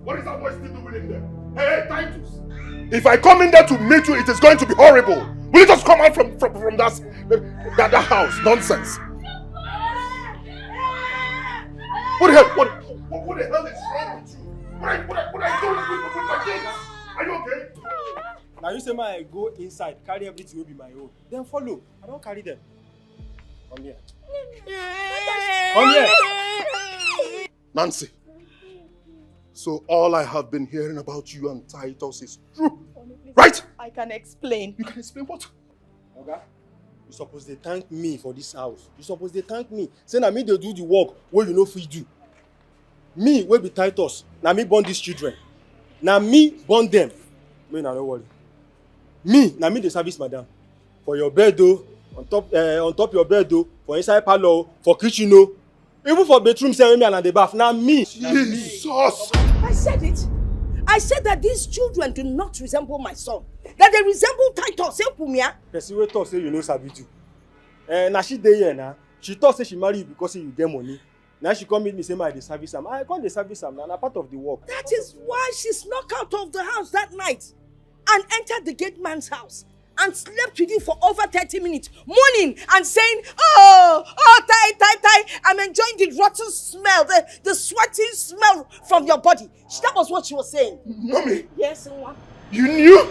What is that boy still doing in there? Hey, Titus! If I come in there to meet you, it is going to be horrible. Will you just come out from that house? Nonsense. What the hell? What the hell is wrong with you? What are you doing with my kids? Are you okay? Now you say I go inside, carry everything will be my own. Then follow. I don't carry them. Come here. Come here. Nancy. So all I have been hearing about you and Titus is true. Right? I can explain. You can explain what? Okay. You supposed to thank me for this house. You supposed to thank me. Say na me they do the work where you know free do. Me will be Titus. Now me born these children. Now me born them. Me na no worry. Me na me the service madam. For your bed though, on top your bed though, for inside parlor, for kitchen though. Even for bedroom, say me and the bath. Now me. Jesus! I said it. I said that these children do not resemble my son. That they resemble Titus. Person wey talk say you know sabi do. Now she dey here now. She thought say she marry you because you get money. Now she come meet me say my dey service am. I come dey service am. Na part of the work. That is why she snuck out of the house that night and entered the gate man's house and slept with you for over 30 minutes, moaning and saying, oh, Tai, I'm enjoying the rotten smell, the sweaty smell from your body. That was what she was saying. Mommy! Yes, Nwa. You knew?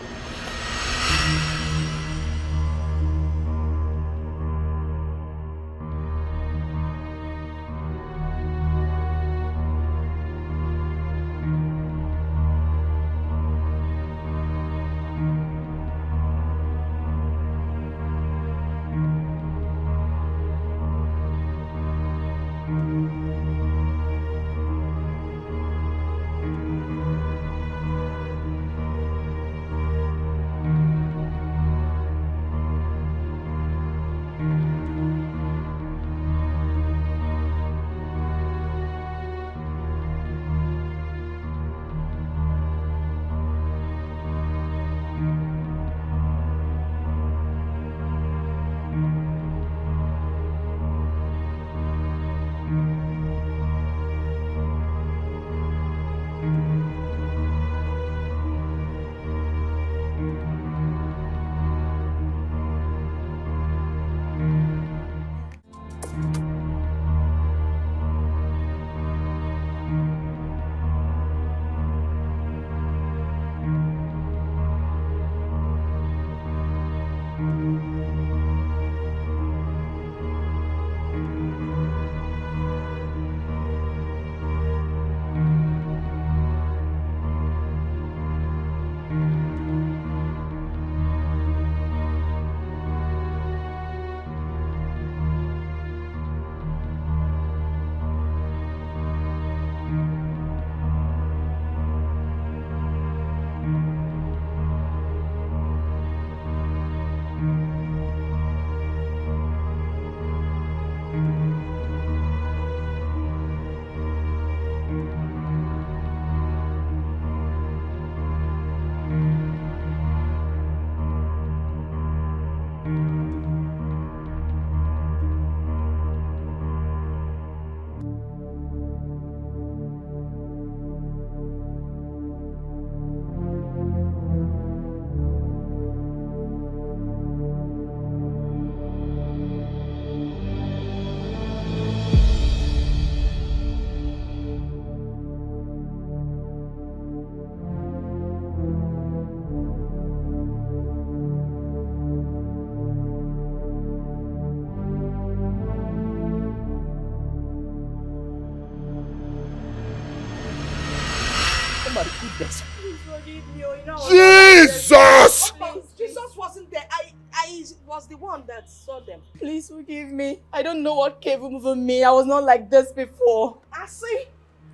Please forgive me. Jesus! Jesus wasn't there. I was the one that saw them. Please forgive me. I don't know what came over me. I was not like this before. I see.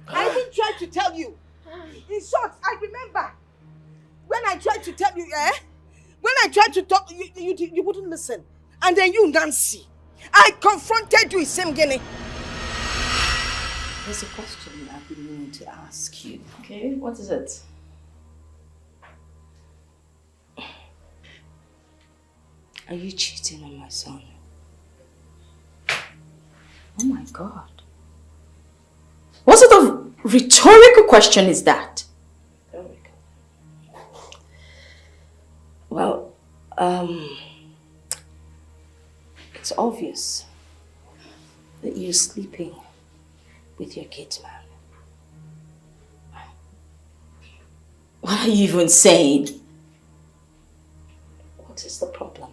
I even tried to tell you. In short, I remember when I tried to tell you, when I tried to talk, you wouldn't listen. And then you, Nancy, I confronted you, Semgene. There's a question I've been meaning to ask you, okay? What is it? Are you cheating on my son? Oh my God. What sort of rhetorical question is that? It's obvious that you're sleeping with your gate man. What are you even saying? What is the problem?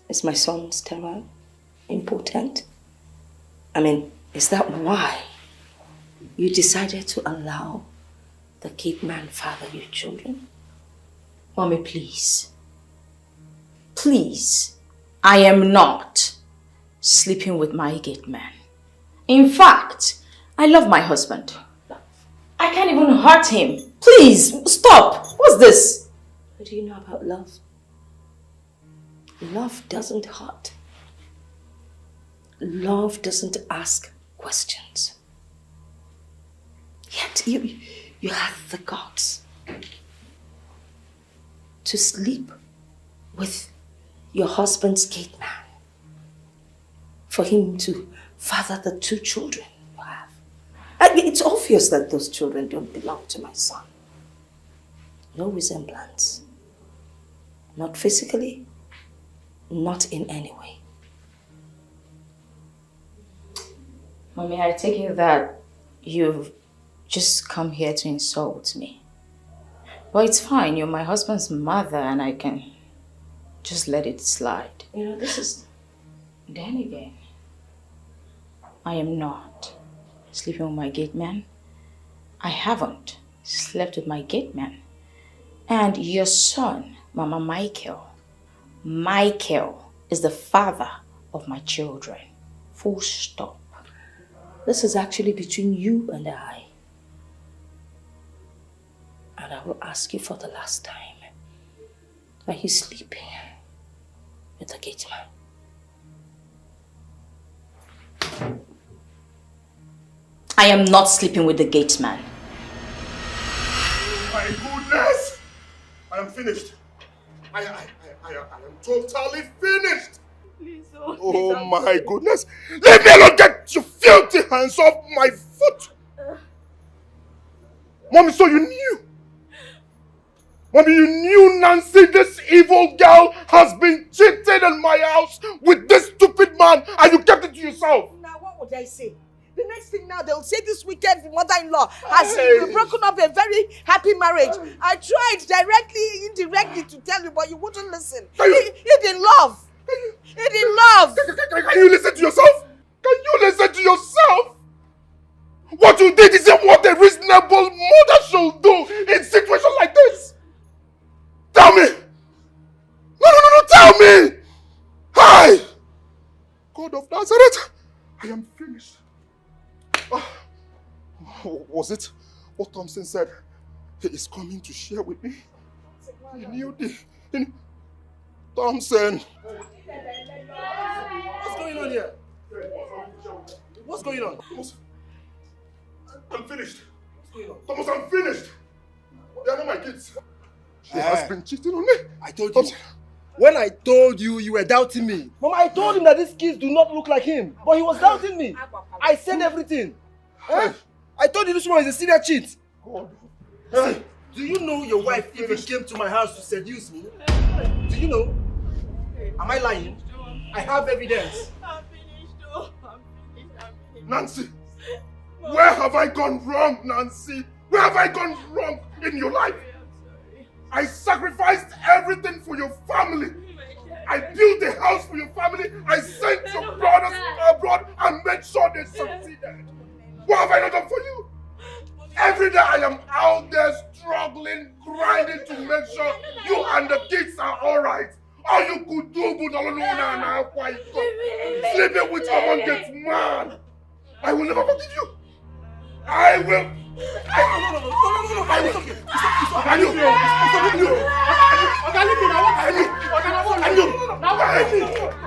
Is my son sterile? Impotent? I mean, is that why you decided to allow the gate man father your children? Mommy, please. Please. I am not sleeping with my gate man. In fact, I love my husband. I can't even hurt him. Please, stop. What's this? What do you know about love? Love doesn't hurt. Love doesn't ask questions. Yet you have the guts to sleep with your husband's gate man for him to father the 2 children you have. It's obvious that those children don't belong to my son. No resemblance. Not physically, not in any way. Mommy, I take it that you've just come here to insult me. Well, it's fine. You're my husband's mother and I can just let it slide. You know, this is... Then again, I am not sleeping with my gate man. I haven't slept with my gate man. And your son, Mama Michael is the father of my children. Full stop. This is actually between you and I. And I will ask you for the last time. Are you sleeping with the gate man? I am not sleeping with the gate man. Oh my goodness! I am finished. I am totally finished. Please, Oh my goodness. Leave me alone. Get your filthy hands off my foot. Mommy, so you knew. Mommy, you knew Nancy, this evil girl, has been cheating in my house with this stupid man and you kept it to yourself. Now, what would I say? The next thing now, they'll say this wicked mother-in-law has broken up a very happy marriage. I tried directly, indirectly to tell you, but you wouldn't listen. He in love. He in love. Can you listen to yourself? Can you listen to yourself? What you did isn't what a reasonable mother should do in situations like this. Tell me. No, tell me. Hi. God of Nazareth, I am finished. Was it what Thompson said? He is coming to share with me. He knew Thompson. What's going on here? What's going on? I'm finished. What's going on? Thomas, I'm finished. They are not my kids. She has been cheating on me. I told you. When I told you, you were doubting me. Mama, I told him that these kids do not look like him. But he was doubting me. I said everything. I told you this one is a serious cheat. Do you know your wife even came to my house to seduce me? Do you know? Am I lying? I have evidence. I'm finished. I'm finished. Nancy, where have I gone wrong, Nancy? Where have I gone wrong in your life? I sacrificed everything for your family. I built a house for your family. I sent your brothers abroad and made sure they succeeded. What have I not done for you? Every day I am out there struggling, grinding to make sure you and the kids are alright. All you could do, sleeping with someone gets mad. I will never forgive you. I will.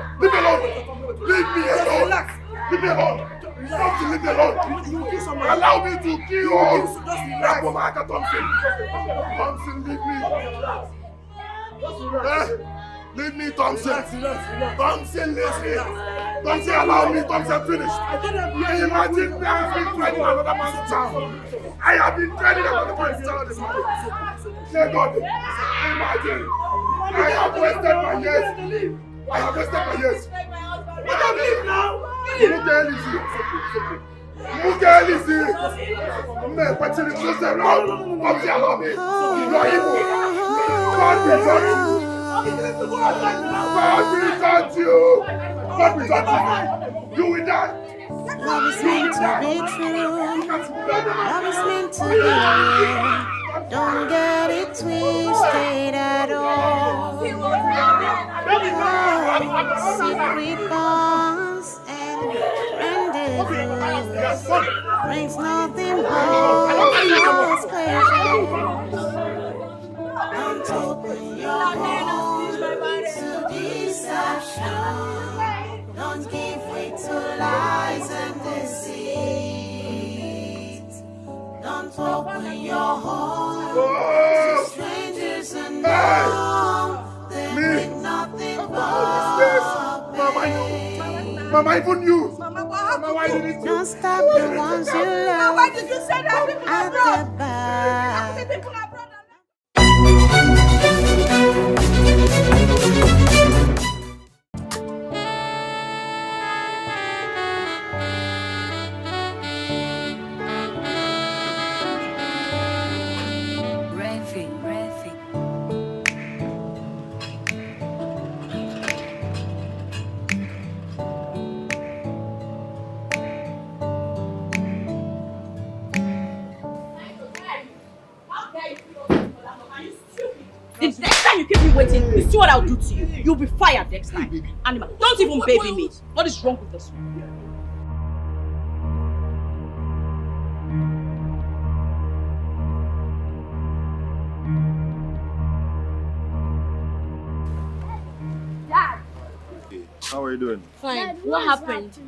Leave me alone. Leave me alone. Leave me alone. Leave me alone. Allow me to kill you. Thompson, leave me. Leave me, Thompson. Thompson, leave me. Thompson, allow me. Thompson, finish. Imagine I have been training another man's child. I have been training another man's child. Dear God, imagine. I have wasted my years. I have wasted my years. Let them leave now. Look at Lizzie. Man, what's in the close around? What's your hobby? You are evil. God will judge you. God will judge you. God will judge you. You will die. Love is meant to be true. Love is meant to be real. Don't get it twisted at all. Secret bonds and rendezvous brings nothing but false pleasures. Don't open your heart to deception. Don't give way to lies and deceit. Don't open your heart to strangers and know they bring nothing but pain. Mama, even you. Mama, what happened? Mama, why did it Don't stop the ones you love. Why did you say that? People At abroad. the back. People abroad. The next time you keep me waiting, you see what I'll do to you. You'll be fired next time. Animal, don't even baby me. What is wrong with this one? Dad. How are you doing? Fine. What happened?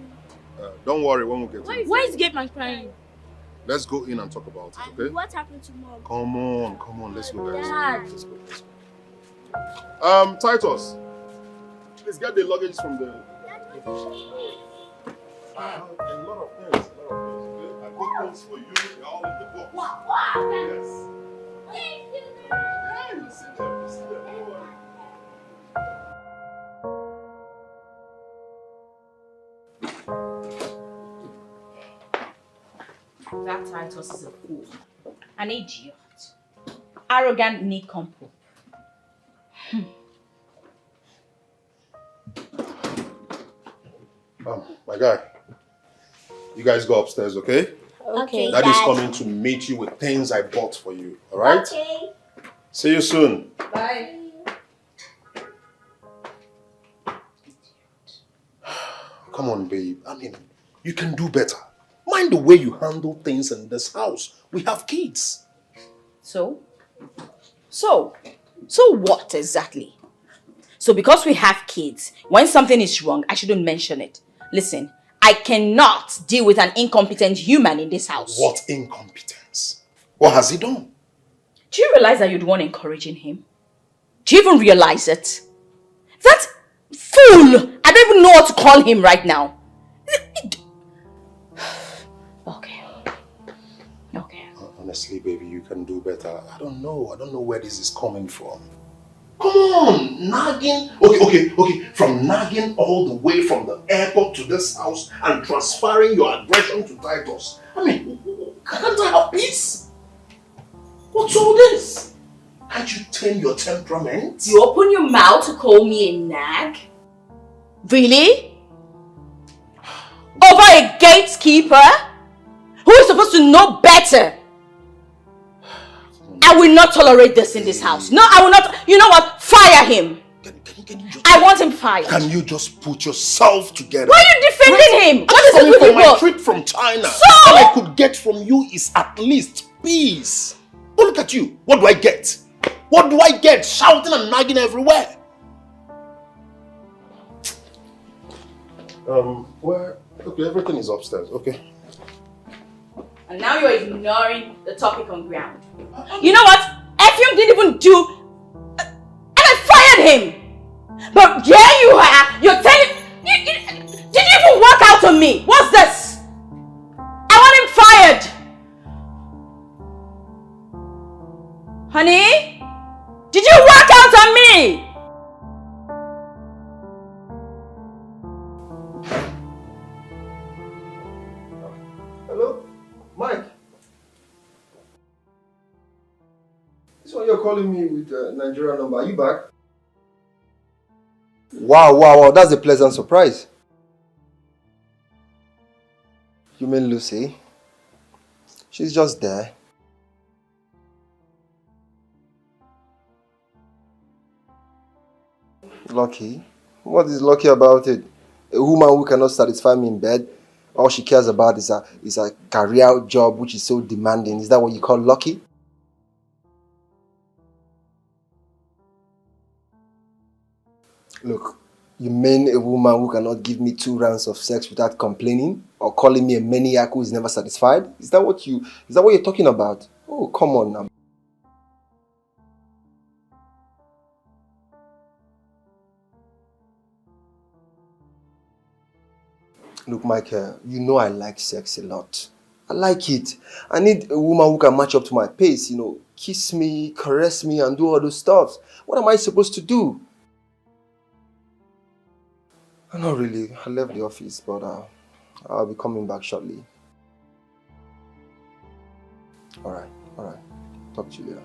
Don't worry, when we get in. Why is Gate Man crying? Let's go in and talk about it, okay? What happened to Mom? Come on, let's go, guys. Dad. Let's go. Titus, please get the luggage from the... A lot of things, okay? I got things for you, they're all in the box. What? Yes. Yeah, you sit there, don't worry. That Titus is a fool. An idiot. Arrogant nincompoop. My guy, you guys go upstairs, okay? Okay, Daddy's Dad. coming to meet you with things I bought for you, alright? Okay. See you soon. Bye. Come on, babe. I mean, you can do better. Mind the way you handle things in this house. We have kids. So what exactly? So because we have kids, when something is wrong, I shouldn't mention it. Listen, I cannot deal with an incompetent human in this house. What incompetence? What has he done? Do you realize that you're the one encouraging him? Do you even realize it? That fool! I don't even know what to call him right now. Okay. Honestly, baby, you can do better. I don't know where this is coming from. Come on, nagging. Okay. From nagging all the way from the airport to this house and transferring your aggression to Titus. I mean, can't I have peace? What's all this? Can't you tame your temperament? You open your mouth to call me a nag? Really? Over a gatekeeper? Who is supposed to know better? I will not tolerate this in this house. No, I will not. You know what? Fire him. Can you just, I want him fired. Can you just put yourself together? Why are you defending him? What is it Coming with from you my both? trip from China. So? All I could get from you is at least peace. But look at you. What do I get? What do I get? Shouting and nagging everywhere. Where? Okay, everything is upstairs. Okay. And now you're ignoring the topic on ground. You know what? Effium didn't even do... And I fired him! But here you are, you're telling... Did you even work out on me? What's this? I want him fired! Honey? Did you work out on me? you're calling me with a Nigerian number. Are you back? Wow. That's a pleasant surprise. You mean Lucy? She's just there. Lucky? What is lucky about it? A woman who cannot satisfy me in bed, all she cares about is a career job which is so demanding. Is that what you call lucky? Look, you mean a woman who cannot give me 2 rounds of sex without complaining? Or calling me a maniac who is never satisfied? Is that what you're talking about? Oh, come on now. Look, Michael, you know I like sex a lot. I like it. I need a woman who can match up to my pace, kiss me, caress me, and do all those stuff. What am I supposed to do? Not really. I left the office, but I'll be coming back shortly. Alright. Talk to you later.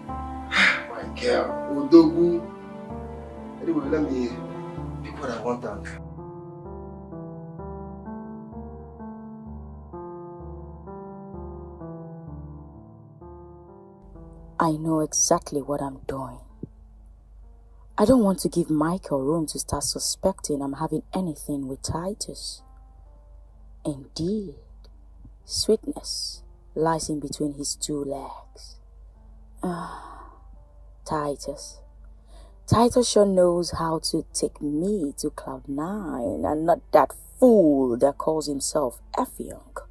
My girl, Odogu. Anyway, let me pick what I want and... I know exactly what I'm doing. I don't want to give Michael room to start suspecting I'm having anything with Titus. Indeed, sweetness lies in between his 2 legs. Titus. Titus sure knows how to take me to cloud 9 and not that fool that calls himself Effiong.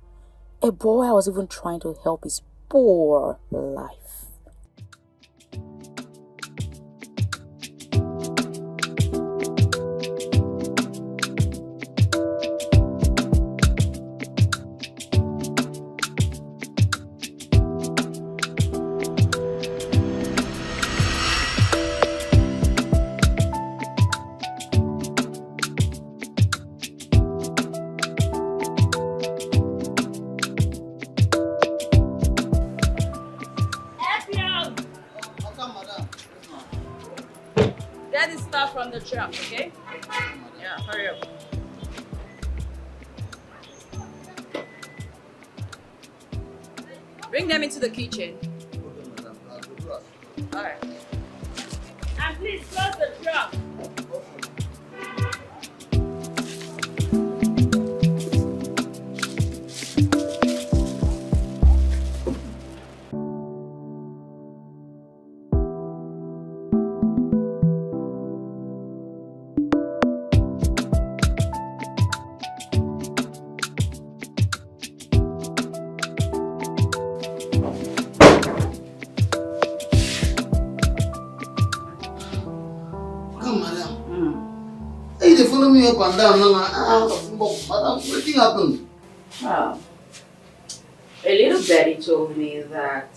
A boy I was even trying to help his poor life. From the truck, okay? Yeah, hurry up. Bring them into the kitchen. Alright. And please close the truck. Up and down, madam, what happened? Well, a little Betty told me that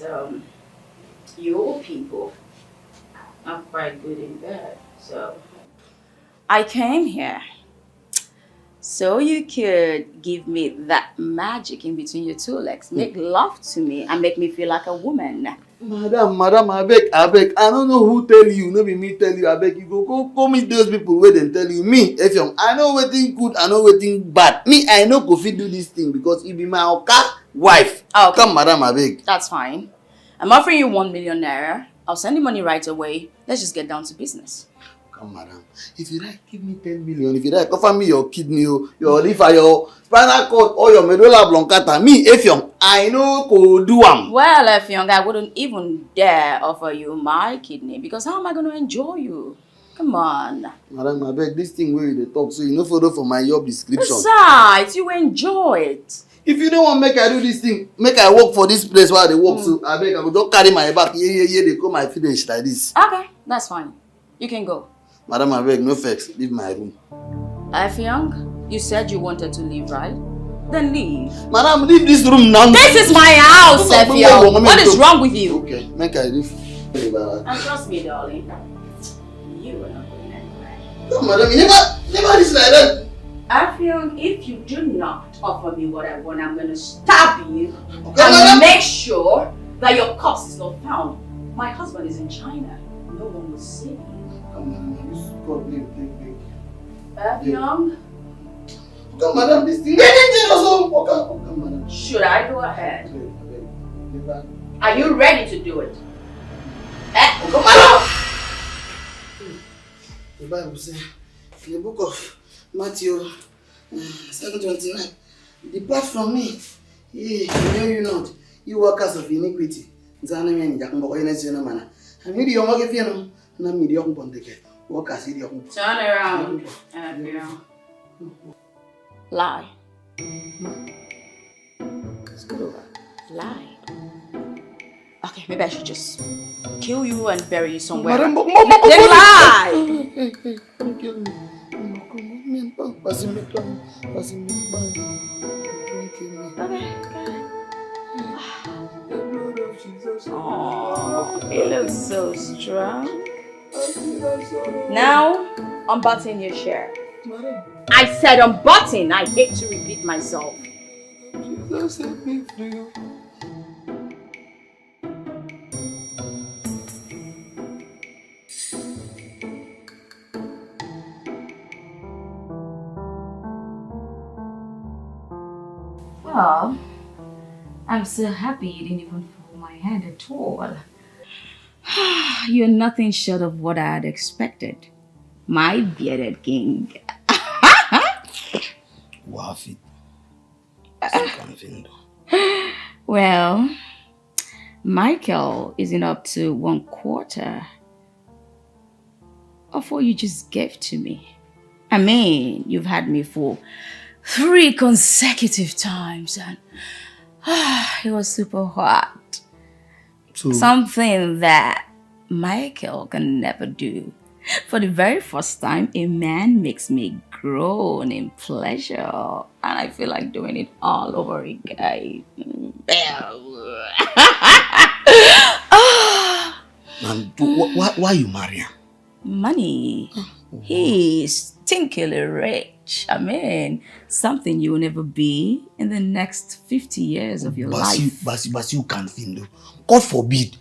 your people are quite good in bed, so I came here so you could give me that magic in between your 2 legs, make love to me and make me feel like a woman. Madam, I beg. I don't know who tell you, no be me tell you. I beg you go meet those people where they tell you. Me, Effiong, I know waiting good, I know waiting bad. Me, I know go fit do this thing because it be my wife. Okay. Come, madam, I beg. That's fine. I'm offering you 1 million naira. I'll send you money right away. Let's just get down to business. Come, madam. If you like, give me 10 million. If you like, offer me your kidney, your liver, your spinal cord, or your medulla oblongata. Me, Effiong, I know go do am. Well, Effiong, I wouldn't even dare offer you my kidney because how am I going to enjoy you? Come on. Madam, I beg, this thing where you talk, so you no follow for my job description. Besides, you enjoy it. If you don't want make I do this thing, make I work for this place while they work, so I beg, I will just carry my back. Yeah, they come my finish like this. Okay, that's fine. You can go. Madam, I beg, no vex. Leave my room. Effiong, you said you wanted to leave, right? Then leave. Madam, leave this room now. This is my house, Effiong. What is wrong with you? Okay, make I leave. And trust me, darling, you are not going anywhere. No, madam, you never is like that. Effiong, if you do not offer me what I want, I'm going to stab you Okay, and madam. make sure that your corpse is not found. My husband is in China. No one will see me. Come on, use God name, take. Young? Come, madam, this thing. Okay, madam. Should I go ahead? Never. Are you ready to do it? Come on! The Bible says in the book of Matthew 7:29, depart from me, ye know you not, you workers of iniquity. Turn around. Lie. Scoot over. Lie. Okay, maybe I should just kill you and bury you somewhere. Then lie! Don't kill me. Pass me. Don't kill me. Okay, oh, you look so strong. Now, unbutton your shirt. I said unbutton. I hate to repeat myself. Jesus set me free. Well, I'm so happy you didn't even fall my hand at all. You're nothing short of what I had expected. My bearded king. Wafi. Well, Michael isn't up to 1/4 of what you just gave to me. I mean, you've had me for 3 consecutive times and it was super hot. So, Something that Michael can never do. For the very first time, a man makes me groan in pleasure and I feel like doing it all over again. and why you marry him? Money. He's stinkily rich. I mean, something you will never be in the next 50 years of your life. But you can't find. God forbid.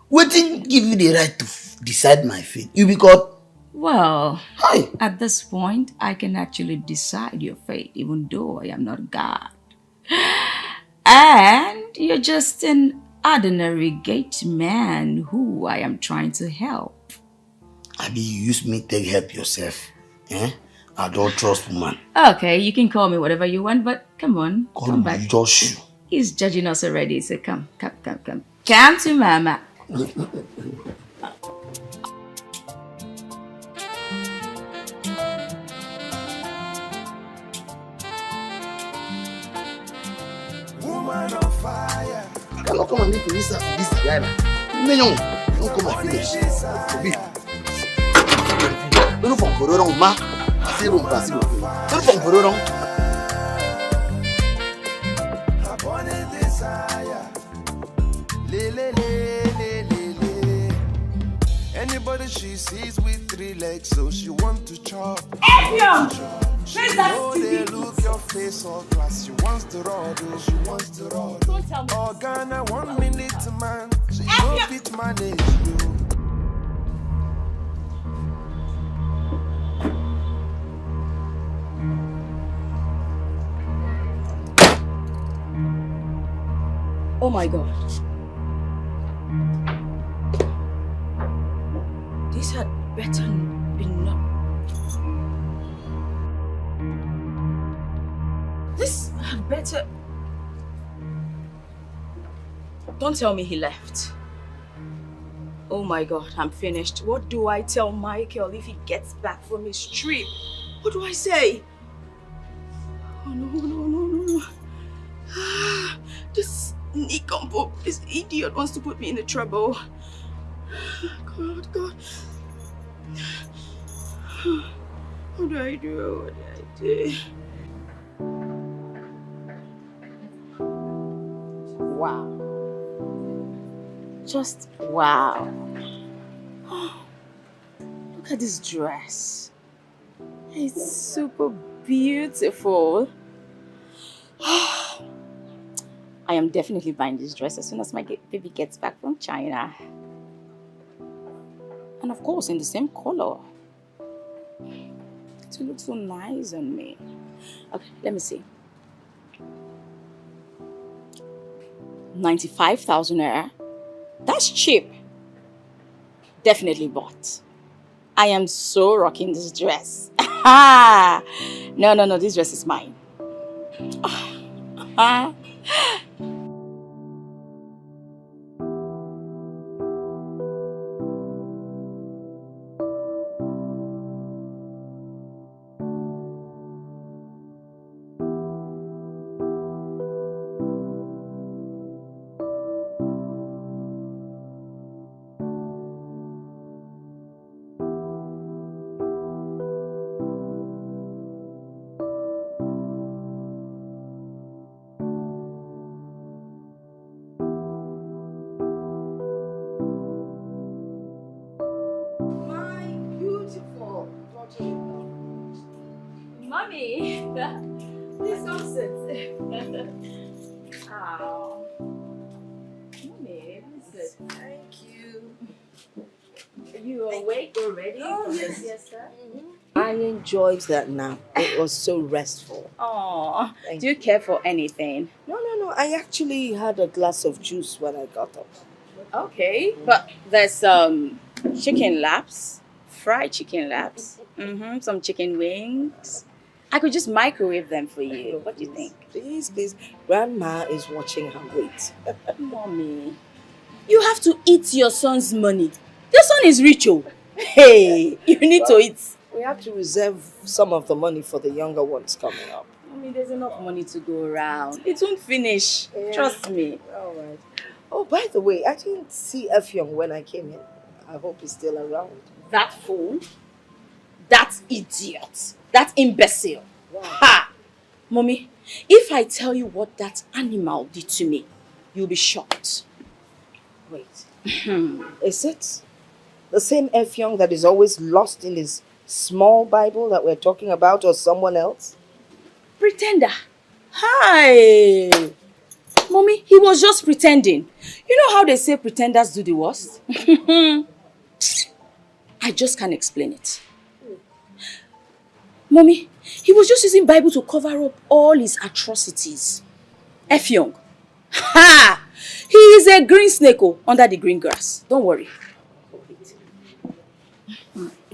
What didn't give you the right to decide my fate? You be caught. Well, Hi. at this point, I can actually decide your fate, even though I am not God. And you're just an ordinary gate man who I am trying to help. Abi, you use me to help yourself. I don't trust woman. Okay, you can call me whatever you want, but come on, come back. Just you. He's judging us already, so come. Come to mama. Woman on fire. I cannot come and live in this guy. Don't come and finish. Don't from Corona, ma. I say don't pass it. Don't from Corona. Upon a desire. Le. Anybody she sees with 3 legs, so she want to chop. Epion! Where's that Oh, they look your face all glass. She wants to roll. Don't tell me. Oh, Ghana, 1 minute, man. She no fit manage you. Oh my God. This had better be not. This had better. Don't tell me he left. Oh my God, I'm finished. What do I tell Michael if he gets back from his trip? What do I say? Oh no. This nincompoop, this idiot wants to put me in trouble. God. What do I do? Wow. Just wow. Look at this dress. It's super beautiful. I am definitely buying this dress as soon as my baby gets back from China. And of course, in the same color. It will look so nice on me. Okay, let me see. 95,000 naira. That's cheap. Definitely bought. I am so rocking this dress. No, this dress is mine. Mommy, please come sit. Oh, Mommy, please sit. Thank you. You awake already? Oh, yes. Yes, sir. I enjoyed that nap. It was so restful. Oh, Thank do you care for anything? No. I actually had a glass of juice when I got up. Okay, but there's chicken laps, fried chicken laps, some chicken wings. I could just microwave them for you. What do you think? Please. Grandma is watching her weight. Mommy, you have to eat your son's money. Your son is rich, oh. Hey, you need to eat. We have to reserve some of the money for the younger ones coming up. Mommy, there's enough money to go around. It won't finish. Yeah. Trust me. All right. Oh, by the way, I didn't see Effiong when I came in. I hope he's still around. That fool, that idiot, that imbecile. Wow. Ha! Mommy, if I tell you what that animal did to me, you'll be shocked. Wait. Is it the same Effiong that is always lost in his small Bible that we're talking about, or someone else? Pretender. Hi! Mommy, he was just pretending. You know how they say pretenders do the worst? I just can't explain it. Mommy, he was just using Bible to cover up all his atrocities. Effiong. Ha! He is a green snake under the green grass. Don't worry.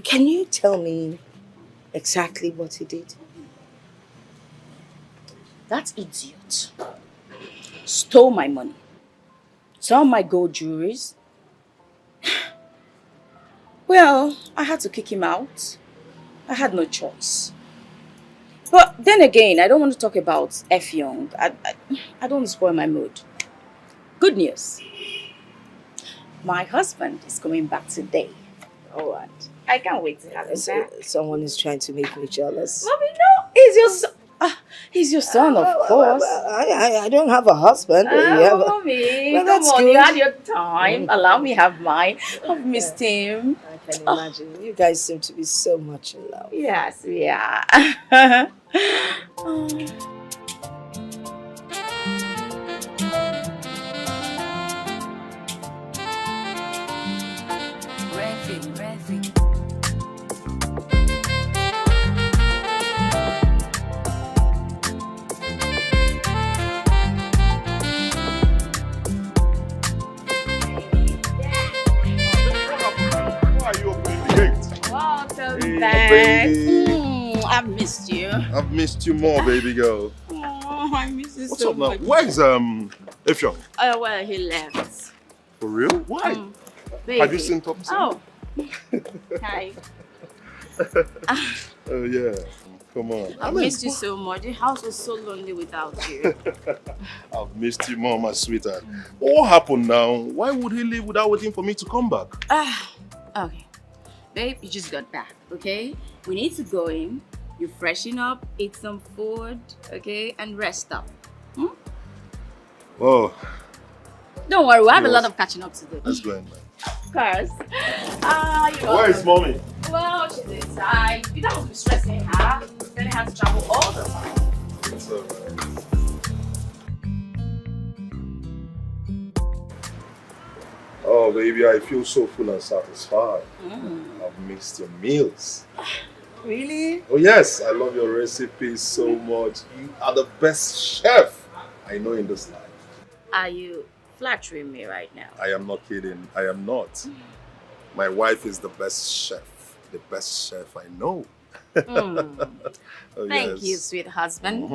Can you tell me exactly what he did? That idiot stole my money, some of my gold jewelries. Well, I had to kick him out. I had no choice. But then again, I don't want to talk about Effiong. I don't want to spoil my mood. Good news. My husband is coming back today. All right. I can't wait to have him back. Someone is trying to make me jealous. Mommy, no. He's your son. He's your son, of course. I don't have a husband. Mommy, Well, come that's on, good. you had your time. Allow me have mine. I've missed him. I can imagine. You guys seem to be so much in love. Yes, we are. Why are you opening the gate? Welcome Hey, back. baby. I've missed you. I've missed you more, baby girl. Oh, I miss you What's so up now? much. Where's Effiong? Oh, well, he left. For real? Why? Baby. Have you seen Thompson? Oh. Hi. Oh yeah. Come on. I missed you so much. The house was so lonely without you. I've missed you more, my sweetheart. What happened now? Why would he leave without waiting for me to come back? Okay. Babe, you just got back, okay? We need to go in, you freshen up, eat some food, okay? And rest up. Oh, Don't worry, we have a Yes. lot of catching up to do. let's go in, man. Of course. Where is mommy? Well, she's inside. You don't have to be stressing her. Then have to travel all the time. It's alright. baby, I feel so full and satisfied. I've missed your meals. Really? Oh yes, I love your recipes so much. You are the best chef I know in this life. Are you flattering me right now? I am not kidding. I am not. My wife is the best chef. The best chef I know. Oh, Thank you, yes. sweet husband.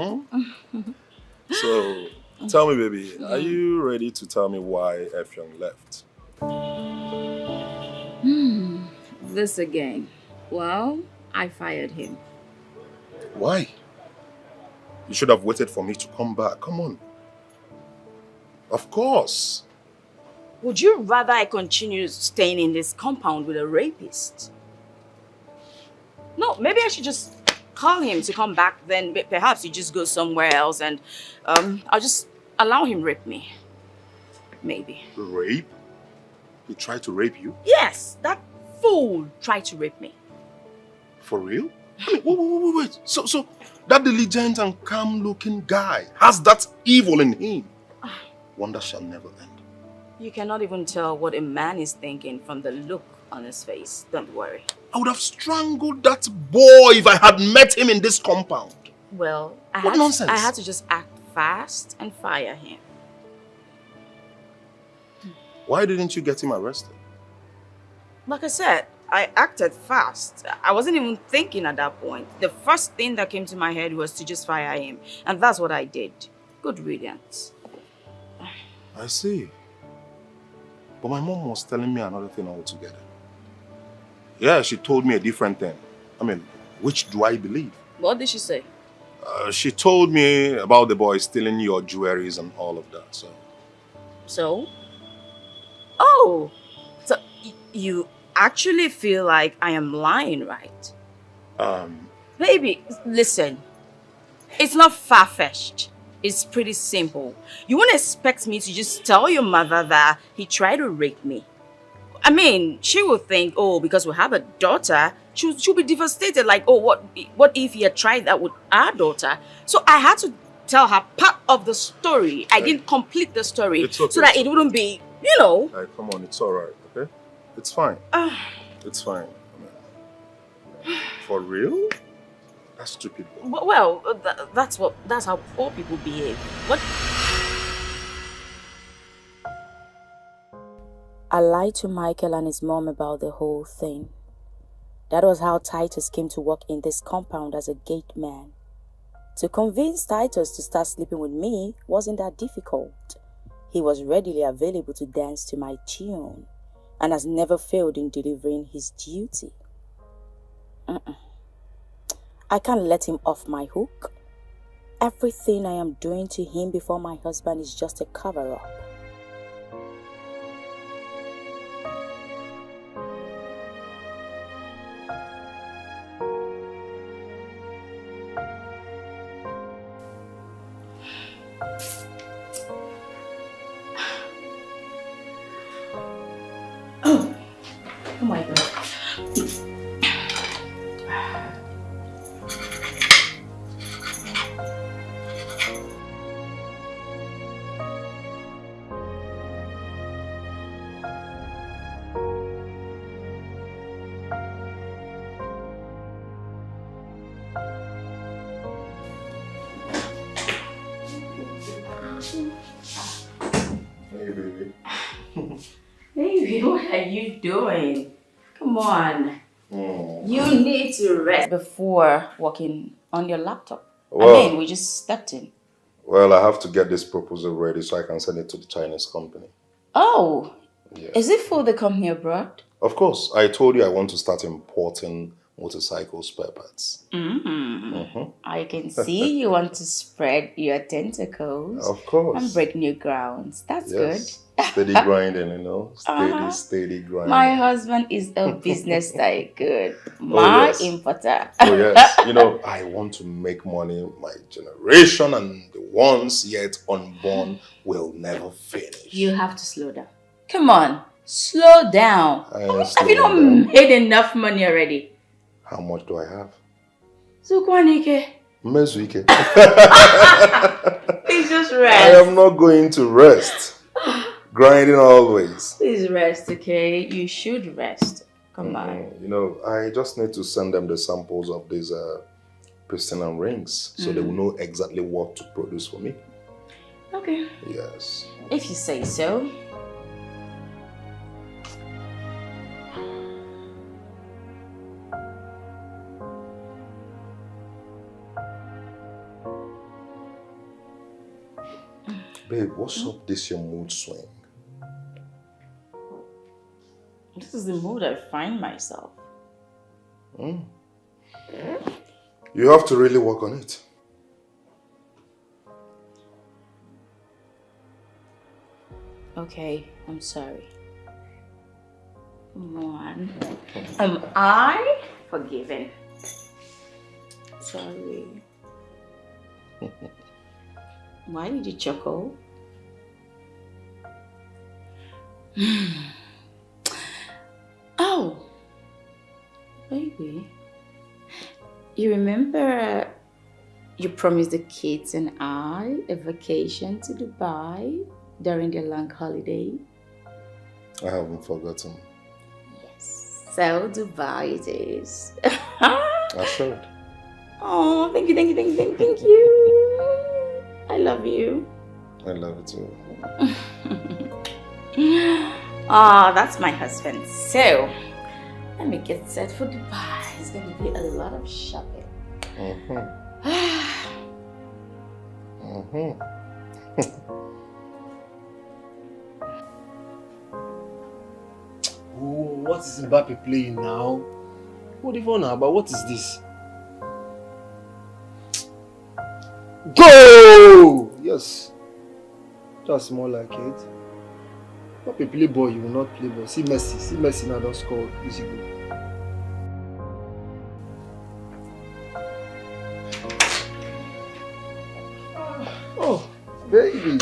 So, tell me, baby, are you ready to tell me why Effiong left? This again. Well, I fired him. Why? You should have waited for me to come back. Come on. Of course. Would you rather I continue staying in this compound with a rapist? No, maybe I should just call him to come back, then perhaps you just go somewhere else and I'll just allow him rape me. Maybe. Rape? He tried to rape you? Yes, that fool tried to rape me. For real? I mean, wait. So that diligent and calm-looking guy has that evil in him. Wonder shall never end. You cannot even tell what a man is thinking from the look on his face. Don't worry. I would have strangled that boy if I had met him in this compound. Well, I had to just act fast and fire him. Why didn't you get him arrested? Like I said, I acted fast. I wasn't even thinking at that point. The first thing that came to my head was to just fire him. And that's what I did. Good riddance. I see. But my mom was telling me another thing altogether. Yeah, she told me a different thing. I mean, which do I believe? What did she say? She told me about the boy stealing your jewelries and all of that, so... So? Oh! So, you actually feel like I am lying, right? Baby, listen. It's not far-fetched. It's pretty simple. You won't expect me to just tell your mother that he tried to rape me. I mean, she will think, oh, because we have a daughter, she'll be devastated. Like, oh, what if he had tried that with our daughter? So I had to tell her part of the story. I didn't complete the story. It's okay. So that it wouldn't be, you know. Hey, come on, it's all right, okay? It's fine. It's fine. I mean, for real? That's stupid. Well, that's how poor people behave. What? I lied to Michael and his mom about the whole thing. That was how Titus came to work in this compound as a gate man. To convince Titus to start sleeping with me wasn't that difficult. He was readily available to dance to my tune and has never failed in delivering his duty. I can't let him off my hook. Everything I am doing to him before my husband is just a cover-up. Oh my God. Hey, baby. Baby, what are you doing? Come on. You need to rest before working on your laptop. Well, we just stepped in. Well, I have to get this proposal ready so I can send it to the Chinese company. Oh, Yeah. is it for the company abroad? Of course. I told you I want to start importing motorcycle spare parts. I can see you want to spread your tentacles Of course. and break new grounds. That's good. Steady grinding, you know. Steady grinding. My husband is a business tycoon. My yes. importer. Oh, yes. You know, I want to make money. My generation and the ones yet unborn will never finish. You have to slow down. Come on, slow down. Have you not made enough money already? How much do I have? Sukwanike. Mezuike. Please just I rest. am not going to rest. Grinding always. Please rest, okay? You should rest. Come on. You know, I just need to send them the samples of these piston and rings so they will know exactly what to produce for me. Okay. Yes. If you say so. Babe, what's up this your mood swing? This is the mood I find myself. You have to really work on it. Okay, I'm sorry. Come on. Am I forgiven? Sorry. Why did you chuckle? Oh, baby. You remember you promised the kids and I a vacation to Dubai during the long holiday? I haven't forgotten. Yes. So Dubai it is. Assured. Oh, thank you. I love you. I love it too. Ah, that's my husband. So, let me get set for Dubai. It's going to be a lot of shopping. Oh, what is Mbappe playing now? What the phone now? But what is this? Go! Yes. That's more like it. Mbappe play ball, you will not play ball. See Messi now don't score. Easy goal. Oh, baby.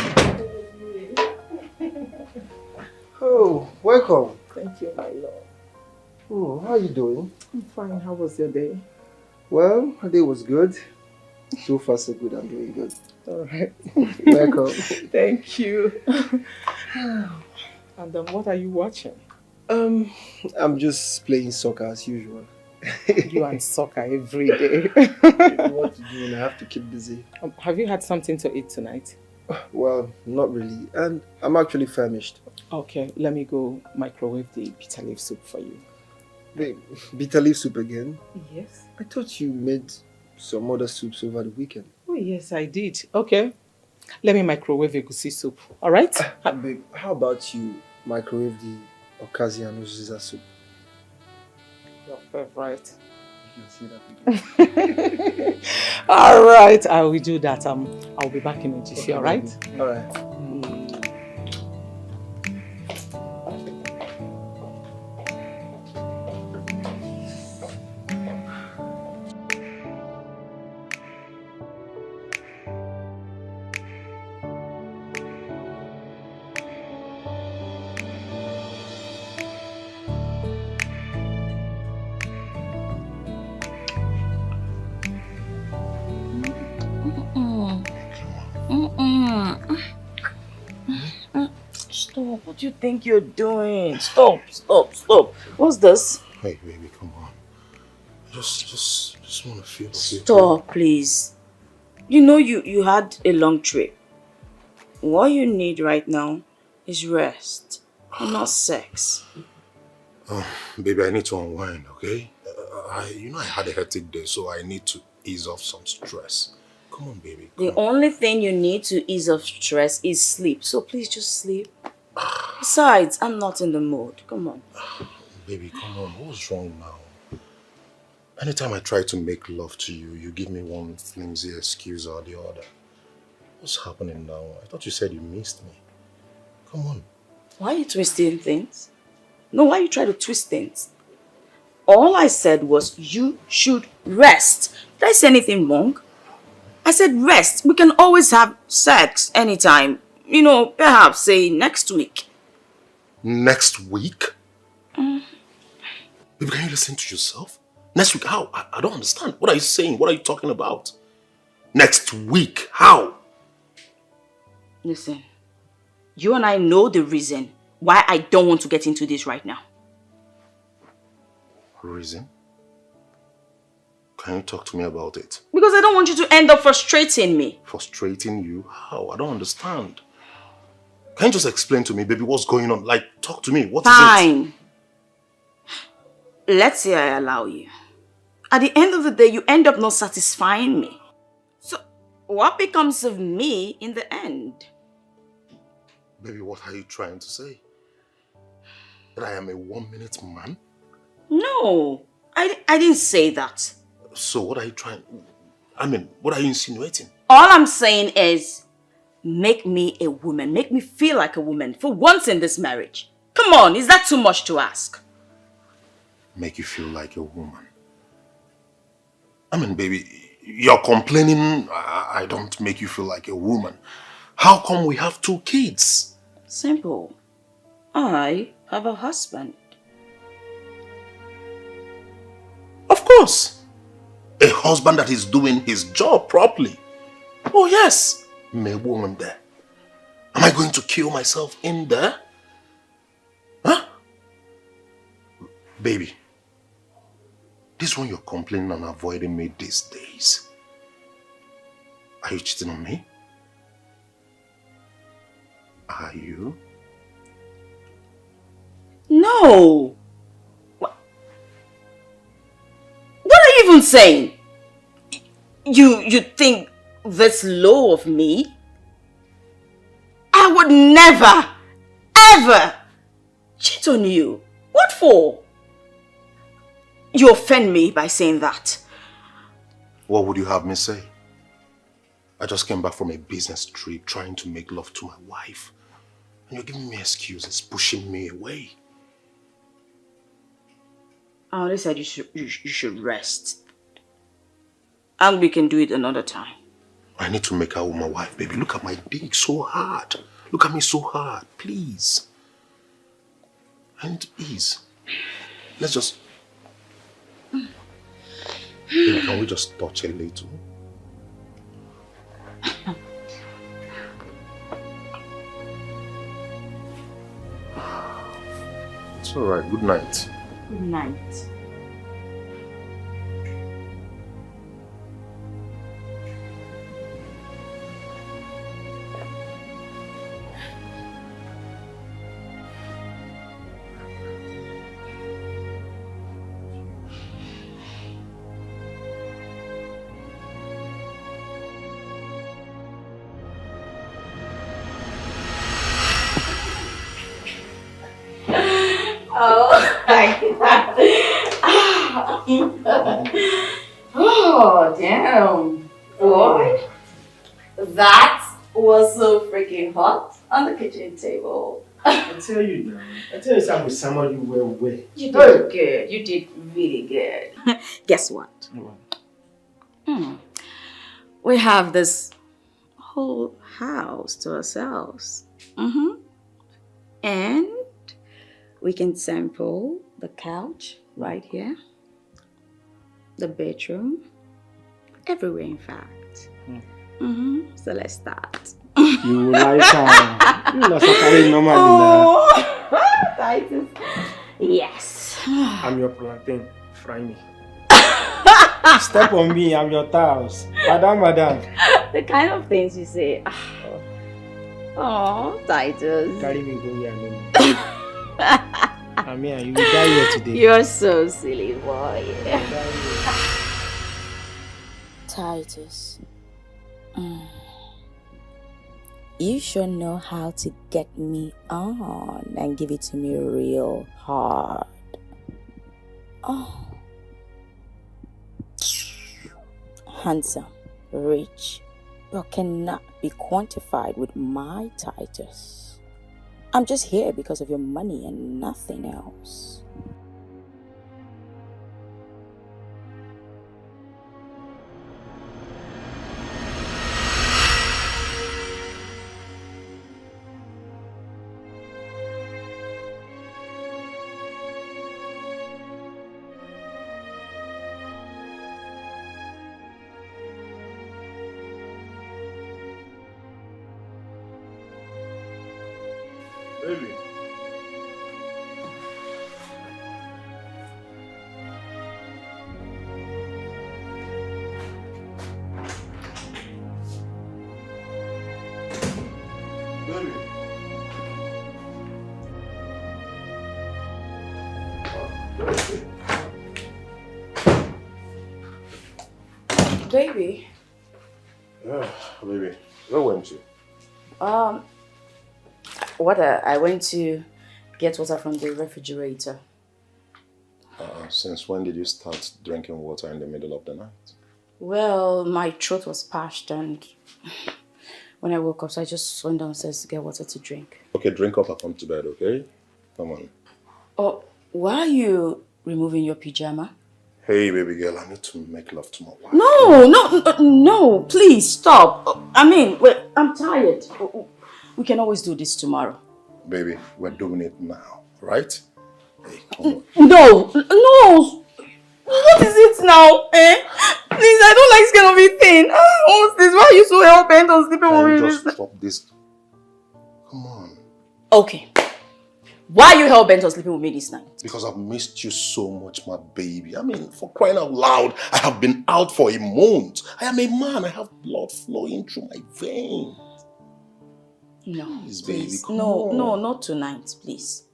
Oh, welcome. Thank you, my lord. Oh, how are you doing? I'm fine. How was your day? Well, my day was good. So far, so good. I'm doing good. All right. Welcome. Thank you. And what are you watching? I'm just playing soccer as usual. You and soccer every day. What to do, and I have to keep busy. Have you had something to eat tonight? Well, not really. And I'm actually famished. Okay, let me go microwave the bitter leaf soup for you. Babe, bitter leaf soup again? Yes. I thought you made some other soups over the weekend. Oh, yes, I did. Okay. Let me microwave egusi soup. All right? Babe, how about you microwave the okazi and uziza soup? Your favorite. You can see that. All right, I will do that. I'll be back in a jiffy, all right? All right. Stop. What do you think you're doing? Stop. What's this? Hey, baby, come on. Just want to feel. Stop, please. You know you had a long trip. What you need right now is rest, and not sex. Oh, baby, I need to unwind, okay? I had a hectic day, so I need to ease off some stress. Come on, baby. The only thing you need to ease off stress is sleep. So please just sleep. Besides, I'm not in the mood. Come on. Baby, come on. What's wrong now? Anytime I try to make love to you, you give me one flimsy excuse or the other. What's happening now? I thought you said you missed me. Come on. Why are you twisting things? No, why you try to twist things? All I said was you should rest. Did I say anything wrong? I said rest. We can always have sex anytime. You know, perhaps say next week. Next week? Baby, can you listen to yourself? Next week? How? I don't understand. What are you saying? What are you talking about? Next week? How? Listen, You and I know the reason why I don't want to get into this right now. Reason? Can you talk to me about it? Because I don't want you to end up frustrating me. Frustrating you? How? I don't understand. Can you just explain to me, baby, what's going on? Like, talk to me. What is it? Fine. Let's say I allow you. At the end of the day, you end up not satisfying me. So, what becomes of me in the end? Baby, what are you trying to say? That I am a 1-minute man? No, I didn't say that. So what are you trying... what are you insinuating? All I'm saying is, make me a woman. Make me feel like a woman for once in this marriage. Come on, is that too much to ask? Make you feel like a woman? Baby, you're complaining I don't make you feel like a woman. How come we have 2 kids? Simple. I have a husband. Of course. A husband that is doing his job properly. Oh yes. Me woman there. Am I going to kill myself in there? Huh? Baby. This one you're complaining and avoiding me these days. Are you cheating on me? Are you? No. What are you even saying? You think this low of me? I would never, ever cheat on you. What for? You offend me by saying that. What would you have me say? I just came back from a business trip trying to make love to my wife. And you're giving me excuses, pushing me away. I only said you should rest. And we can do it another time. I need to make out with my wife, baby. Look at my dick, so hard. Look at me so hard, please. I need to ease. Let's just... Baby, can we just touch a little? It's alright, good night. Good night. Oh, damn. Boy, that was so freaking hot on the kitchen table. I tell you now. I tell you, I'm with someone you were with. You did good. You did really good. Guess what? We have this whole house to ourselves. And we can sample the couch right here, the bedroom, everywhere in fact. So let's start. You like you not carrying normally now. Titus. Yes. I'm your plantain. Fry me. Step on me, I'm your tiles. Madam. The kind of things you say. Oh, Titus. Carry me go where I mean, you will die here today. You're so silly, boy. Titus. You sure know how to get me on and give it to me real hard. Oh. Handsome, rich, but cannot be quantified with my Titus. I'm just here because of your money and nothing else. Baby. Baby. Yeah, baby. Where went you? Water. I went to get water from the refrigerator. Since when did you start drinking water in the middle of the night? Well, my throat was parched and when I woke up, so I just went downstairs to get water to drink. Okay, drink up and come to bed, okay? Come on. Oh, why are you removing your pyjama? Hey, baby girl, I need to make love to my wife. No, please stop. I mean, I'm tired. We can always do this tomorrow. Baby, we're doing it now, right? Hey, come on. No. What is it now, eh? Please, I don't like this kind of a thing. What's this? Why are you so hell-bent on sleeping with me? Just stop this. Come on. Okay. Why are you hell-bent on sleeping with me this night? Because I've missed you so much, my baby. I mean, for crying out loud, I have been out for a month. I am a man. I have blood flowing through my veins. No, please, baby, come no, on. No, not tonight, please.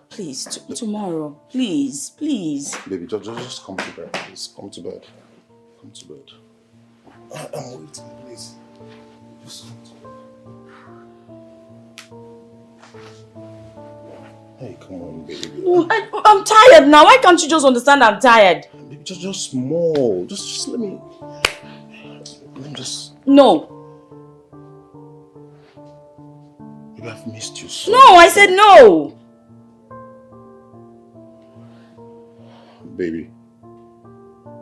Please, tomorrow. Please. Baby, just come to bed, please. Come to bed. Come to bed. I'm waiting, please. Just come to bed. Hey, come on, baby. I'm tired now. Why can't you just understand I'm tired? Baby, just small. Just let me just... No. Baby, I've missed you so much. No, I said no. Baby,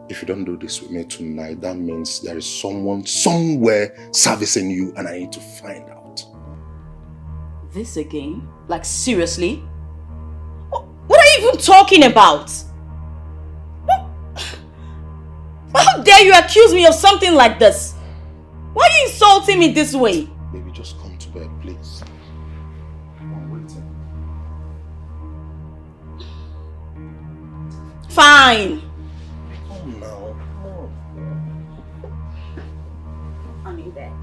if you don't do this with me tonight, that means there is someone somewhere servicing you and I need to find out. This again? Like, seriously? What are you even talking about? How dare you accuse me of something like this? Why are you insulting me this way? Baby, just come to bed, please. I'm waiting. Fine. Come now. Come on. I'm in bed.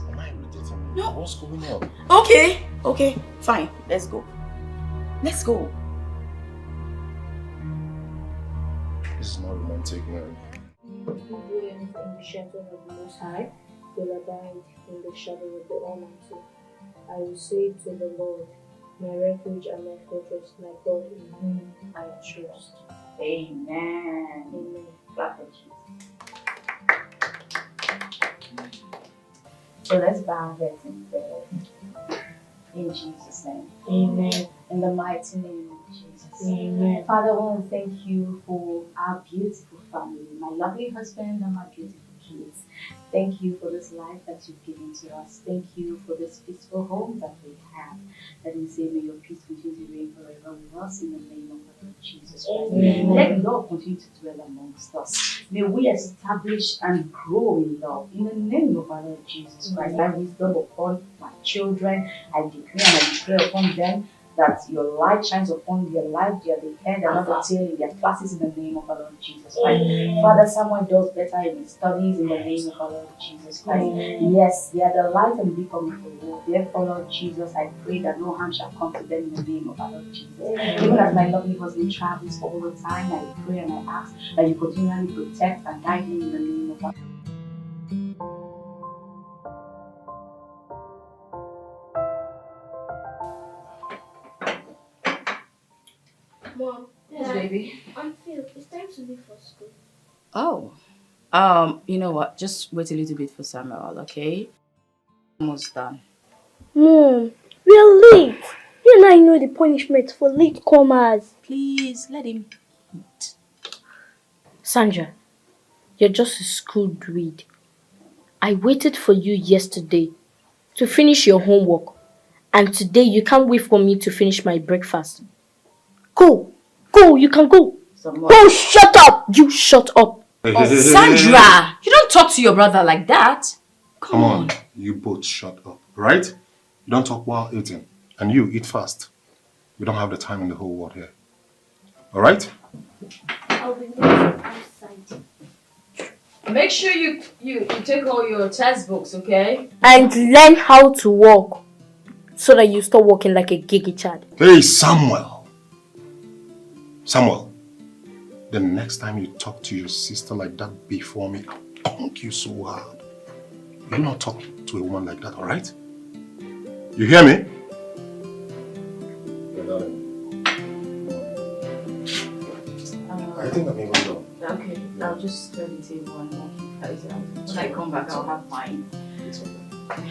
Am I irritating you? No. What's going on? Okay, fine. Let's go. This is not romantic, man. Do anything the shelter of the Most High will abide in the shadow of the Almighty. I will say to the Lord, my refuge and my fortress, my God in whom I trust. Amen. Amen. Clap for Jesus. So let's bow our heads in prayer. In Jesus' name. Amen. In the mighty name of Jesus. Amen. Father, I want to thank you for our beautiful family, my lovely husband and my beautiful kids. Thank you for this life that you've given to us. Thank you for this peaceful home that we have. That we say, may your peace continue to reign forever with us in the name of the Lord Jesus Christ. Amen. Let love continue to dwell amongst us. May we establish and grow in love in the name of our Lord Jesus Christ. That wisdom upon my children, I declare and I declare upon them that your light shines upon their life, they are the head and not the tail in their classes in the name of our Lord Jesus Christ. Father, someone does better in his studies in the name of our Lord Jesus Christ. Yes, they are the light and beacon of the world. Therefore, Lord Jesus, I pray that no harm shall come to them in the name of our Lord Jesus. Even as my lovely husband travels all the time, I pray and I ask that you continually protect and guide him in the name of our Mom, Yes, baby. I'm Phil. It's time to leave for school. Oh. You know what? Just wait a little bit for Samuel, okay? Almost done. Mom, we're late. You and I know the punishment for late comers. Please, let him eat. Sandra, you're just a school dweeb. I waited for you yesterday to finish your homework. And today you can't wait for me to finish my breakfast. Go, you can go. Go, shut up. You shut up. Oh, Sandra, you don't talk to your brother like that. Come on, you both shut up, right? You don't talk while eating. And you eat fast. We don't have the time in the whole world here. Alright? I'll be waiting outside. Make sure you take all your textbooks, okay? And learn how to walk so that you stop walking like a giggy child. Hey, Samuel. Samuel, the next time you talk to your sister like that before me, I'll punk you so hard. You do not talk to a woman like that, alright? You hear me? I think I'm even done. Okay, I'll just turn the table and walk you guys out. When I come back, I'll have mine. It's okay.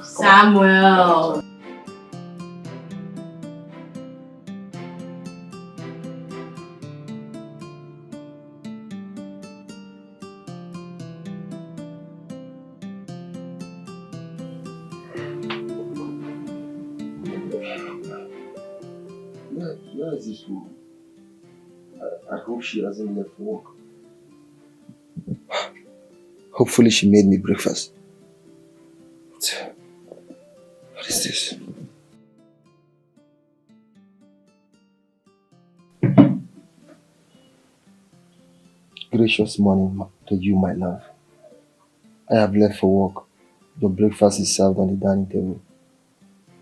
Samuel! Where is this woman? I hope she hasn't left work. Hopefully she made me breakfast. What is this? Gracious morning to you, my love. I have left for work. Your breakfast is served on the dining table.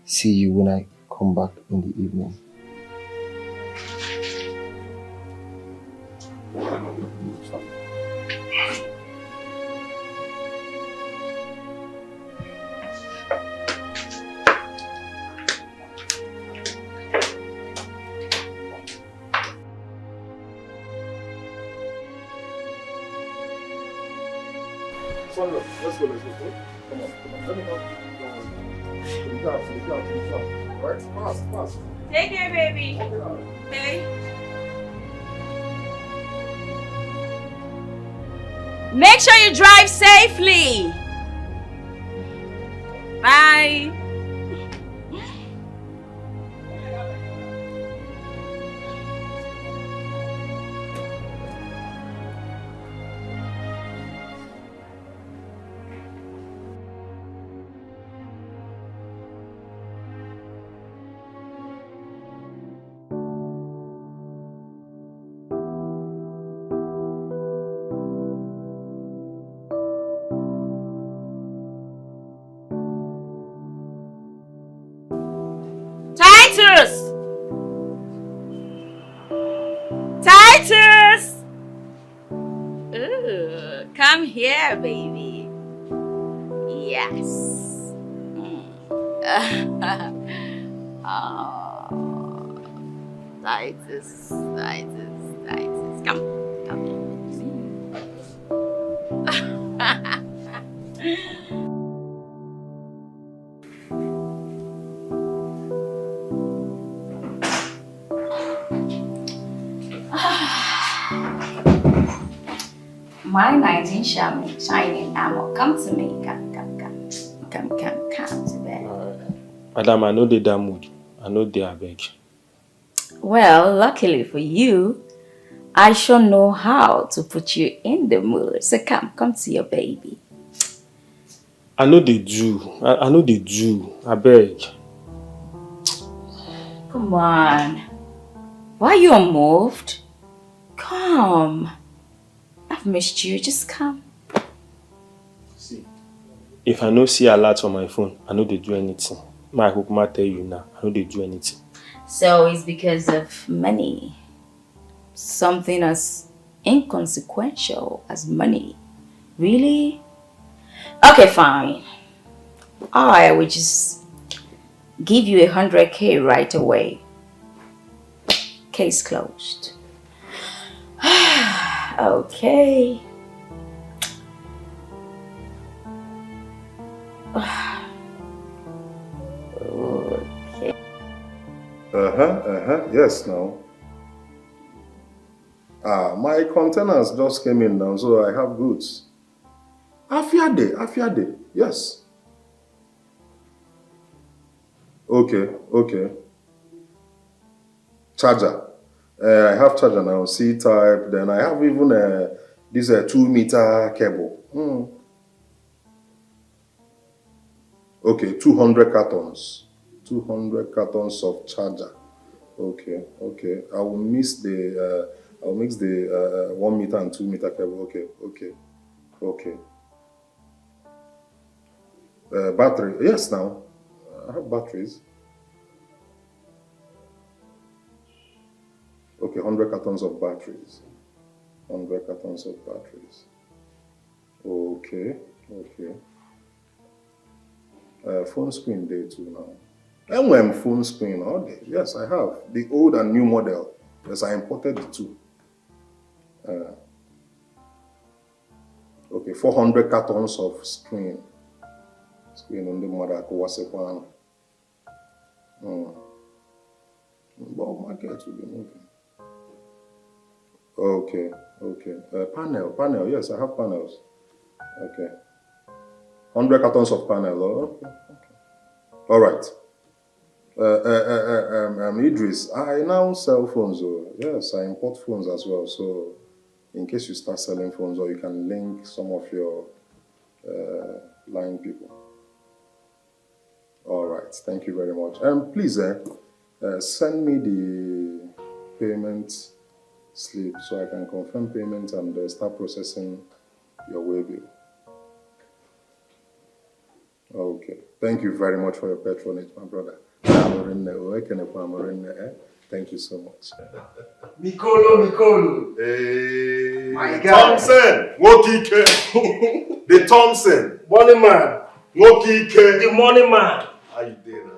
See you when I come back in the evening. Let's go. Come on. Let me help you. To the ground. Right? Fast. Take care, baby. Okay. Make sure you drive safely. Bye. Titus! Ooh, come here, baby. Yes. Oh, Titus. Come. My knight in shining armor, come to me. Come to bed. Madam, I know they damn mood. I know they are beg. Well, luckily for you, I shall know how to put you in the mood. So come to your baby. I know they do. I know they do. I beg. Come on. Why are you unmoved? Come. I've missed you. Just come. See, if I no see alert on my phone, I know they do anything. My hope might tell you now. I know they do anything. So it's because of money. Something as inconsequential as money. Really? Okay, fine. I will just give you 100K right away. Case closed. Okay. Okay. Yes, now. My containers just came in now, so I have goods. Afiade. Yes. Okay. Charger. I have charger now, C-type. Then I have even This 2-meter cable. Okay, 200 cartons. 200 cartons of charger. Okay. I will mix the 1 meter and 2 meter cable. Okay. Battery. Yes, now I have batteries. Okay, 100 cartons of batteries. 100 cartons of batteries. Okay. Phone screen day too now. And when phone screen all day. Yes, I have the old and new model. Yes, I imported the two. Okay, 400 cartons of screen. Screen on the mother Kowasepana. But market will be moving. Okay. Panel. Yes, I have panels. Okay. 100 cartons of panel. Oh, okay. All right. Idris, I now sell phones. Oh. Yes, I import phones as well. So, in case you start selling phones, or you can link some of your line people. All right. Thank you very much. Please, send me the payment slip so I can confirm payment and start processing your way bill. Okay. Thank you very much for your patronage, my brother. Thank you so much. Mikolo. Hey, my God. Thompson! Wokike! The Thompson! Money man. Wokike! The money man. How you doing?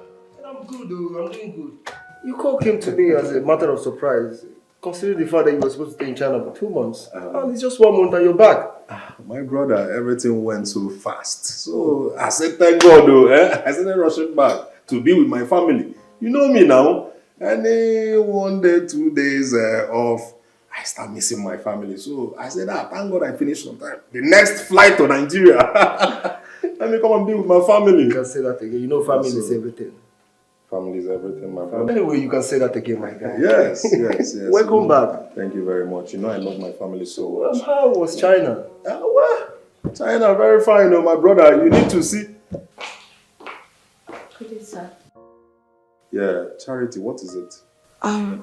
I'm good, though. I'm doing good. You call came to me as a matter of surprise, considering the fact that you were supposed to stay in China for 2 months. And it's just 1 month and you're back. My brother, everything went so fast. So I said, thank God, though. I started rushing back to be with my family. You know me now. And 1 day, 2 days off, I start missing my family. So I said, thank God I finished on time. The next flight to Nigeria. Let me come and be with my family. You can say that again. You know family is everything. Family is everything, my brother. Anyway, you can say that again, my guy. Yes. Welcome back. Thank you very much. You know I love my family so much. How was China? Well, China, very fine, my brother. You need to see. Good day, sir. Yeah, Charity, what is it?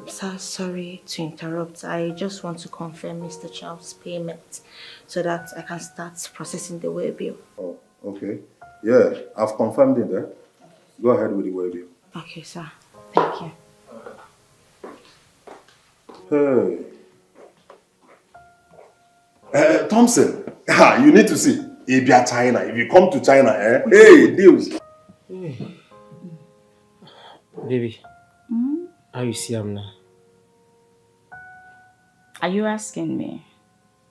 Sir, sorry to interrupt. I just want to confirm Mr. Charles' payment so that I can start processing the way bill. Oh, okay. Yeah, I've confirmed it there. Go ahead with the way bill. Okay, sir. Thank you. Hey. Thompson, you need to see. If you are China, if you come to China, hey, deals. Baby, how you see him now? Are you asking me?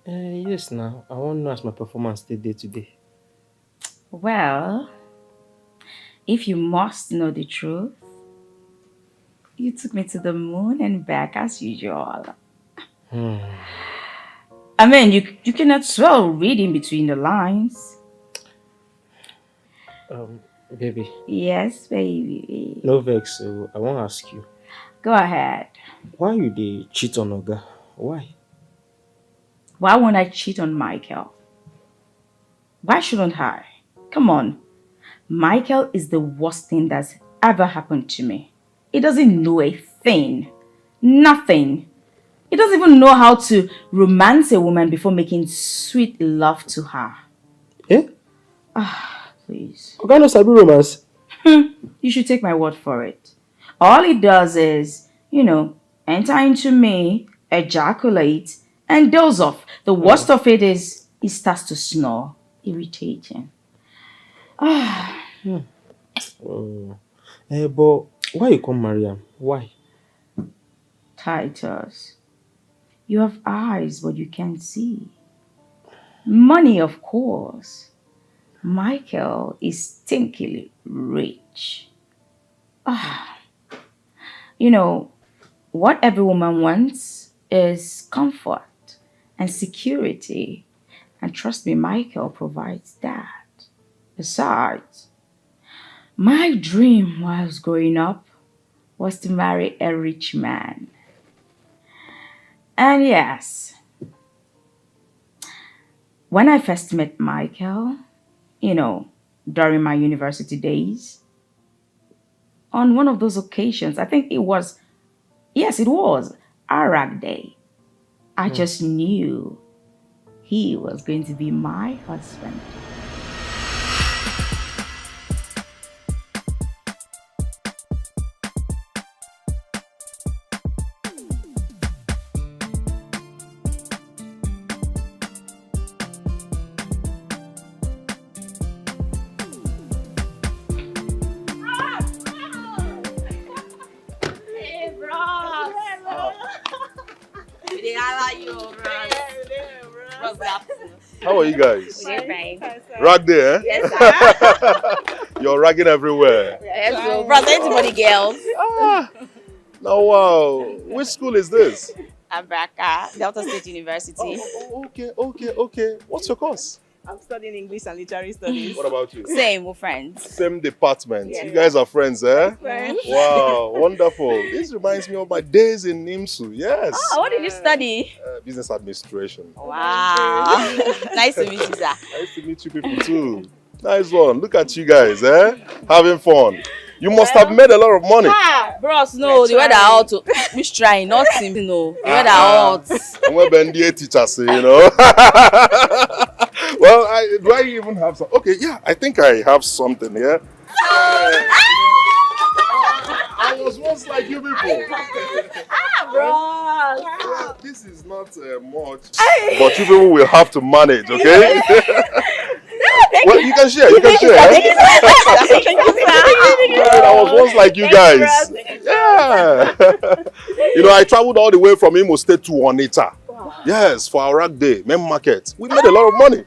Yes, now. I want to know as my performance day today. Well, if you must know the truth, you took me to the moon and back as usual. I mean, you cannot well read in between the lines. Baby. Yes, baby. No vex, so I want to ask you. Go ahead. Why you dey cheat on Oga? Why? Why won't I cheat on Michael? Why shouldn't I? Come on. Michael is the worst thing that's ever happened to me. He doesn't know a thing. Nothing. He doesn't even know how to romance a woman before making sweet love to her. Eh? Please. Oga no sabi romance? You should take my word for it. All he does is, enter into me, ejaculate, and doze off. The worst of it is he starts to snore. Irritating. But why you come marry him? Why? Titus, you have eyes, but you can't see. Money, of course. Michael is stinkily rich. What every woman wants is comfort and security. And trust me, Michael provides that. Besides, my dream while I was growing up was to marry a rich man. And yes, When I first met Michael, during my university days, on one of those occasions, I think it was, yes, it was Arag Day. I just knew he was going to be my husband. How are you guys? We're fine. Rag there, eh? Yes, sir. You're ragging everywhere. Yes, so bros, anybody girls. Now, wow. Which school is this? Abraka, Delta State University. Okay. What's your course? I'm studying English and Literary Studies. What about you? Same, we're friends. Same department. Yeah. You guys are friends, eh? Friends. Wow, wonderful. This reminds me of my days in NIMSU. Yes. Oh, what did you study? Business administration. Wow. Nice to meet you, sir. Nice to meet you people too. Nice one. Look at you guys, eh? Having fun. You must have made a lot of money. Bros, no, the weather out. Which trying, not him, no. The weather out. And we're BNDA teachers, Well, do I even have some? Okay, yeah, I think I have something here. I was once like you people. Bros. Yeah, this is not much, but you people will have to manage, okay? Well, you can share. Thank you, Eh? I was once like you guys. Yeah. I traveled all the way from Imo State to Onitsha. Yes, for our rack day, main market. We made a lot of money.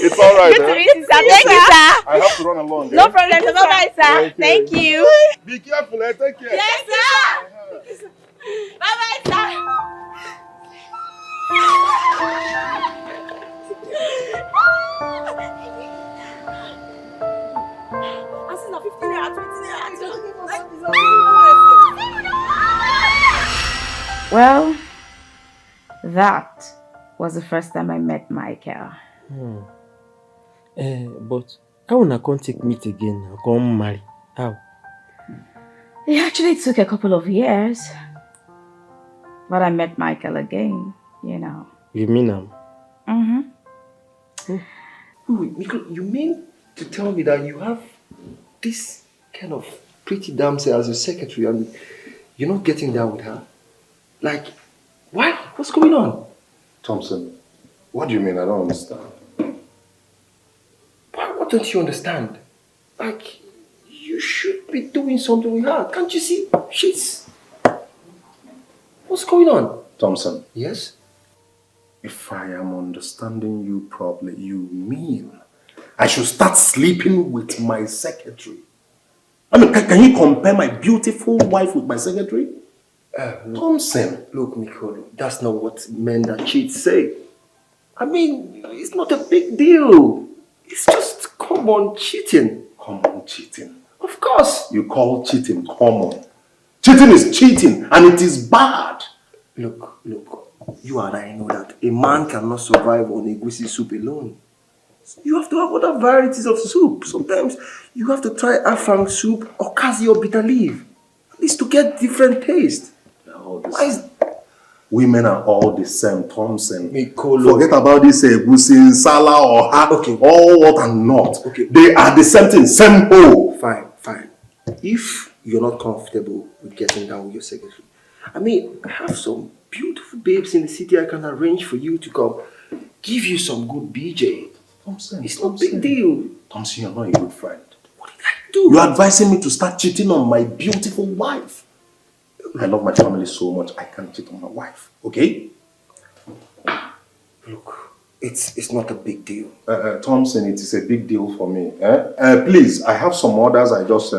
It's all right. Good to meet you, sir. Thank you, sir. I have to run along. No problem. Bye-bye, sir. Thank you. Be careful, eh? Take care. Yes, sir. Bye-bye, sir. Well, that was the first time I met Michael. But how una come take meet again and come marry? How? It actually took a couple of years. But I met Michael again, You mean him? Mm-hmm. Wait, Nico, you mean to tell me that you have this kind of pretty damsel as your secretary and you're not getting down with her? Like, what? What's going on? Thompson, what do you mean? I don't understand. What don't you understand? Like, you should be doing something with her. Can't you see? What's going on? Thompson. Yes? If I am understanding you properly, you mean I should start sleeping with my secretary? I mean, can you compare my beautiful wife with my secretary? Thompson. Look, Nicole, that's not what men that cheat say. I mean, it's not a big deal. It's just common cheating. Common cheating? Of course. You call cheating common? Cheating is cheating and it is bad. Look, you and I know that a man cannot survive on a egusi soup alone. You have to have other varieties of soup. Sometimes you have to try afang soup or kasi or bitter leaf. At least to get different taste. Women are all the same, Thompson. Mikolo. Forget about this egusi, sala or ha. Okay. All what and not. Okay. They are the same thing, same hole. Fine. If you're not comfortable with getting down with your secretary, I mean, I have some beautiful babes in the city I can arrange for you to come. Give you some good BJ. Thompson, it's not a big deal. Thompson, you're not a good friend. What did I do? You're advising me to start cheating on my beautiful wife. I love my family so much, I can't cheat on my wife. Okay? Look, it's not a big deal. Thompson, it is a big deal for me. Please, I have some orders I just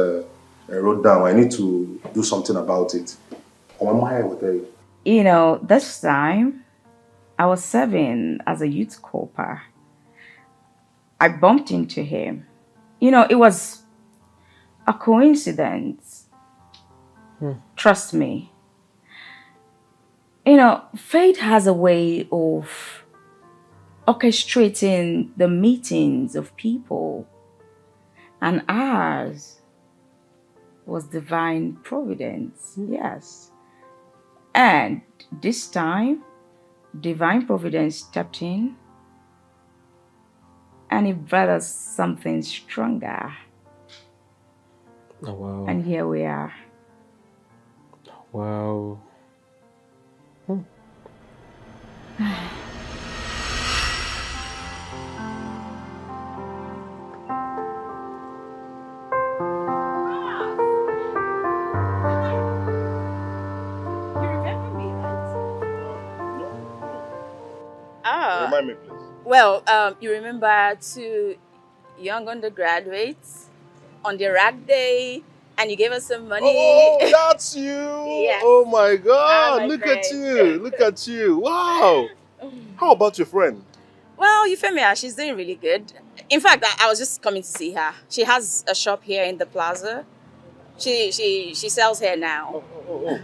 wrote down. I need to do something about it. This time, I was serving as a youth corper. I bumped into him. It was a coincidence. Trust me. Fate has a way of orchestrating the meetings of people, and ours was divine providence. Yes. And this time, divine providence stepped in and it brought us something stronger. Oh, wow. And here we are. Wow. Remind me, please. Well, you remember two young undergraduates on the rag day, and you gave us some money. Oh, that's you! Yes. Oh my God! my Look friend. at you! Look at you! Wow! How about your friend? Well, Euphemia, she's doing really good. In fact, I was just coming to see her. She has a shop here in the plaza. She sells hair now. Oh.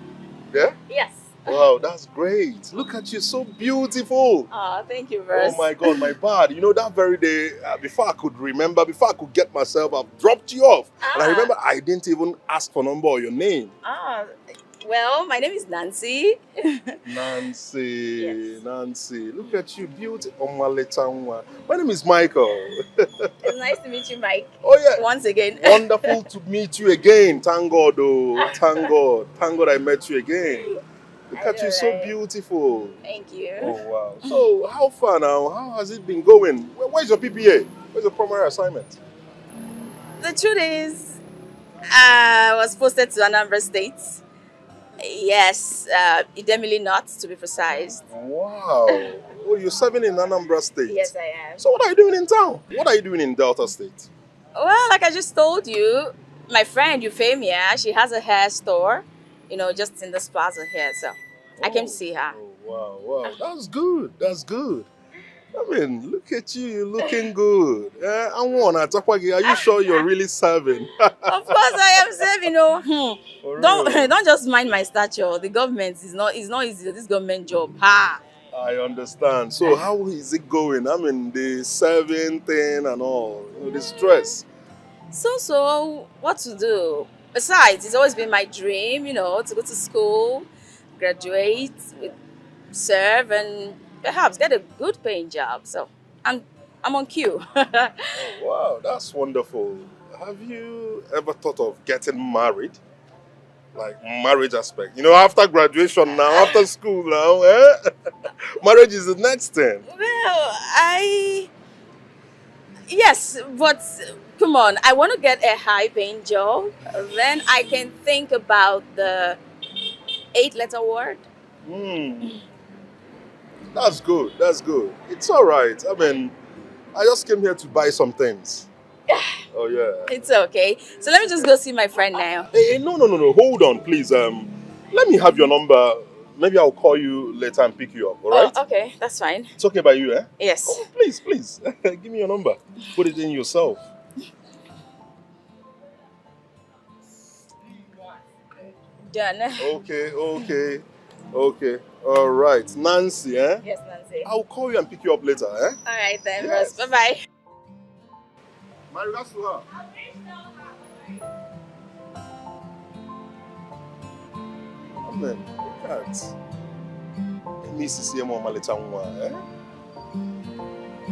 Yeah? Yes. Wow, that's great. Look at you, so beautiful. Oh, thank you, Verse. Oh my God, my bad. You know, that very day, before I could remember, before I could get myself, I've dropped you off. And I remember I didn't even ask for number or your name. Well, my name is Nancy. Nancy, Yes. Nancy. Look at you, beautiful. My name is Michael. It's nice to meet you, Mike. Oh yeah. Once again. Wonderful to meet you again. Thank God, oh. Thank God. Thank God I met you again. Look at you, so beautiful. Thank you. Oh, wow. So, how far now? How has it been going? Where's your PPA? Where's your primary assignment? The truth is, I was posted to Anambra State. Yes, Idemili North, to be precise. Wow. Oh, you're serving in Anambra State? Yes, I am. So, what are you doing in town? What are you doing in Delta State? Well, like I just told you, my friend Euphemia, she has a hair store, just in this plaza here. So I came to see her. Oh, wow. That's good. That's good. I mean, look at you. You're looking good. Are you sure you're really serving? Of course I am serving, Don't just mind my stature. The government is not easy. This government job. Ha! I understand. So how is it going? I mean, the serving thing and all, the stress. So, what to do? Besides, it's always been my dream, to go to school, graduate, serve, and perhaps get a good paying job. So, I'm on cue. Oh, wow, that's wonderful. Have you ever thought of getting married? Like marriage aspect. After graduation now, after school now, marriage is the next thing. Well, yes, but come on, I want to get a high paying job. Then I can think about the 8-letter word. That's good. That's good. It's all right. I mean, I just came here to buy some things. Oh, yeah. It's okay. So let me just go see my friend now. Hey, no. Hold on, please. Let me have your number. Maybe I'll call you later and pick you up, all right? Oh, okay. That's fine. It's okay by you, eh? Yes. Oh, please. Give me your number. Put it in yourself. Done. Okay. All right. Nancy, eh? Yes, Nancy. I'll call you and pick you up later, eh? All right then, Yes. Rose. Bye-bye. My regards to her. Amen. Look at. Miss see Mama later on, eh?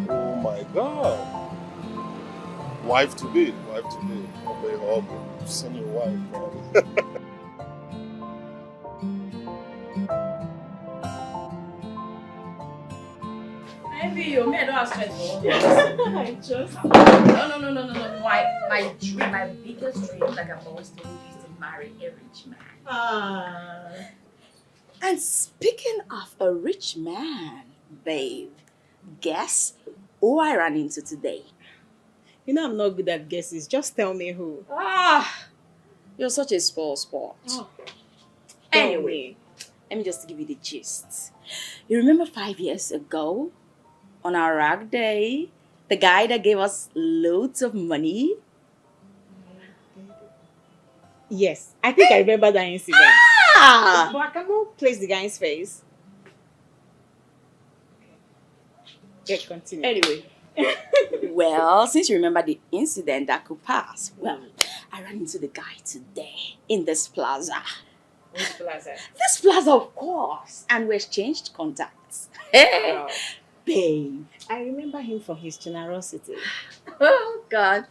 Oh my God. Wife to be. Okay, I've seen your wife, man. I don't have strength for I just... No. My dream, my biggest dream, like I've always told you, is to marry a rich man. And speaking of a rich man, babe, guess who I ran into today? I'm not good at guesses. Just tell me who. You're such a spoil sport. Anyway, let me just give you the gist. You remember 5 years ago, on our rag day, the guy that gave us loads of money? Yes, I think I remember that incident. But I cannot place the guy's face. Yeah, continue. Anyway. Well, since you remember the incident that could pass, well, I ran into the guy today in this plaza. Which plaza? This plaza, of course. And we exchanged contacts. Hey, Wow. babe. I remember him for his generosity. Oh, God.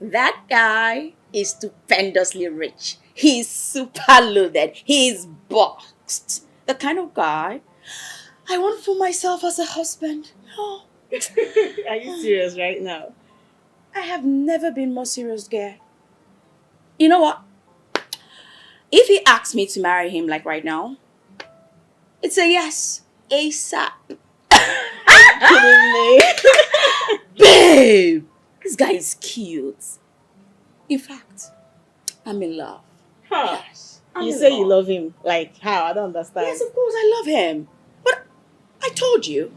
That guy is stupendously rich. He's super loaded. He's boxed. The kind of guy I want for myself as a husband. Oh. Are you serious right now? I have never been more serious, girl. You know what? If he asks me to marry him like right now, it's a yes. ASAP. Kidding me? Babe! This guy is cute. In fact, I'm in love. Huh. Yes. You say you love him. Like how? I don't understand. Yes, of course, I love him. But I told you.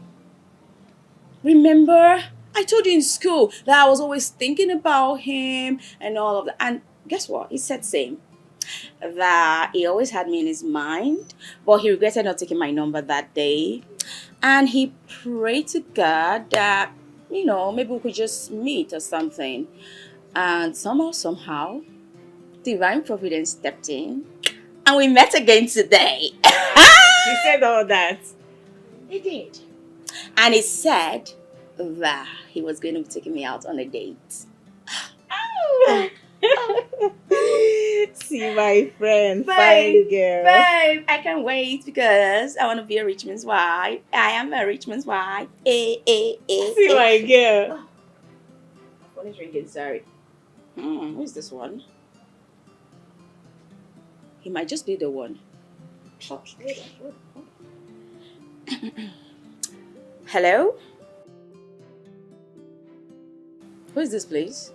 Remember? I told you in school that I was always thinking about him and all of that. And guess what? He said same. That he always had me in his mind, but he regretted not taking my number that day. And he prayed to God that, you know, maybe we could just meet or something. And somehow, divine providence stepped in. And we met again today. He said all that. He did. And he said that he was going to be taking me out on a date. See my friend, Babe, fine girl. babe, I can't wait because I want to be a rich man's wife. I am a rich man's wife. See my girl. Oh, phone is ringing, sorry. Who's this one? He might just be the one. Hello? Who is this, please?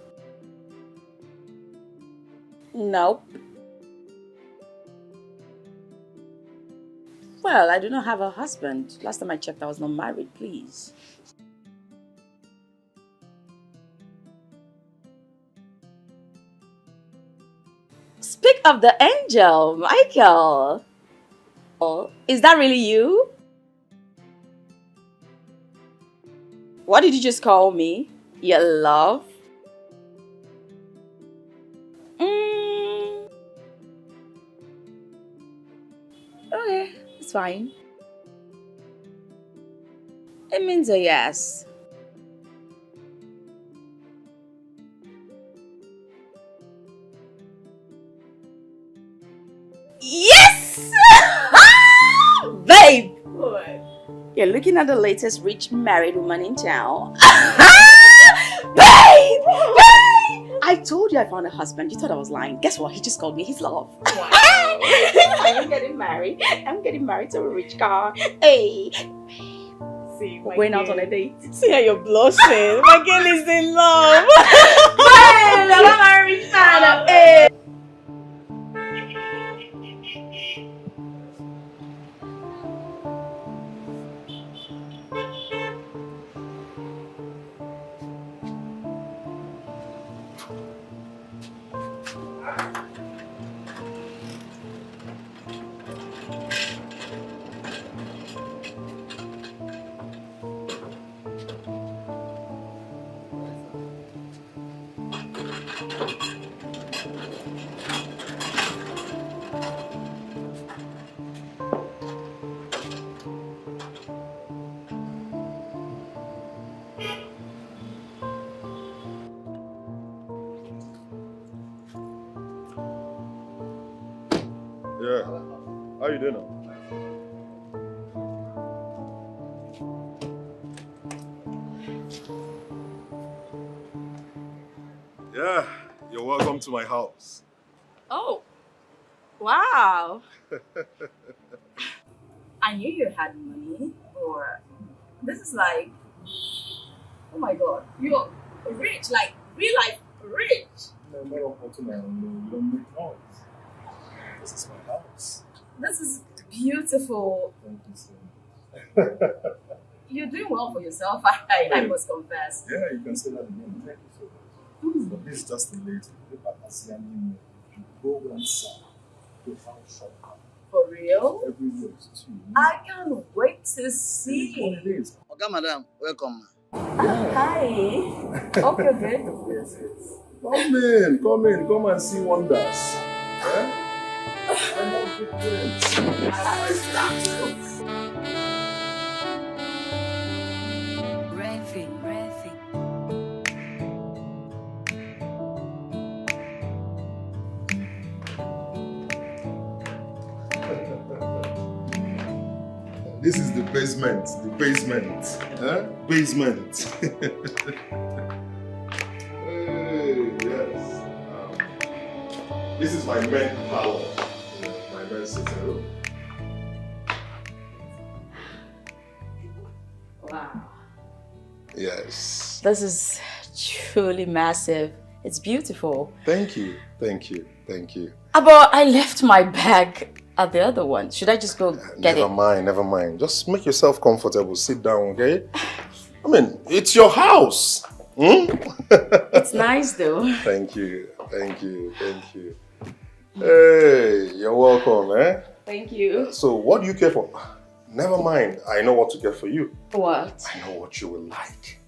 Nope. Well, I do not have a husband. Last time I checked, I was not married, please. Speak of the angel, Michael. Oh, is that really you? What did you just call me? Your love? Okay, it's fine. It means a yes. Yes! Babe! What? You're looking at the latest rich married woman in town. Babe! Babe! I told you I found a husband. You thought I was lying. Guess what? He just called me his love. Wow. I'm getting married. I'm getting married to a rich guy. Hey! See, We're going out on a date. See how you're blushing. My girl is in love. Babe! I'm a rich man. Hey! Yeah. How you doing now? Yeah, you're welcome to my house. Oh, wow. I knew you had money, or this is like, oh my God, you're rich, like real life rich. This is my house. This is beautiful. Thank you so much. You're doing well for yourself, I must confess. Yeah, you can say that again. Thank you so much. But this is just a little. Go inside. Go shop. For real? Every year is 2. I can't wait to see. Holidays. Okay, madam, welcome. Hi. Hope you're good. Yes. Come and see wonders. Eh? I love good This is the basement. Basement. Hey, yes. This is my main parlor. My main sitting room. Wow. Yes. This is truly massive. It's beautiful. Thank you. But I left my bag at the other one. Should I just go get it? Never mind. Just make yourself comfortable. Sit down, okay? I mean, it's your house. It's nice though. Thank you. Hey, you're welcome, eh? Thank you. So, what do you care for? Never mind. I know what to get for you. What? I know what you will like.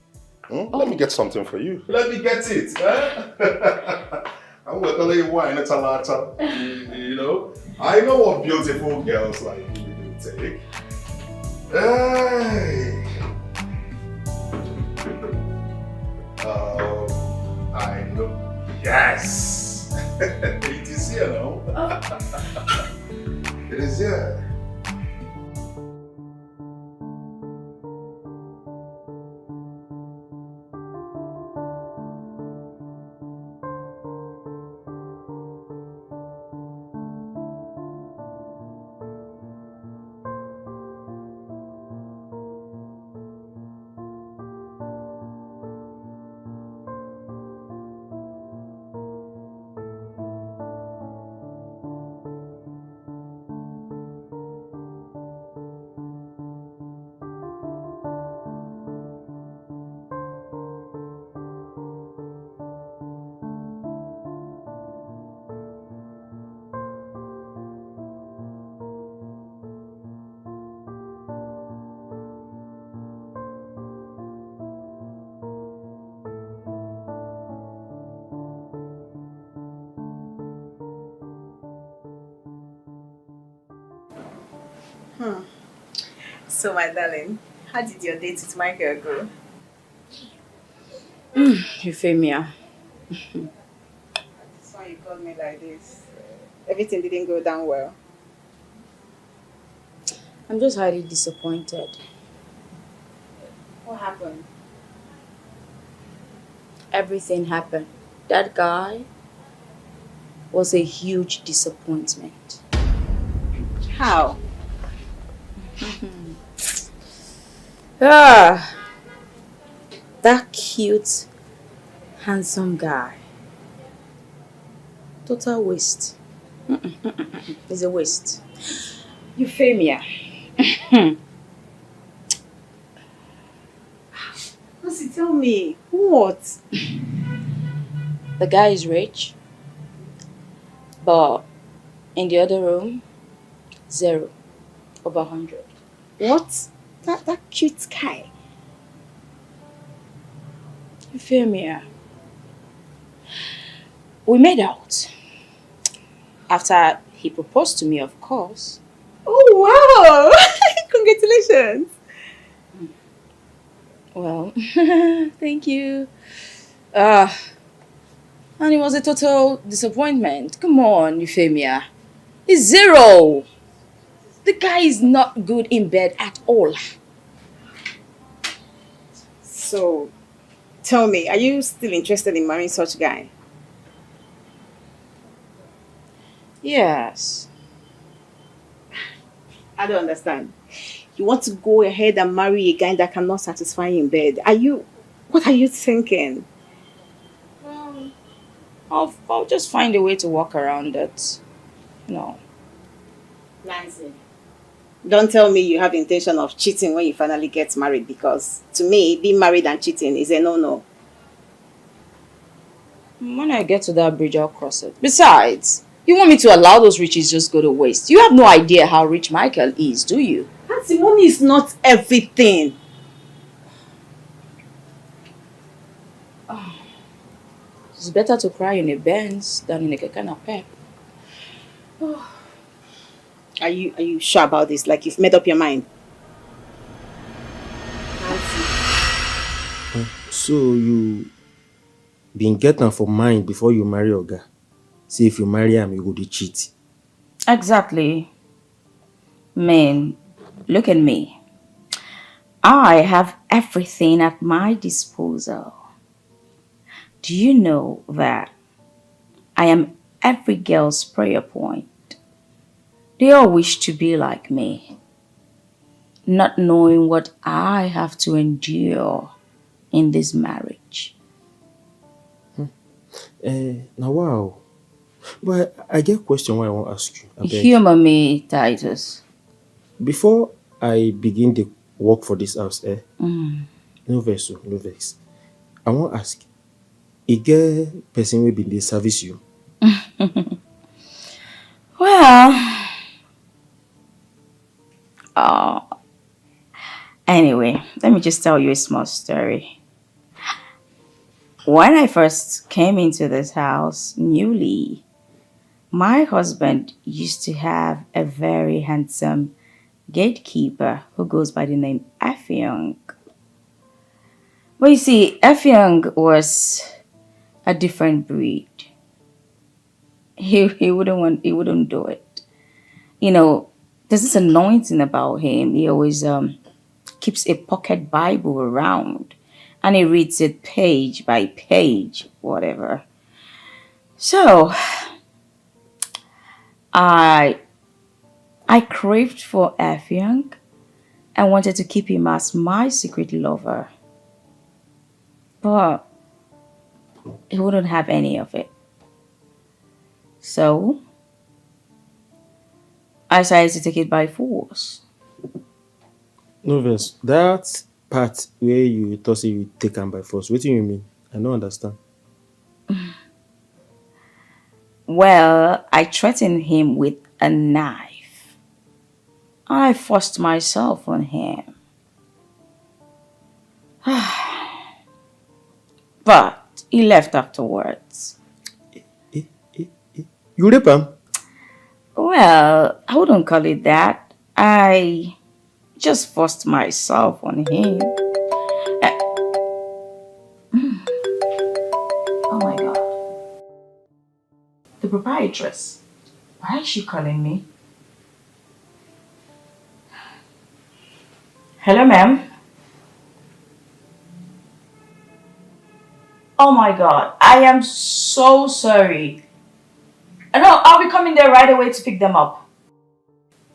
Let me get something for you. Let me get it. Eh? I'm going to tell you why. You know, I know what beautiful girls like you will take. Hey. I know. Yes. It is here now. It is here. So, my darling, how did your date with Michael go? Euphemia. That's why you called me like this. Everything didn't go down well. I'm just highly disappointed. What happened? Everything happened. That guy was a huge disappointment. How? That cute, handsome guy. Total waste. It's a waste. Euphemia. Lucy, tell me, what? The guy is rich, but in the other room, 0 over 100. What? That cute guy. Euphemia. We made out. After he proposed to me, of course. Oh, wow! Congratulations! Well, thank you. And it was a total disappointment. Come on, Euphemia. It's 0. The guy is not good in bed at all. So, tell me, are you still interested in marrying such a guy? Yes. I don't understand. You want to go ahead and marry a guy that cannot satisfy you in bed. What are you thinking? I'll just find a way to walk around it. No. Nancy, don't tell me you have the intention of cheating when you finally get married, because to me, being married and cheating is a no-no. When I get to that bridge, I'll cross it. Besides, you want me to allow those riches just go to waste? You have no idea how rich Michael is, do you? Nancy, money is not everything. It's better to cry in a Benz than in a keke napep. Are you sure about this? Like you've made up your mind? So you been getting for mind before you marry Oga. See if you marry him, you go to cheat. Exactly. Man, look at me. I have everything at my disposal. Do you know that I am every girl's prayer point? They all wish to be like me, not knowing what I have to endure in this marriage. Now wow. But I get a question why I want to ask you. Abeg. Humor me, Titus. Before I begin the work for this house, no vex, no vex. I want to ask, a girl person will be dey service you? Well, anyway, let me just tell you a small story. When I first came into this house newly, my husband used to have a very handsome gatekeeper who goes by the name Effiong. But you see, Effiong was a different breed. He wouldn't do it. You know, there's this anointing about him. He always keeps a pocket Bible around and he reads it page by page, whatever. So I craved for Effiong and wanted to keep him as my secret lover. But he wouldn't have any of it. So I decided to take it by force. No vex. That part where you thought say you take him by force, what do you mean? I don't understand. Well, I threatened him with a knife. I forced myself on him. But he left afterwards. You rape him? Well, I wouldn't call it that. I just forced myself on him. Oh my God. The proprietress. Why is she calling me? Hello, ma'am. Oh my God. I am so sorry. No, I'll be coming there right away to pick them up.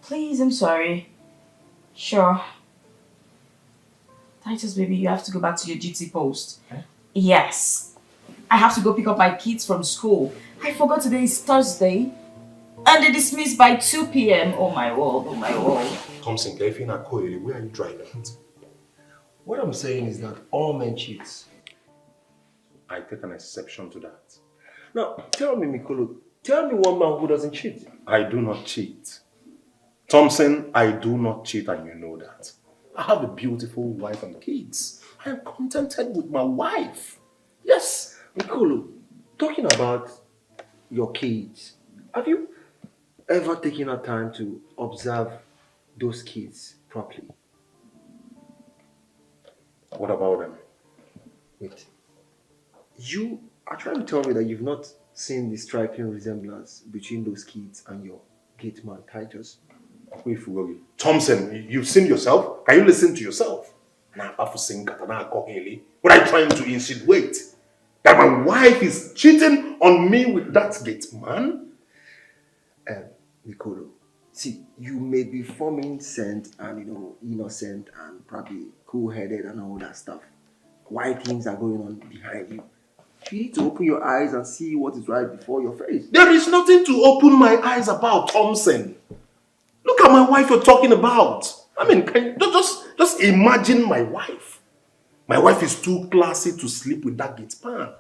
Please, I'm sorry. Sure. Titus, baby, you have to go back to your duty post. Eh? Yes. I have to go pick up my kids from school. I forgot today is Thursday. And they dismissed by 2 p.m. Oh my word, oh my word. Thompson, where are you driving? What I'm saying is that all men cheat. I take an exception to that. Now, tell me, Mikolo, tell me one man who doesn't cheat. I do not cheat. Thompson, I do not cheat and you know that. I have a beautiful wife and kids. I am contented with my wife. Yes. Mikolo, talking about your kids, have you ever taken a time to observe those kids properly? What about them? Wait. You are trying to tell me that you've not seen the striking resemblance between those kids and your gate man, Titus? Thompson, you've seen yourself? Can you listen to yourself? What are you trying to insinuate? That my wife is cheating on me with that gate man? Nicolo, see, you may be forming scent and, innocent and probably cool-headed and all that stuff. Why things are going on behind you? You need to open your eyes and see what is right before your face. There is nothing to open my eyes about, Thompson. Look at my wife you're talking about. I mean, can you just imagine my wife. My wife is too classy to sleep with that gate man.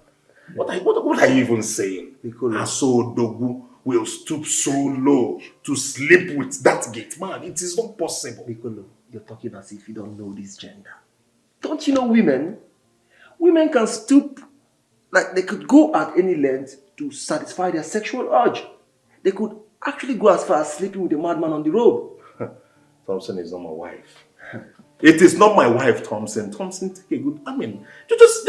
What are you even saying? Aso Dogu will stoop so low to sleep with that gate man. It is not possible. Nicolo, you're talking as if you don't know this gender. Don't you know women? Women can stoop Like, they could go at any length to satisfy their sexual urge. They could actually go as far as sleeping with a madman on the road. Thompson is not my wife. It is not my wife, Thompson. Thompson, take a good... I mean, just...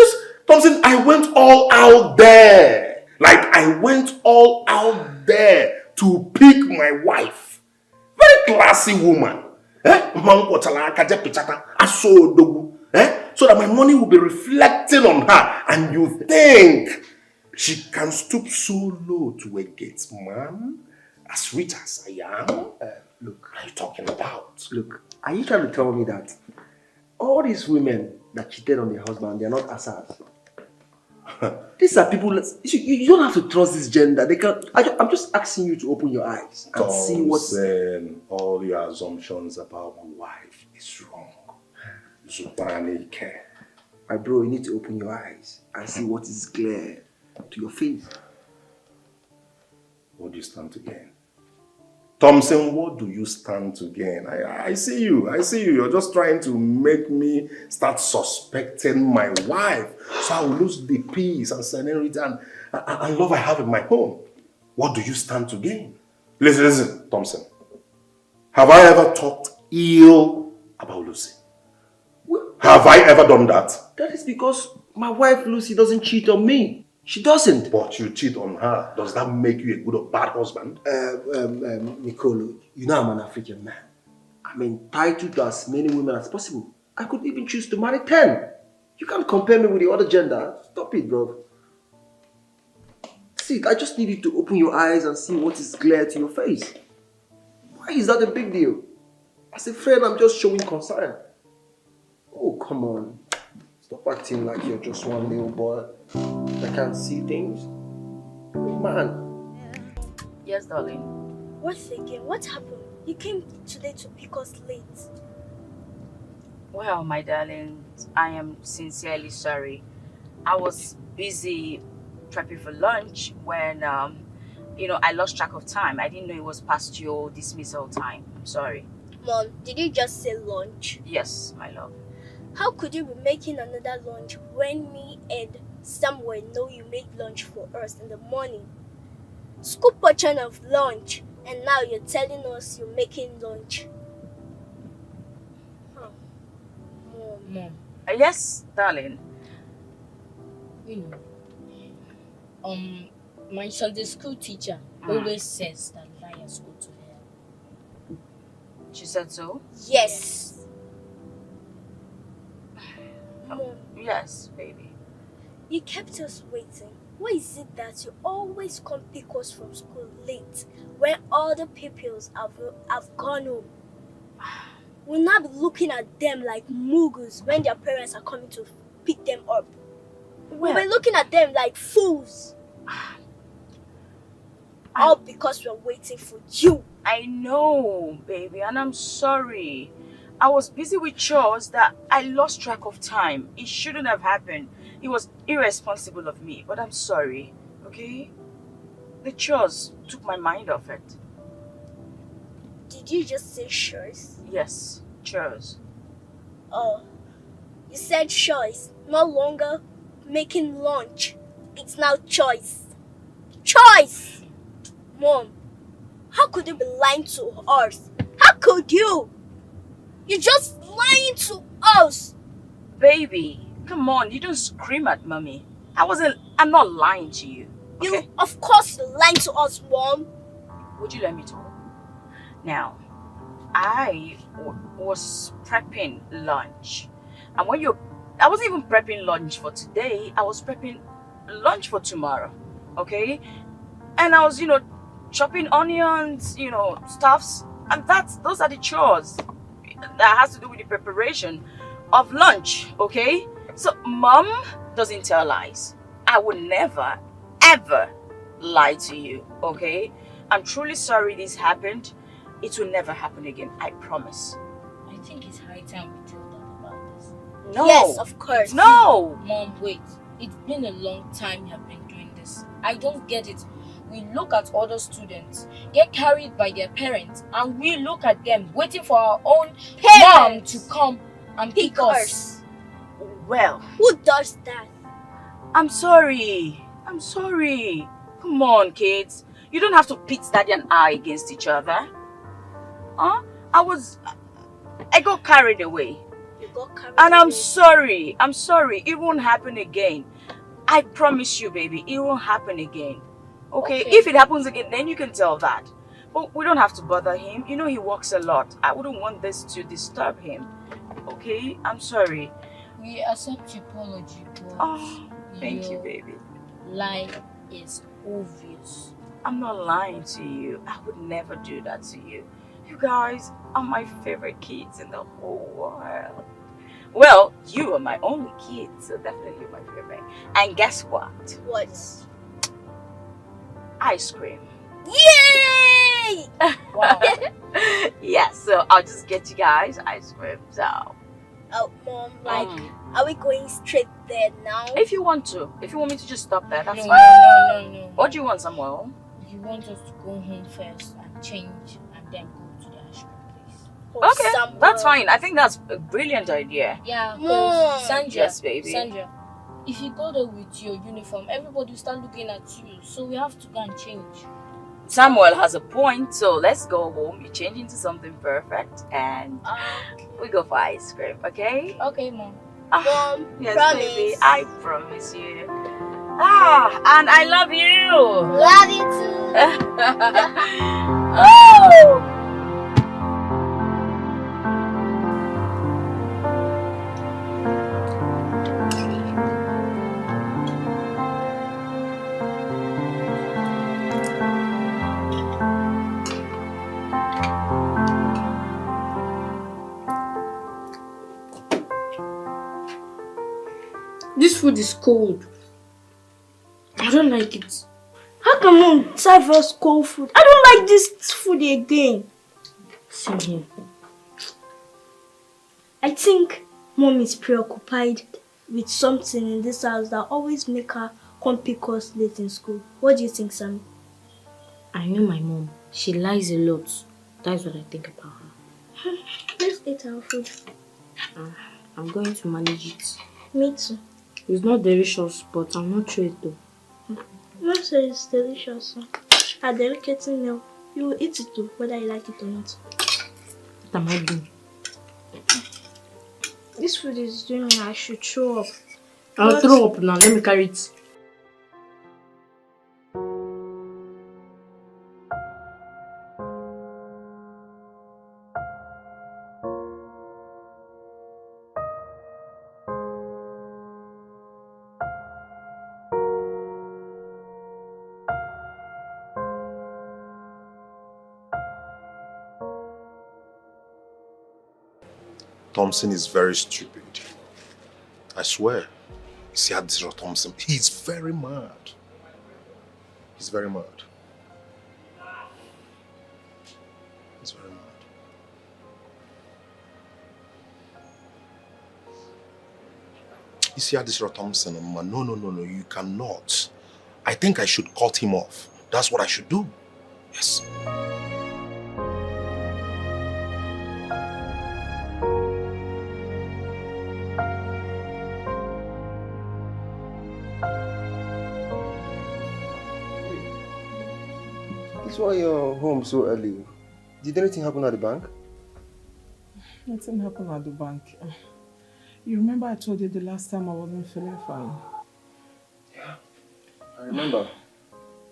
Thompson, I went all out there. Like, I went all out there to pick my wife. Very classy woman. So that my money will be reflecting on her. And you think she can stoop so low to a gate man? As rich as I am? Look. What are you talking about? Look, are you trying to tell me that all these women that cheated on their husband, they are not assassins? These are people that you don't have to trust this gender. They can. I'm just asking you to open your eyes and see what's. All your assumptions about my wife is wrong. Zubani care. My bro, you need to open your eyes and see what is clear to your face. What do you stand to gain? Thompson, what do you stand to gain? I see you. You're just trying to make me start suspecting my wife. So I will lose the peace and serenity and love I have in my home. What do you stand to gain? Listen, Thompson. Have I ever talked ill about Lucy? Have I ever done that? That is because my wife Lucy doesn't cheat on me. She doesn't. But you cheat on her. Does that make you a good or bad husband? Nicolo, you know I'm an African man. I'm entitled to as many women as possible. I could even choose to marry 10. You can't compare me with the other gender. Stop it, bro. See, I just need you to open your eyes and see what is clear to your face. Why is that a big deal? As a friend, I'm just showing concern. Oh, come on. Stop acting like you're just one little boy that can't see things. Man. Yes, darling. Once again, what happened? You came today to pick us late. Well, my darling, I am sincerely sorry. I was busy prepping for lunch when, I lost track of time. I didn't know it was past your dismissal time. I'm sorry. Mom, did you just say lunch? Yes, my love. How could you be making another lunch when me and Samuel know you made lunch for us in the morning? Scoop portion of lunch, and now you're telling us you're making lunch. Huh. Mom. Yes, darling. My Sunday school teacher always says that liars go to hell. She said so? Yes. Mom. Yes, baby. You kept us waiting. Why is it that you always come pick us from school late when all the pupils have gone home? We'll not be looking at them like muggles when their parents are coming to pick them up. We'll be looking at them like fools. All because we're waiting for you. I know, baby, and I'm sorry. I was busy with chores that I lost track of time. It shouldn't have happened. It was irresponsible of me, but I'm sorry, okay? The chores took my mind off it. Did you just say chores? Yes, chores. Oh, you said choice, no longer making lunch. It's now choice. Choice! Mom, how could you be lying to us? How could you? You're just lying to us. Baby, come on, you don't scream at mommy. I'm not lying to you. Okay? You, of course you're lying to us, Mom. Would you let me talk? Now, I was prepping lunch. And I wasn't even prepping lunch for today. I was prepping lunch for tomorrow. Okay? And I was, chopping onions, stuffs. And those are the chores. That has to do with the preparation of lunch, okay? So Mom doesn't tell lies. I would never, ever lie to you, okay? I'm truly sorry this happened. It will never happen again, I promise. I think it's high time we tell them about this. No. Yes, of course. No. Mom, wait. It's been a long time you have been doing this. I don't get it. We look at other students get carried by their parents, and we look at them waiting for our own mom to come and pick us. Well, who does that? I'm sorry. I'm sorry. Come on, kids. You don't have to pit Daddy and I against each other. Huh? I got carried away. You got carried And away. I'm sorry. I'm sorry. It won't happen again. I promise you, baby, it won't happen again. Okay? If it happens again, then you can tell that. But we don't have to bother him. You know he works a lot. I wouldn't want this to disturb him. Okay? I'm sorry. We accept your apology, but Oh, thank you, baby. lie is obvious. I'm not lying to you. I would never do that to you. You guys are my favorite kids in the whole world. Well, you are my only kid, so definitely my favorite. And guess what? What? Ice cream. Yay! Wow. Yeah, so I'll just get you guys ice cream. So, Oh, Mom, like, are we going straight there now? if you want to, if you want me to just stop there, that's No, fine. no. What do you want, Samuel? You want us to go home first and change and then go to the ice cream place. Oh, Okay, Samuel. that's fine. I think that's a brilliant idea. Yeah, Mom. because Sandra, Yes, baby. Sandra, if you go there with your uniform, everybody will start looking at you. So we have to go and change. Samuel has a point, so let's go home. You change into something perfect, and we go for ice cream, okay? Okay, Mom. Mom, Yes, promise. baby, I promise you. And I love you. Love you too. Oh! This food is cold. I don't like it. How come Mom serve us cold food? I don't like this food again. Same here. I think Mom is preoccupied with something in this house that always make her come pick us late in school. What do you think, Sam? I know my mom. She lies a lot. That's what I think about her. Let's eat our food. I'm going to manage it. Me too. It's not delicious, but I'm not sure it though. Mom says it's delicious. A delicate meal. You will eat it too, whether you like it or not. What am I doing? This food is doing me. I should throw up. I'll What? throw up now. Let me carry it. Thompson is very stupid. I swear. You see how this Thompson, he's very mad. He's very mad. He's very mad. You see how this Thompson, man, no, you cannot. I think I should cut him off. That's what I should do. Yes. That's why you're home so early. Did anything happen at the bank? Nothing happened at the bank. You remember I told you the last time I wasn't feeling fine? Yeah, I remember.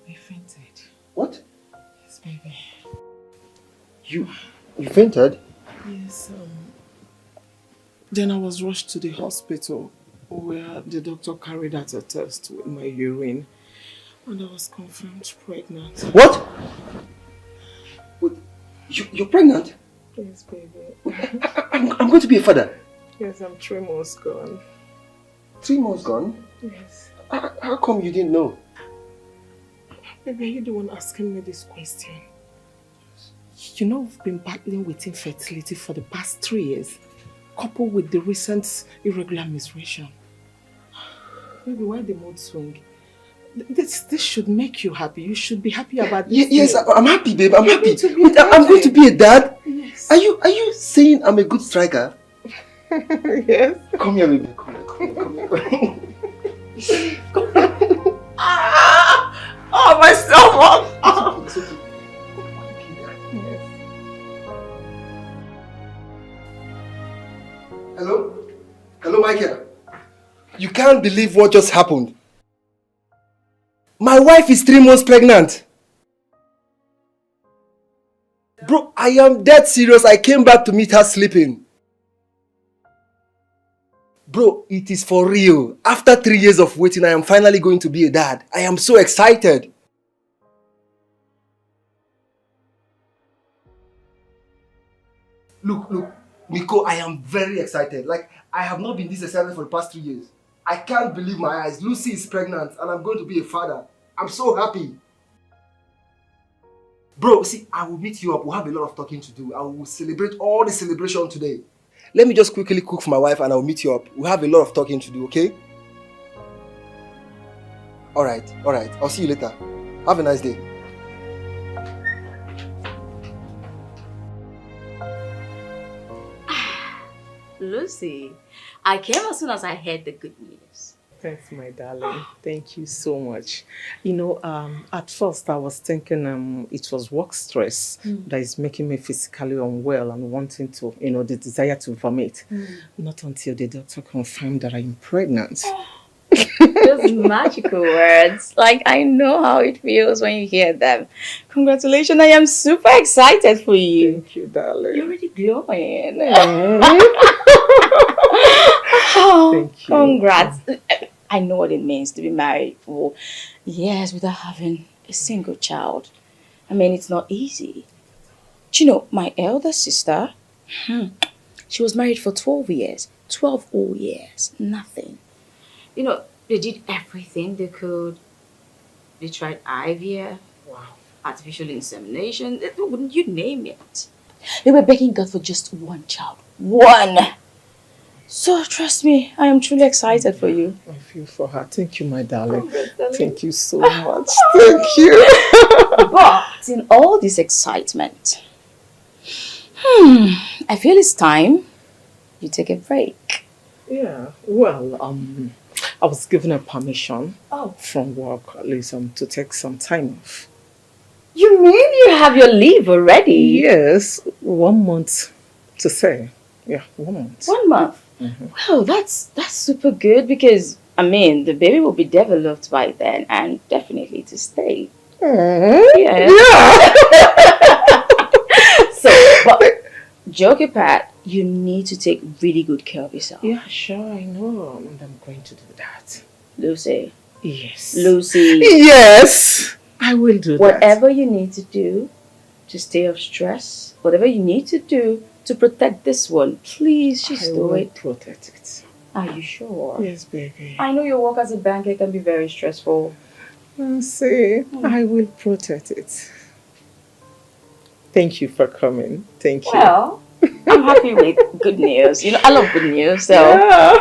I fainted. What? Yes, baby. You fainted? Yes, then I was rushed to the hospital where the doctor carried out a test with my urine and I was confirmed pregnant. What? You're pregnant? Yes, baby. I'm going to be a father. Yes, I'm 3 months gone. 3 months gone? Yes. How come you didn't know? Baby, you're the one asking me this question. You know, we've been battling with infertility for the past 3 years, coupled with the recent irregular menstruation. Baby, why the mood swing? This should make you happy. You should be happy about this. Yes, I'm happy, babe. I'm happy. Wait, I'm going to be a dad. Yes. Are you saying I'm a good striker? Yes. Come here, baby. Come here. can't believe what just happened. My wife is 3 months pregnant. Bro, I am dead serious. I came back to meet her sleeping. Bro, it is for real. After 3 years of waiting, I am finally going to be a dad. I am so excited. Look, Nico, I am very excited. Like, I have not been this excited for the past 3 years. I can't believe my eyes. Lucy is pregnant and I'm going to be a father. I'm so happy. Bro, see, I will meet you up. We'll have a lot of talking to do. I will celebrate all the celebration today. Let me just quickly cook for my wife and I'll meet you up. We'll have a lot of talking to do, okay? Alright. I'll see you later. Have a nice day. Lucy, I came as soon as I heard the good news. Thanks, my darling. Thank you so much. You know, at first I was thinking it was work stress that is making me physically unwell and wanting to, the desire to vomit. Not until the doctor confirmed that I'm pregnant. Those magical words. Like, I know how it feels when you hear them. Congratulations, I am super excited for you. Thank you, darling. You're already glowing. Thank you. Congrats. I know what it means to be married for years without having a single child. I mean, it's not easy. Do you know, my elder sister, she was married for 12 years. 12 whole years. Nothing. You know, they did everything they could. They tried IVF, artificial insemination, you name it. They were begging God for just one child. One! So trust me, I am truly excited for you. I feel for her. Thank you, my darling. Thank you so much. Thank you. But in all this excitement, I feel it's time you take a break. Yeah, well, I was given a permission from work, at least to take some time off. You mean you have your leave already? Yes, 1 month to say. Yeah, 1 month. 1 month? Well, that's super good because, I mean, the baby will be developed by then and definitely to stay. Yeah. So, but joke apart, you need to take really good care of yourself. Yeah, sure, I know. And I'm going to do that. Lucy. Yes. Lucy. Yes, I will do that. Whatever you need to do to stay off stress, whatever you need to do to protect this one, please just do it. I will protect it. Are you sure? Yes, baby. I know your work as a banker can be very stressful. See, I will protect it. Thank you for coming. Thank you. Well, I'm happy with good news. You know, I love good news, so. Yeah.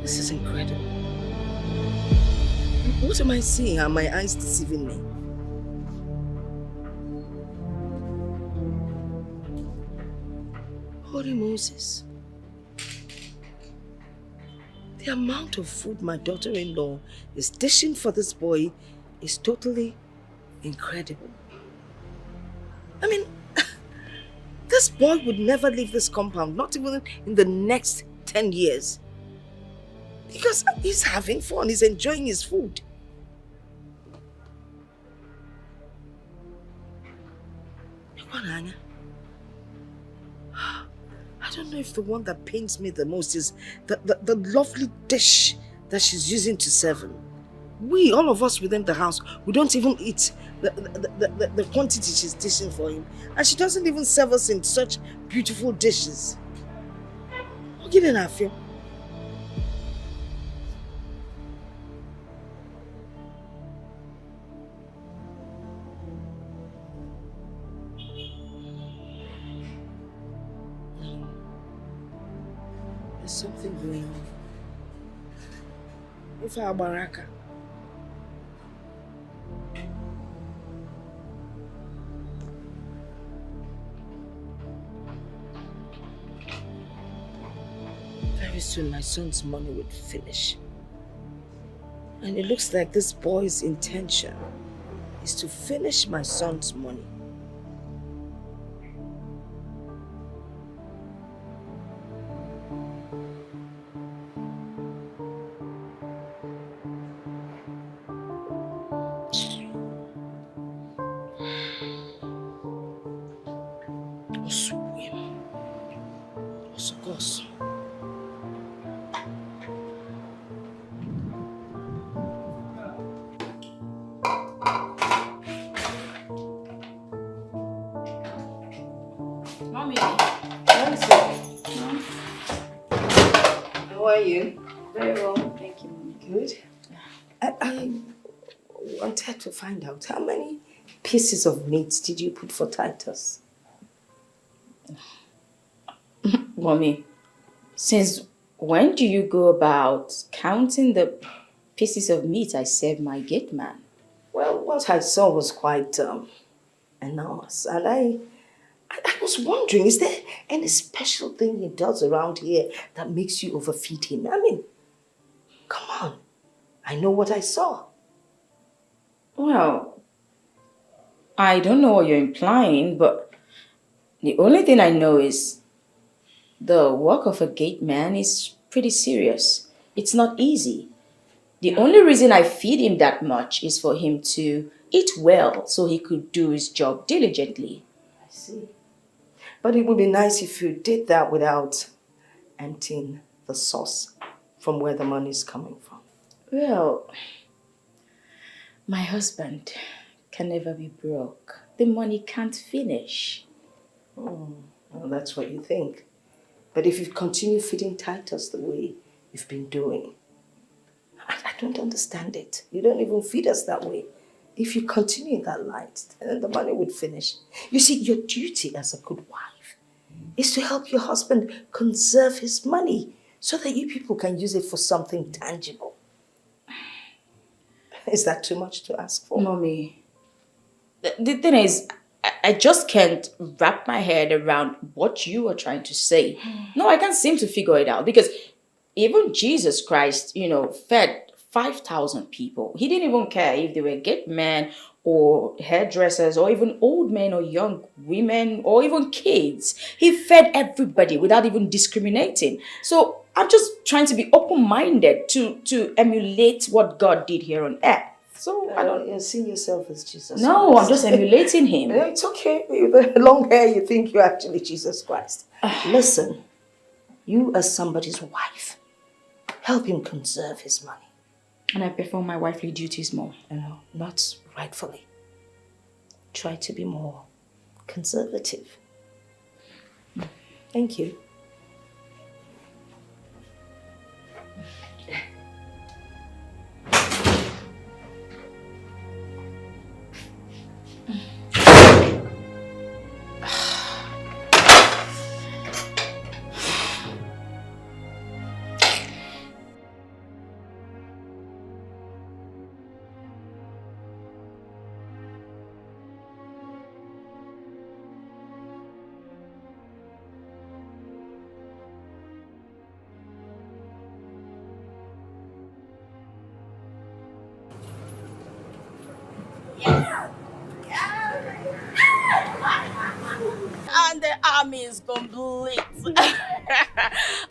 This is incredible. What am I seeing? Are my eyes deceiving me? Holy Moses. The amount of food my daughter-in-law is dishing for this boy is totally incredible. I mean, this boy would never leave this compound, not even in the next 10 years. Because he's having fun, he's enjoying his food. I don't know if the one that pains me the most is the lovely dish that she's using to serve him. We, all of us within the house, we don't even eat the quantity she's dishing for him. And she doesn't even serve us in such beautiful dishes. Get in her feel. There's something going on. If I baraka. Very soon my son's money would finish. And it looks like this boy's intention is to finish my son's money. Mommy, how are you? Very well, thank you, Mommy. Good. I wanted to find out how many pieces of meat did you put for Titus? Mommy, since when do you go about counting the pieces of meat I serve my gate man? Well, what I saw was quite enormous, and I was wondering, is there any special thing he does around here that makes you overfeed him? I mean, come on. I know what I saw. Well, I don't know what you're implying, but the only thing I know is the work of a gate man is pretty serious. It's not easy. The only reason I feed him that much is for him to eat well so he could do his job diligently. I see. But it would be nice if you did that without emptying the source from where the money is coming from. Well, my husband can never be broke. The money can't finish. Well, that's what you think. But if you continue feeding Titus the way you've been doing, I don't understand it. You don't even feed us that way. If you continue in that light, then the money would finish. You see, your duty as a good wife is to help your husband conserve his money so that you people can use it for something tangible. Is that too much to ask for? Mommy, the thing is, I just can't wrap my head around what you are trying to say. No, I can't seem to figure it out because even Jesus Christ, fed 5,000 people. He didn't even care if they were gate men or hairdressers or even old men or young women or even kids. He fed everybody without even discriminating. So I'm just trying to be open-minded to emulate what God did here on earth. So I don't... You see yourself as Jesus No, Christ. I'm just emulating him. It's okay. With the long hair, you think you're actually Jesus Christ. Listen, you as somebody's wife, help him conserve his money. And I perform my wifely duties more. No, not rightfully. Try to be more conservative. Thank you. And the army is complete.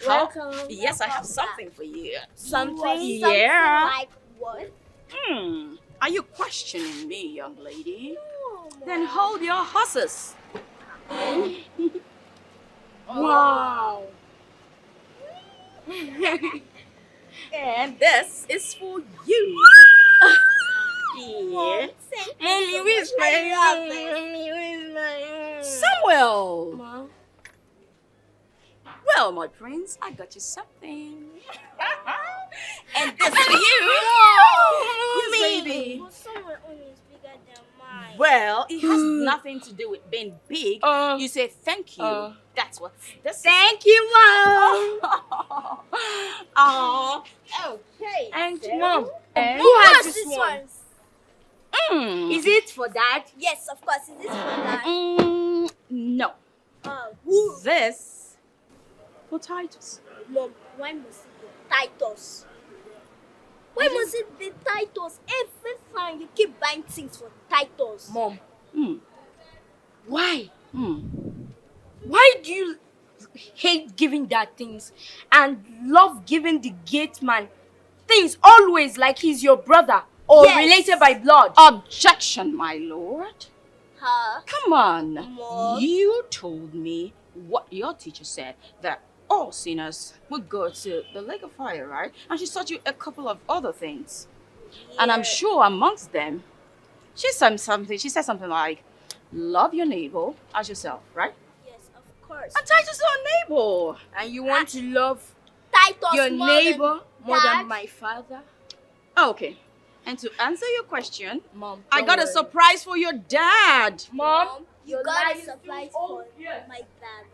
Welcome. Yes, I have something for you. Something? Yeah. Like what? Are you questioning me, young lady? Then hold your horses. Wow. And this is for you. Yeah. Mommy, where's my Samuel. Mom. Well, my prince, I got you something. And this for you. Yes, baby. But someone own is bigger than mine. Well, it has nothing to do with being big. You say thank you. That's what this Thank you, Mom. Oh, okay. Thanks, Mom. And Who has What's this one? Is it for Dad? Yes, of course. Is this for that? No. Who? This for Titus. Mom, why must it be Titus? Why must it be Titus? Every time you keep buying things for Titus. Mom. Why? Why do you hate giving Dad things and love giving the gate man things always like he's your brother or related by blood? Objection, my lord. Huh? Come on. Mom? You told me what your teacher said, that all sinners would go to the lake of fire, right? And she taught you a couple of other things. And I'm sure amongst them, she said something like, love your neighbor as yourself, right? Yes, of course. And Titus is our neighbor. And you want to love Titus your more neighbor more Dad? than my father? Okay. And to answer your question, Mom, I got a surprise for your dad. Mom, you your got life a is surprise too for obvious. my dad.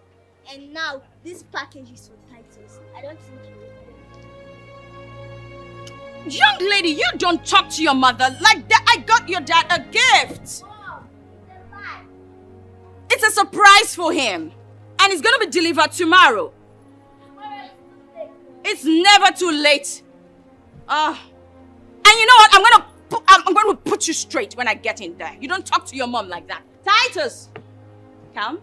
And now, this package is for Titus. I don't think you will. Young lady, you don't talk to your mother like that. I got your dad a gift. Mom, it's a lie. It's a surprise for him. And it's going to be delivered tomorrow. It's never too late. And you know what? I'm going to put you straight when I get in there. You don't talk to your mom like that. Titus, come.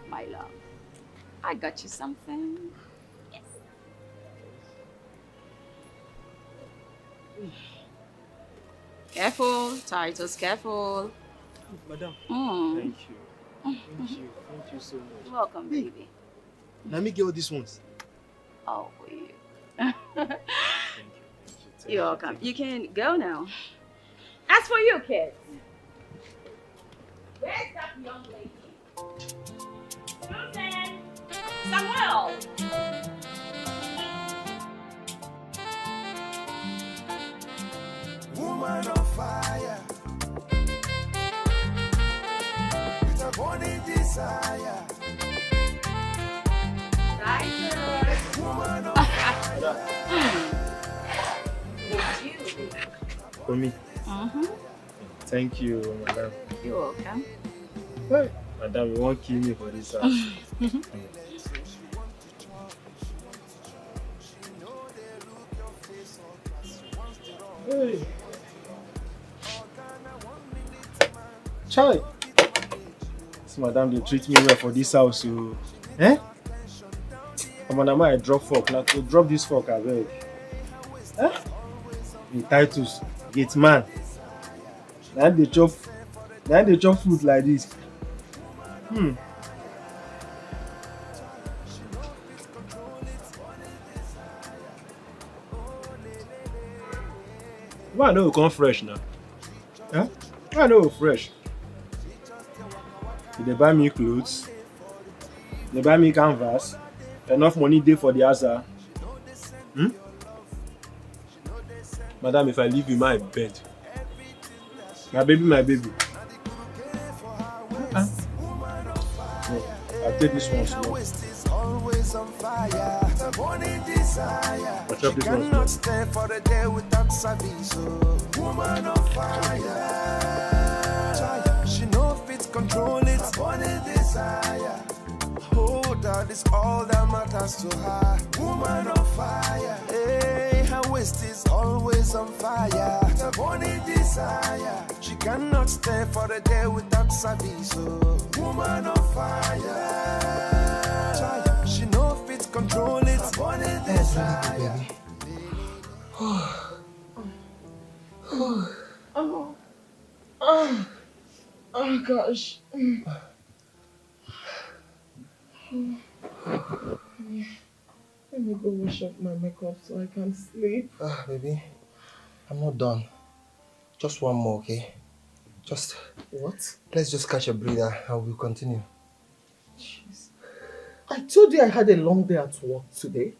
My love, I got you something. Yes. Careful, Titus, careful. Madam, Mm. thank you. Thank you. Thank you so much. Welcome, baby. Let me get all these ones. Oh, for you. Thank you. You're welcome. You can go now. As for you, kids, where's that young lady? Susan! Samuel! Woman on fire, with a burning desire. Woman on fire. For me. Thank you, madam. You're welcome. Hey, madam, you won't kill me for this house. Hey. Chai. This madam, they treat me well for this house. So, eh? Come on, I drop fork. Now to drop this fork, I beg. Eh? The Titus, gate man. Now they chop food like this. Why I know you come fresh now? Huh? Why I know you fresh? They buy me clothes. They buy me canvas. Enough money there for the answer. Madam, if I leave you my bed. My baby. No, I'll take this one slow. Always on fire, the burning desire. I'll chop She this one cannot slow. stay for the day without service. Woman on fire, she no fit control it. The burning desire. Oh, that is all that matters to her. Woman on fire, hey, her waist is always on fire. The burning desire. She cannot stay for the day without service. Woman on fire. She no fit control it. Burning desire. gosh. Let me go wash up my makeup so I can sleep. Baby, I'm not done. Just one more, okay? Just... What? Let's just catch a breather and we'll continue. Jeez. I told you I had a long day at work today.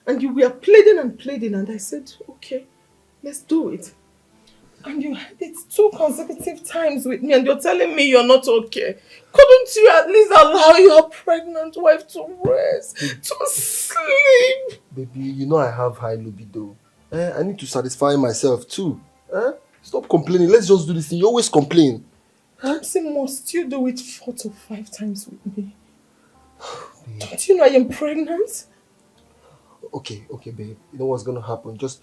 And you were pleading and I said, okay, let's do it. And you had it 2 consecutive times with me and you're telling me you're not okay. Couldn't you at least allow your pregnant wife to rest, to sleep? Baby, you know I have high libido. I need to satisfy myself too. Stop complaining. Let's just do this thing. You always complain. Ramsey, must you do it 4 to 5 times with me? Don't you know I am pregnant? Okay, babe. You know what's going to happen? Just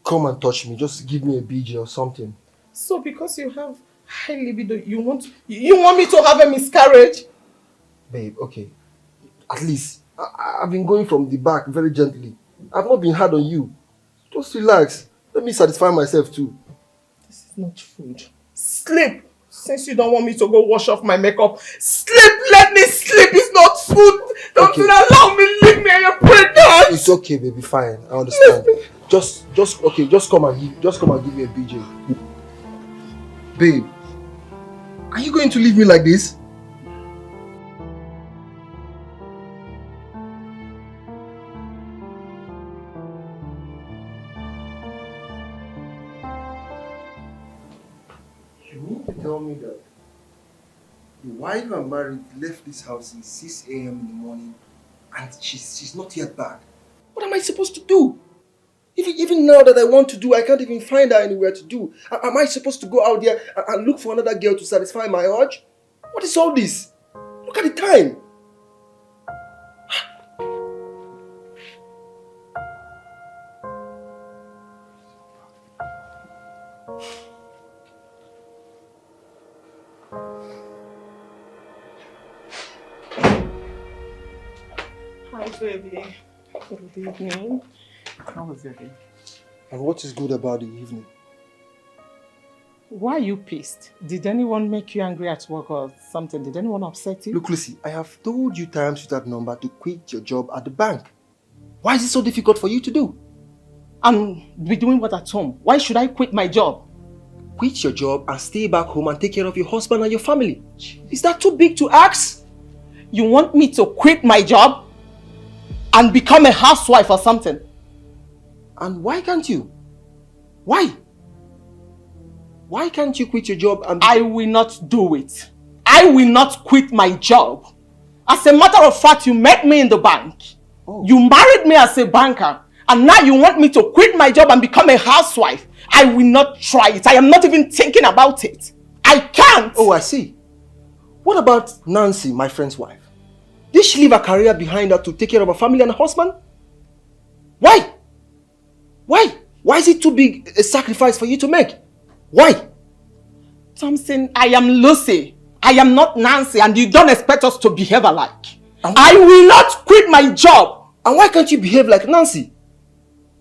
come and touch me. Just give me a BJ or something. So because you have high libido, you want me to have a miscarriage? Babe, okay. At least, I've been going from the back very gently. I've not been hard on you. Just relax. Let me satisfy myself too. This is not food. Sleep! Since you don't want me to go wash off my makeup, sleep! Let me sleep! It's not food! Don't allow me, leave me, you're pregnant! It's okay, baby, fine. I understand. Just come and give me a BJ. Babe, are you going to leave me like this? You mean to tell me that the wife I'm married left this house at 6 a.m. in the morning and she's not yet back? What am I supposed to do? Even now that I want to do, I can't even find her anywhere to do. Am I supposed to go out there and look for another girl to satisfy my urge? What is all this? Look at the time. Hi, baby. Good evening. How was your day? And what is good about the evening? Why are you pissed? Did anyone make you angry at work or something? Did anyone upset you? Look, Lucy, I have told you times with that number to quit your job at the bank. Why is it so difficult for you to do? And be doing what at home? Why should I quit my job? Quit your job and stay back home and take care of your husband and your family. Is that too big to ask? You want me to quit my job and become a housewife or something? And why can't you? Why? Why can't you quit your job and... I will not do it. I will not quit my job. As a matter of fact, you met me in the bank. Oh. You married me as a banker. And now you want me to quit my job and become a housewife. I will not try it. I am not even thinking about it. I can't. Oh, I see. What about Nancy, my friend's wife? Did she leave her career behind her to take care of her family and her husband? Why? Why? Why is it too big a sacrifice for you to make? Why? Thompson, I am Lucy. I am not Nancy, and you don't expect us to behave alike. I will not quit my job. And why can't you behave like Nancy?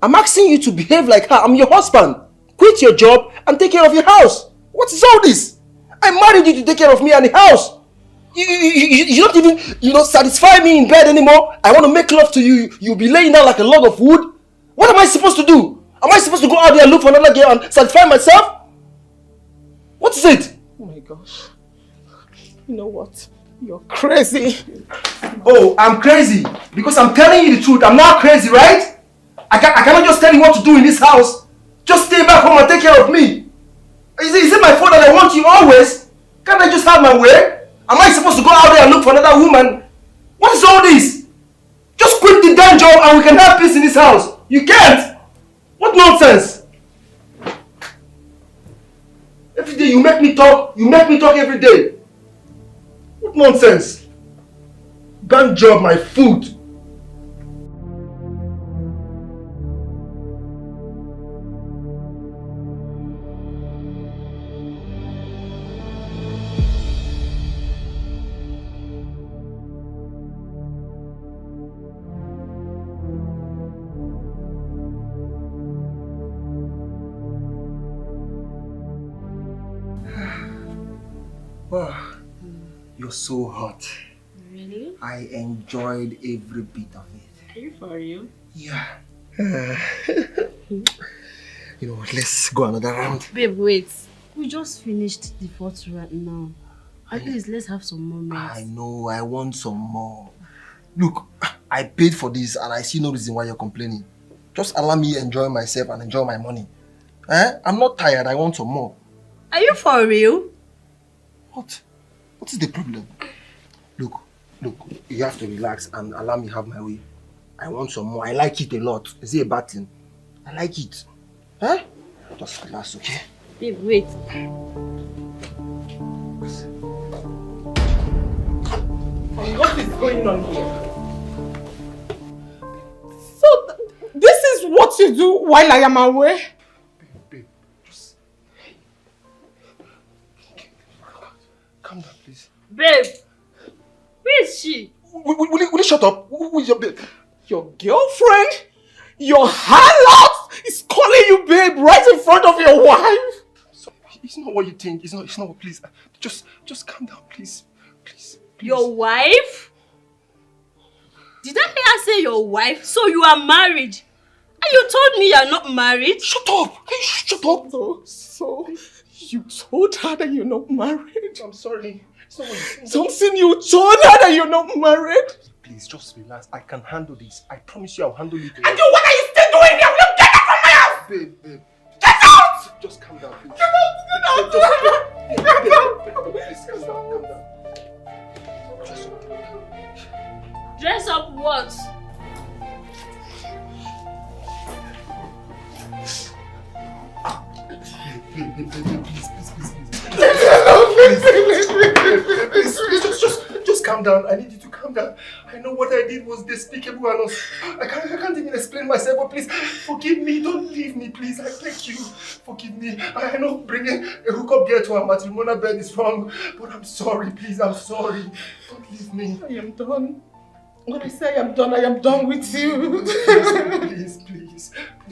I'm asking you to behave like her. I'm your husband. Quit your job and take care of your house. What is all this? I married you to take care of me and the house. You don't even, satisfy me in bed anymore. I want to make love to you. You'll be laying down like a log of wood. What am I supposed to do? Am I supposed to go out there and look for another girl and satisfy myself? What is it? Oh my gosh. You know what? You're crazy. Oh, I'm crazy. Because I'm telling you the truth. I'm not crazy, right? I cannot just tell you what to do in this house. Just stay back home and take care of me. Is it my fault that I want you always? Can't I just have my way? Am I supposed to go out there and look for another woman? What is all this? Just quit the damn job and we can have peace in this house. You can't. What nonsense? Every day you make me talk. You make me talk every day. What nonsense? Bank job, my food. Oh, you're so hot. Really? I enjoyed every bit of it. Are you for real? Yeah. You know, let's go another round. Babe, wait. We just finished the fourth round now. At least let's have some moments. I know, I want some more. Look, I paid for this and I see no reason why you're complaining. Just allow me to enjoy myself and enjoy my money. I'm not tired, I want some more. Are you for real? What? What is the problem? Look, you have to relax and allow me have my way. I want some more. I like it a lot. Is it a bad thing? I like it. Just relax, okay? Babe, wait. What is going on here? So, this is what you do while I am away? Babe, just... Calm down, please. Babe, where is she? Will you shut up? Who is your babe? Your girlfriend? Your harlot is calling you babe right in front of your wife? It's not what you think. It's not what, please. Just calm down, please. Please. Your wife? Did I hear her say your wife? So you are married? And you told me you are not married? Shut up! Hey, shut up! So you told her that you're not married? I'm sorry. It's not what you think. Something you told her that you're not married? Please, just relax. I can handle this. I promise you I'll handle it. And you, what are you still doing here? Will you get out from my house? Babe. Get out! Just calm down, please. Get out! Please, calm down. Dress up what? Just calm down. I need you to calm down. I know what I did was despicable and I can't even explain myself, but please forgive me. Don't leave me, please. I beg you. Forgive me. I know bringing a hookup girl to a matrimonial bed is wrong, but I'm sorry, please. I'm sorry. Don't leave me. I am done. When I say I am done with you. Please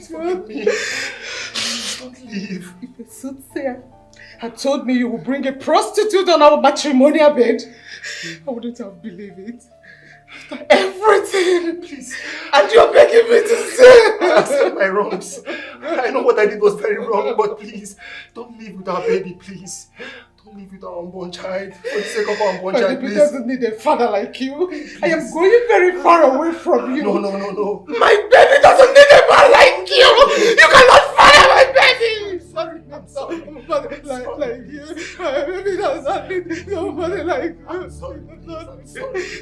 forgive me. Please don't leave. If a soothsayer had told me you would bring a prostitute on our matrimonial bed, I wouldn't have believed it. After everything, please. And you're begging me to stay. I accept my wrongs. I know what I did was very wrong, but please, don't leave with our baby, please. Don't leave with our unborn child. For the sake of our unborn child, baby please. doesn't need a father like you. Please. I am going very far away from you. No. My baby doesn't need a man like you. You cannot father my baby. I'm sorry. Nobody like you. My baby does not need nobody like you. I'm sorry.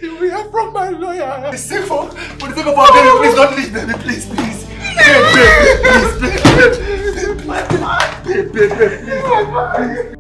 You will hear from my lawyer. The sake for the sake of our baby, please don't leave, baby. Please. Please. My please.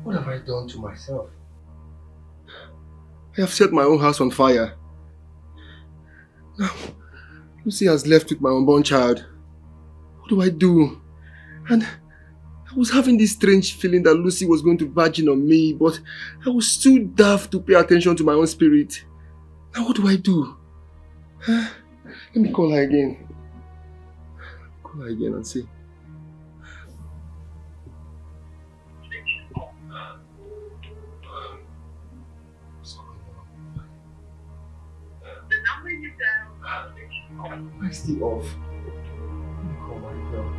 What have I done to myself? I have set my own house on fire. Now, Lucy has left with my unborn child. What do I do? And I was having this strange feeling that Lucy was going to virgin on me, but I was too daft to pay attention to my own spirit. Now what do I do? Let me call her again. Call her again and see. Why is the off? Let me call my girl.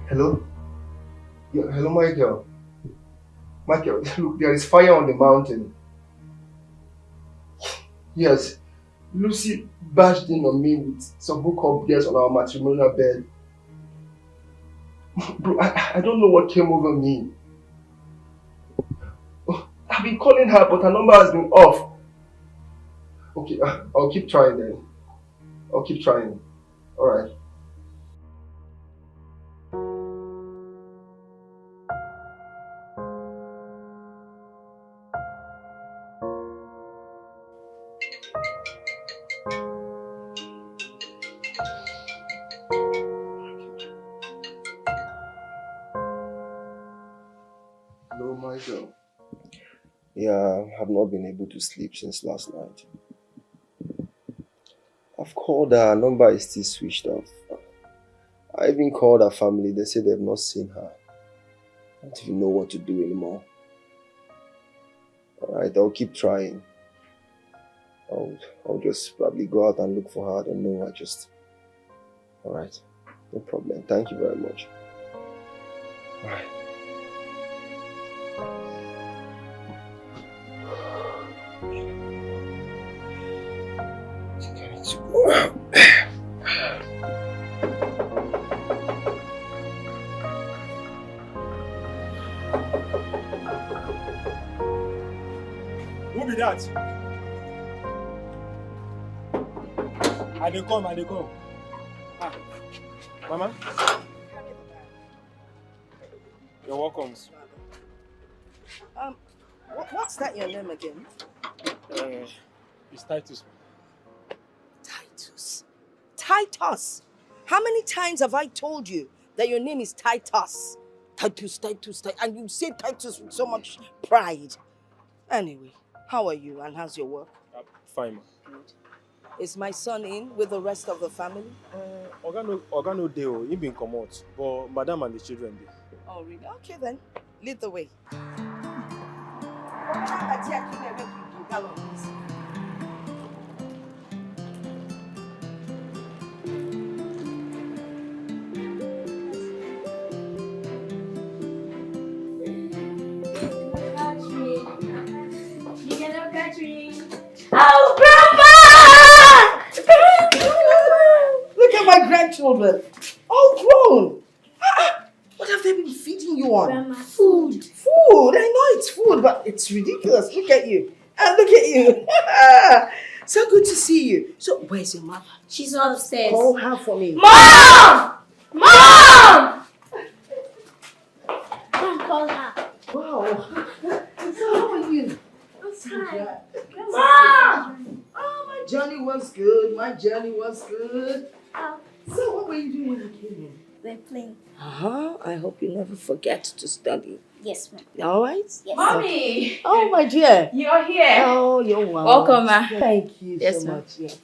Hello? Yeah, hello, Michael. Michael, look, there is fire on the mountain. Yes, Lucy bashed in on me with some hookup girls on our matrimonial bed. Bro, I don't know what came over me. I've been calling her, but her number has been off. Okay, I'll keep trying then. I'll keep trying. Alright. Hello, Michael. Yeah, I've not been able to sleep since last night. I've called her, her number is still switched off. I even called her family, they say they've not seen her. I don't even know what to do anymore. Alright, I'll keep trying. I'll just probably go out and look for her, I don't know, Alright, no problem, thank you very much. Alright. Who be that? I dey come. Ah, Mama? You're welcome. What's that your name again? It's Titus. Titus? How many times have I told you that your name is Titus? Titus, and you say Titus with so much pride. Anyway, how are you and how's your work? Fine, ma. Good. Is my son in with the rest of the family? Oga no dey o, he been comot, but madam and the children dey. Oh, really? Okay then, lead the way. Oh, Grandma! Look at my grandchildren, all grown. What have they been feeding you on? Grandma, food. Food. I know it's food, but it's ridiculous. Look at you. And look at you. So good to see you. So where's your mother? She's upstairs. Call her for me. Mom! Mom! Mom, call her. Wow. So how are you? Hi. Mom! Oh, my journey was good. Oh. So what were you doing when you came in? We're playing. I hope you never forget to study. Yes, ma'am. All right? Yes. Mommy! Oh, my dear. You're here. Oh, you're welcome. Welcome, ma. Thank you Yes, so ma'am. much. Yeah.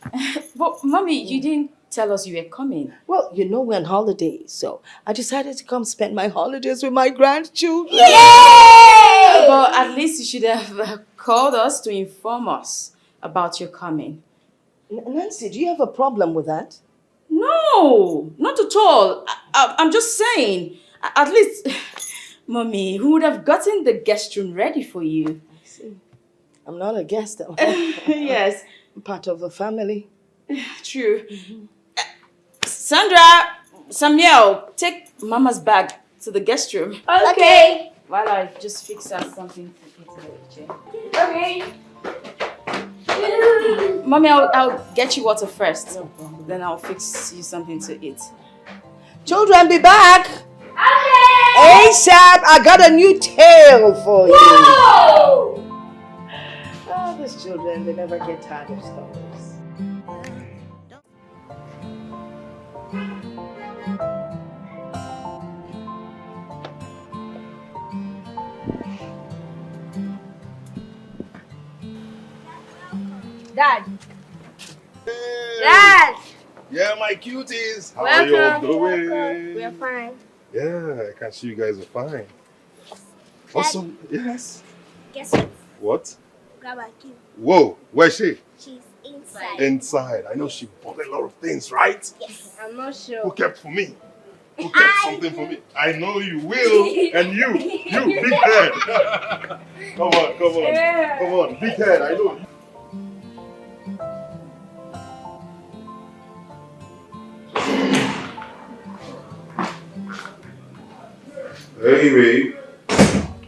But Mommy, you didn't tell us you were coming. Well, you know we're on holidays, so I decided to come spend my holidays with my grandchildren. Yay! But at least you should have called us to inform us about your coming. Nancy, do you have a problem with that? No, not at all. I'm just saying, at least, Mommy, who would have gotten the guest room ready for you? I see. I'm not a guest. Yes. I'm part of the family. True. Sandra, Samuel, take Mama's bag to the guest room. Okay. While I just fix us something to eat in the kitchen. Okay. Mommy, I'll get you water first. Then I'll fix you something to eat. Children, be back. Okay. ASAP, I got a new tale for you. Whoa! Oh, these children, they never get tired of stories. Dad. Hey. Dad. Yeah, my cuties. How Welcome. are you all doing? We are fine. Yeah, I can see you guys are fine. Awesome. Yes. Guess what? What? Grandma Q. Whoa, where's she? She's inside. Inside. I know she bought a lot of things, right? Yes. I'm not sure. Who kept for me? cook up something for me. I know you will. And you, big head. Come on. Come on, big head, I know. Hey, babe.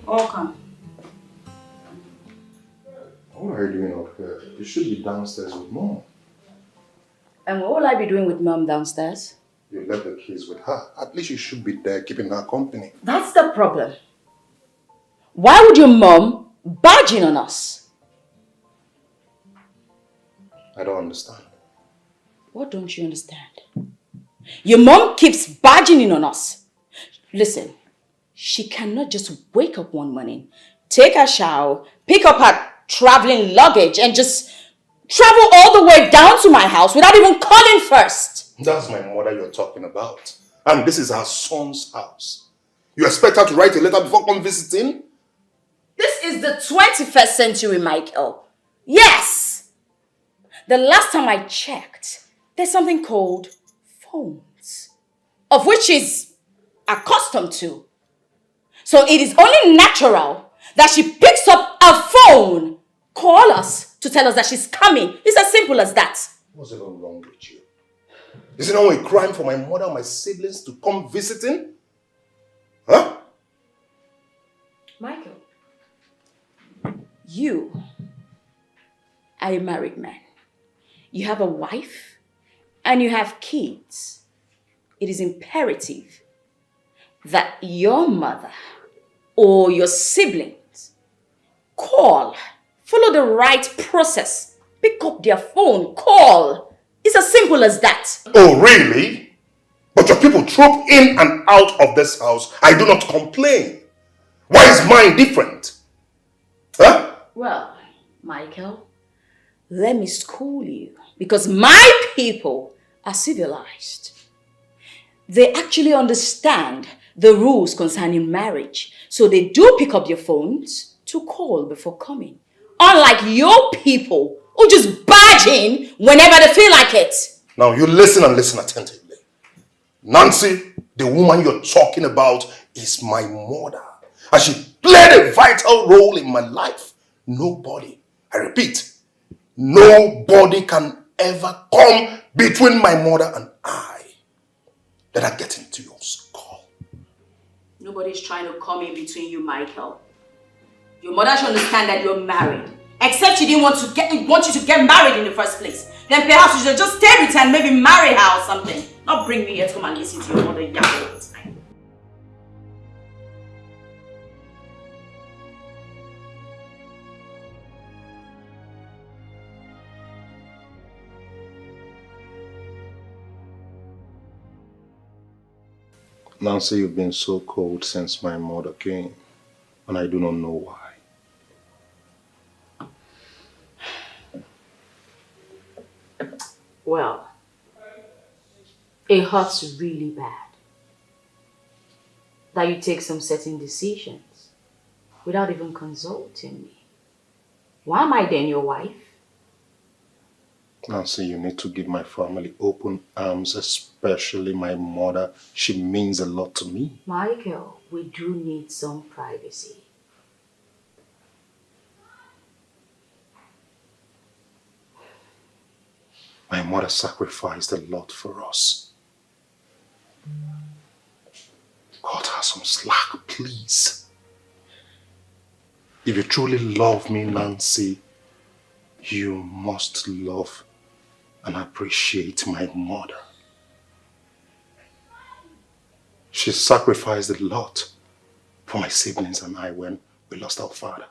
Welcome. What are you doing up here? You should be downstairs with Mom. And what will I be doing with Mom downstairs? You left the keys with her. At least you should be there keeping her company. That's the problem. Why would your mom barge in on us? I don't understand. What don't you understand? Your mom keeps barging in on us. Listen, she cannot just wake up one morning, take a shower, pick up her traveling luggage and just travel all the way down to my house without even calling first. That's my mother you're talking about. And this is her son's house. You expect her to write a letter before come visiting? This is the 21st century, Michael. Yes! The last time I checked, there's something called phones, of which she's accustomed to. So it is only natural that she picks up a phone, call us to tell us that she's coming. It's as simple as that. What's even wrong with you? Is it not a crime for my mother and my siblings to come visiting? Huh? Michael, you are a married man. You have a wife and you have kids. It is imperative that your mother or your siblings call, follow the right process, pick up their phone, call. It's as simple as that. Oh, really? But your people troop in and out of this house. I do not complain. Why is mine different? Huh? Well, Michael, let me school you because my people are civilized. They actually understand the rules concerning marriage. So they do pick up their phones to call before coming. Unlike your people who just barge in whenever they feel like it. Now you listen and listen attentively. Nancy, the woman you're talking about, is my mother. And she played a vital role in my life. Nobody, I repeat, nobody can ever come between my mother and I. Let her get into your skull. Nobody's trying to come in between you, Michael. Your mother should understand that you're married. Except she didn't want you to get married in the first place. Then perhaps you should just stay with her and maybe marry her or something. Not bring me here to come and listen to your mother yell all the time. Nancy, you've been so cold since my mother came, and I do not know why. Well, it hurts really bad that you take some certain decisions without even consulting me. Why am I then your wife? Nancy, you need to give my family open arms, especially my mother. She means a lot to me. Michael, we do need some privacy. My mother sacrificed a lot for us. Cut her some slack, please. If you truly love me, Nancy, you must love and appreciate my mother. She sacrificed a lot for my siblings and I when we lost our father.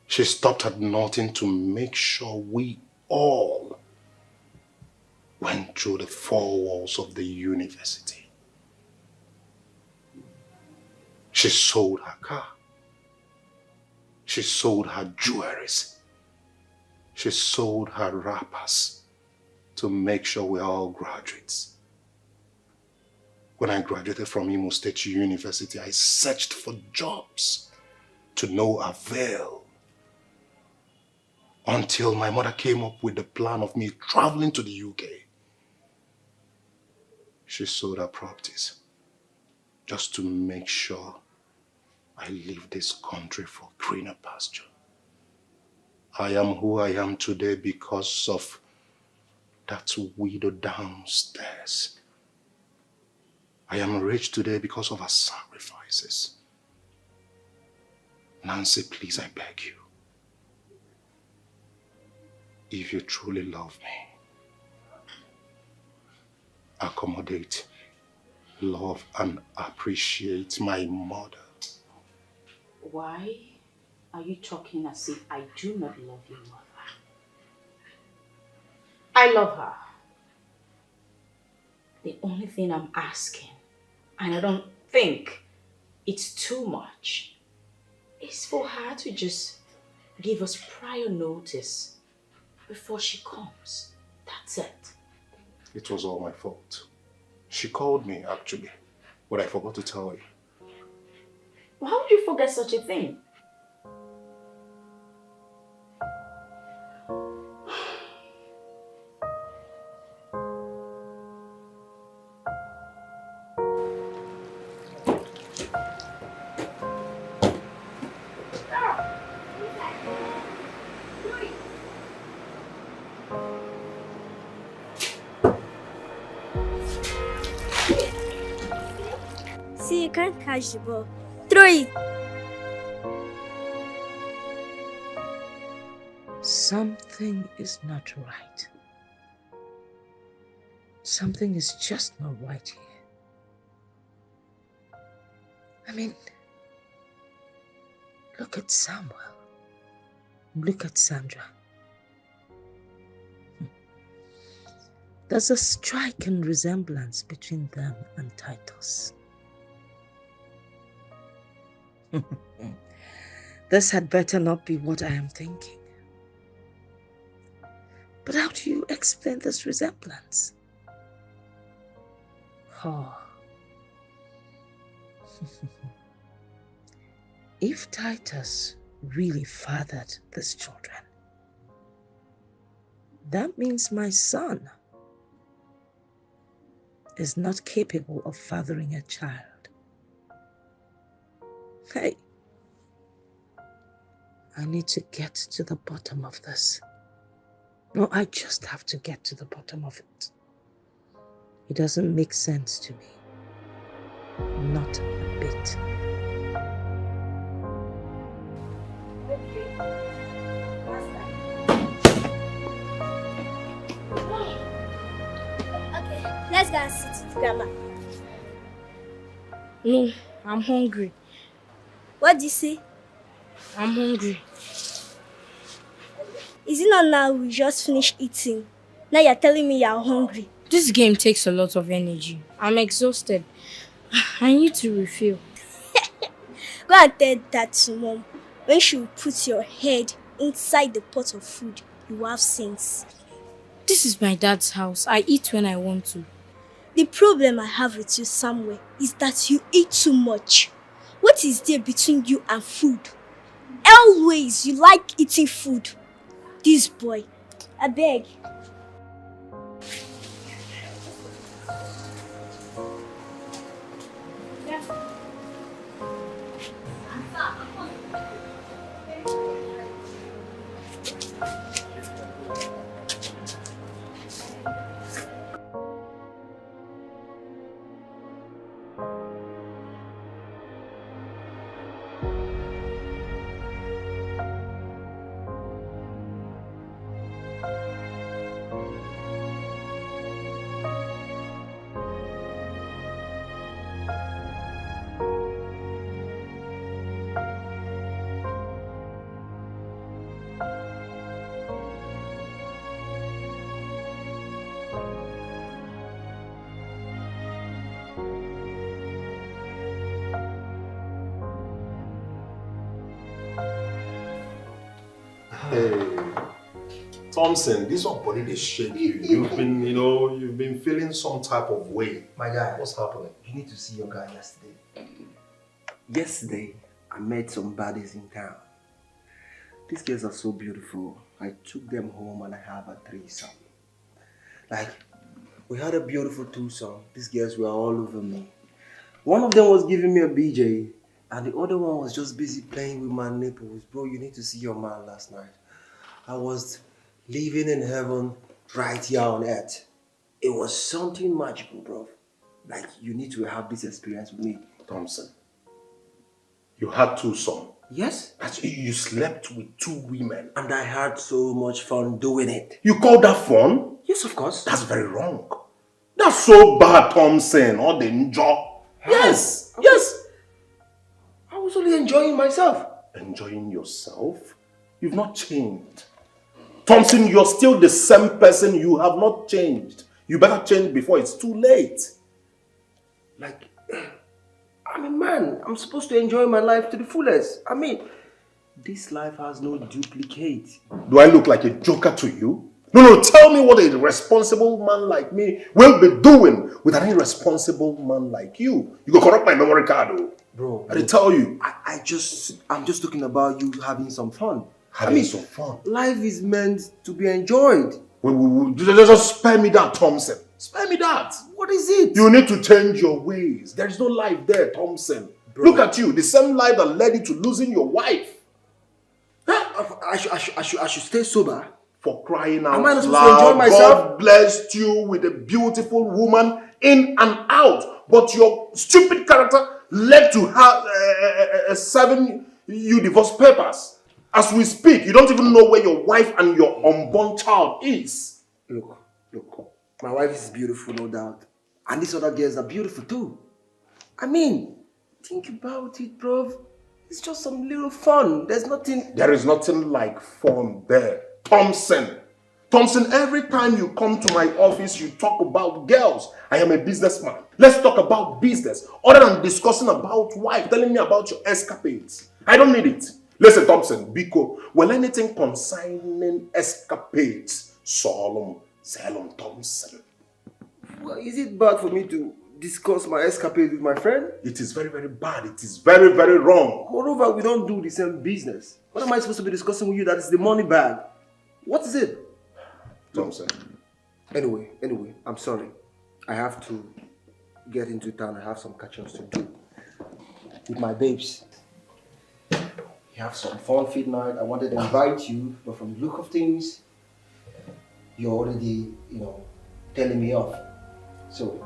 She stopped at nothing to make sure we all went through the four walls of the university. She sold her car. She sold her jewelries. She sold her wrappers to make sure we're all graduates. When I graduated from Imo State University, I searched for jobs to no avail. Until my mother came up with the plan of me traveling to the UK. She sold her properties just to make sure I leave this country for greener pasture. I am who I am today because of that widow downstairs. I am rich today because of her sacrifices. Nancy, please, I beg you. If you truly love me, accommodate, love, and appreciate my mother. Why are you talking as if I do not love your mother? I love her. The only thing I'm asking, and I don't think it's too much, is for her to just give us prior notice before she comes. That's it. It was all my fault. She called me, actually, but I forgot to tell you. How would you forget such a thing? See, you can't catch the ball. Throw it. Something is not right. Something is just not right here. I mean, look at Samuel. Look at Sandra. There's a striking resemblance between them and Titus. This had better not be what I am thinking. But how do you explain this resemblance? Oh. If Titus really fathered these children, that means my son is not capable of fathering a child. Hey, I need to get to the bottom of this. No, I just have to get to the bottom of it. It doesn't make sense to me. Not a bit. Okay, let's go and sit with Grandma. No, I'm hungry. What do you say? I'm hungry. Is it not now we just finished eating? Now you're telling me you're hungry. This game takes a lot of energy. I'm exhausted. I need to refill. Go and tell that to Mom. When she will put your head inside the pot of food, you will have sense. This is my dad's house. I eat when I want to. The problem I have with you, Samuel, is that you eat too much. What is there between you and food? Always you like eating food. This boy, I beg. Hey, Thompson, this one body they shake you. You've been feeling some type of way. My guy, what's happening? You need to see your guy yesterday. Yesterday, I met some baddies in town. These girls are so beautiful. I took them home and I have a threesome. Like, We had a beautiful twosome. These girls were all over me. One of them was giving me a BJ, and the other one was just busy playing with my nipples. Bro, you need to see your man last night. I was living in heaven right here on earth. It was something magical, bro. Like, you need to have this experience with me. Thompson, you had two sons. Yes? You slept with two women. And I had so much fun doing it. You call that fun? Yes, of course. That's very wrong. That's so bad, Thompson. All the enjoy. Yes, yes. I was only enjoying myself. Enjoying yourself? You've not changed. Thompson, you're still the same person. You have not changed. You better change before it's too late. Like, I'm a man. I'm supposed to enjoy my life to the fullest. I mean, this life has no duplicate. Do I look like a joker to you? No, tell me what a responsible man like me will be doing with an irresponsible man like you. You go corrupt my memory card, though. Bro, I didn't tell you. I'm just talking about you having some fun. Having some fun. Life is meant to be enjoyed. Just spare me that, Thompson. Spare me that. What is it? You need to change your ways. There is no life there, Thompson. Bro. Look at you. The same life that led you to losing your wife. I should stay sober. For crying out Am I not supposed loud, to enjoy myself? God blessed you with a beautiful woman in and out. But your stupid character led to have 7 you divorce papers. As we speak, you don't even know where your wife and your unborn child is. Look. My wife is beautiful, no doubt. And these other girls are beautiful too. I mean, think about it, bro. It's just some little fun. There is nothing like fun there. Thompson, every time you come to my office, you talk about girls. I am a businessman. Let's talk about business. Other than discussing about wife, telling me about your escapades. I don't need it. Listen, Thompson, Biko, well, anything concerning escapades, solemn, Thompson. Well, is it bad for me to discuss my escapade with my friend? It is very, very bad. It is very, very wrong. Moreover, we don't do the same business. What am I supposed to be discussing with you that is the money bag? What is it? Thompson. Anyway, I'm sorry. I have to get into town. I have some catch-ups to do with my babes. We have some fun fit night. I wanted to invite you, but from the look of things, you're already, telling me off. So,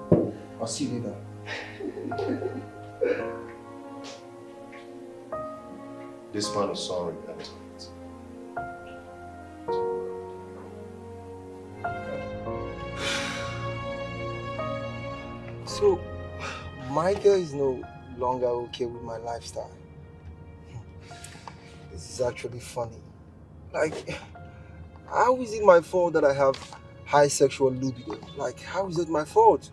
I'll see you later. This man is sorry. So, Michael is no longer okay with my lifestyle. This is actually funny. Like, how is it my fault that I have high sexual libido? Like, how is it my fault?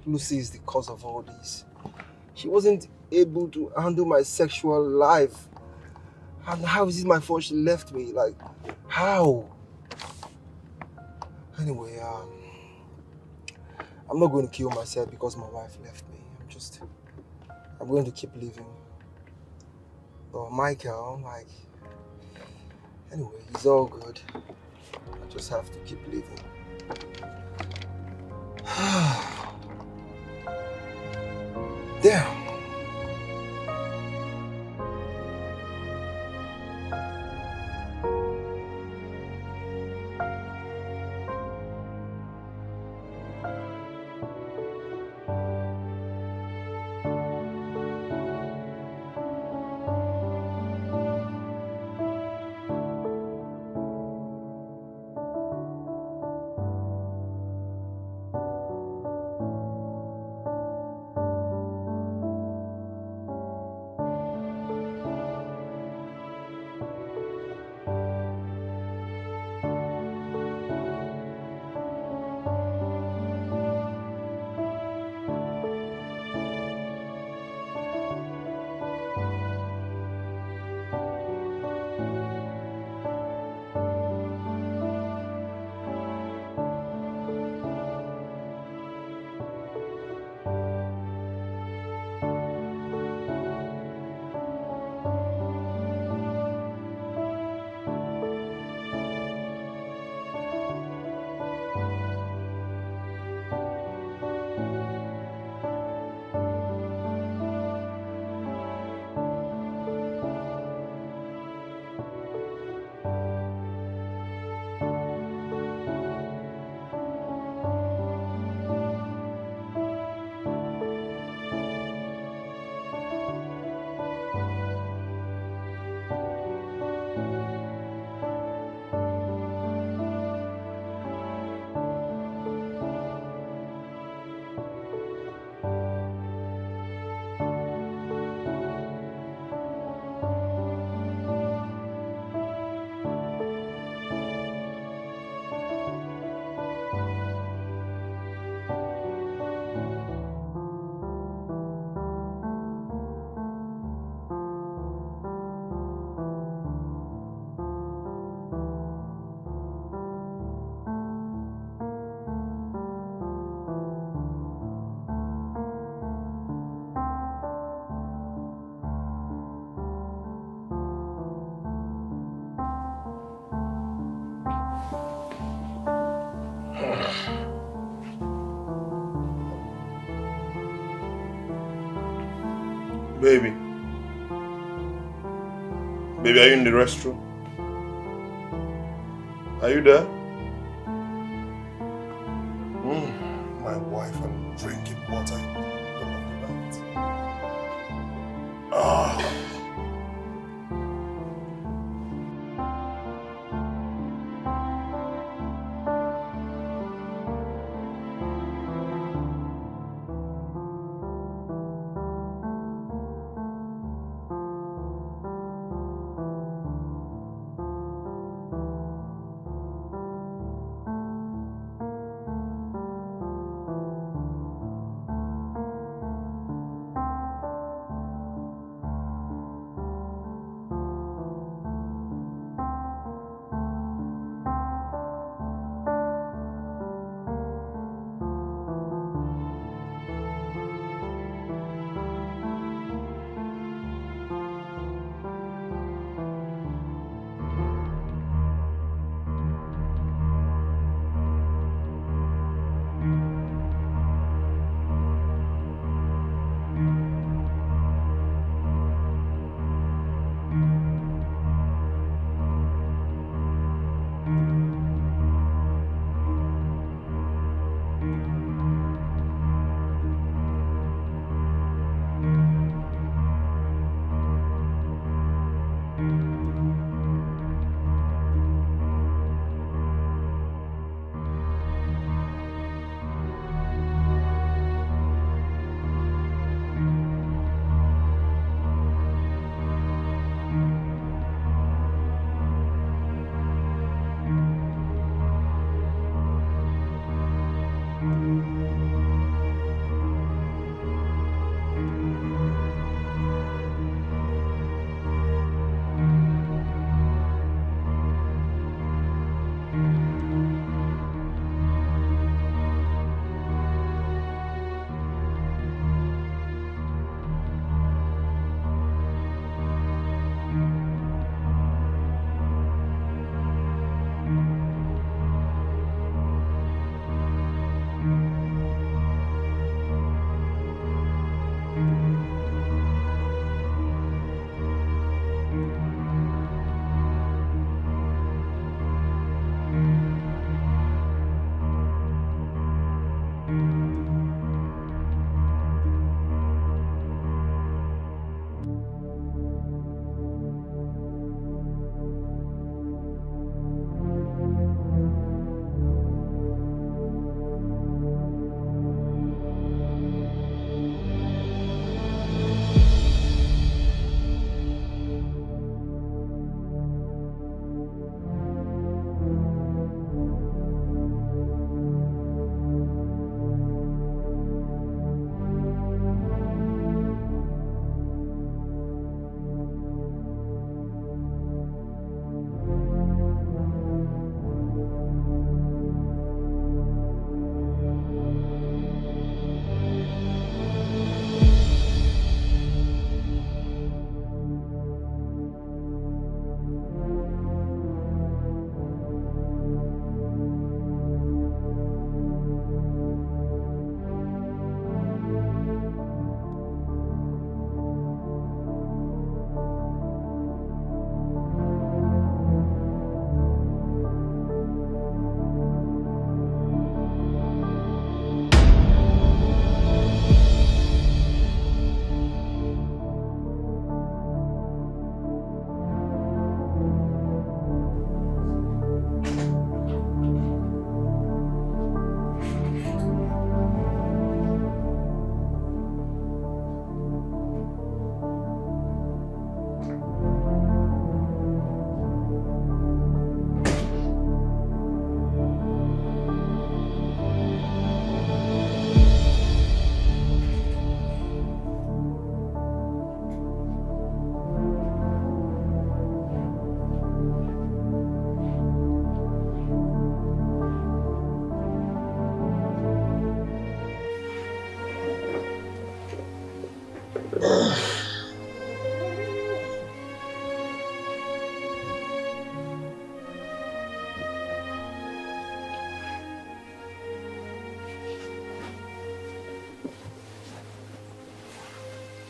Lucy is the cause of all this. She wasn't able to handle my sexual life. And how is it my fault she left me? Like, how? Anyway, I'm not going to kill myself because my wife left me. I'm going to keep living. But Michael, anyway, he's all good. I just have to keep living. There. Baby. Baby, are you in the restroom? Are you there? My wife, I'm drinking water. Ah.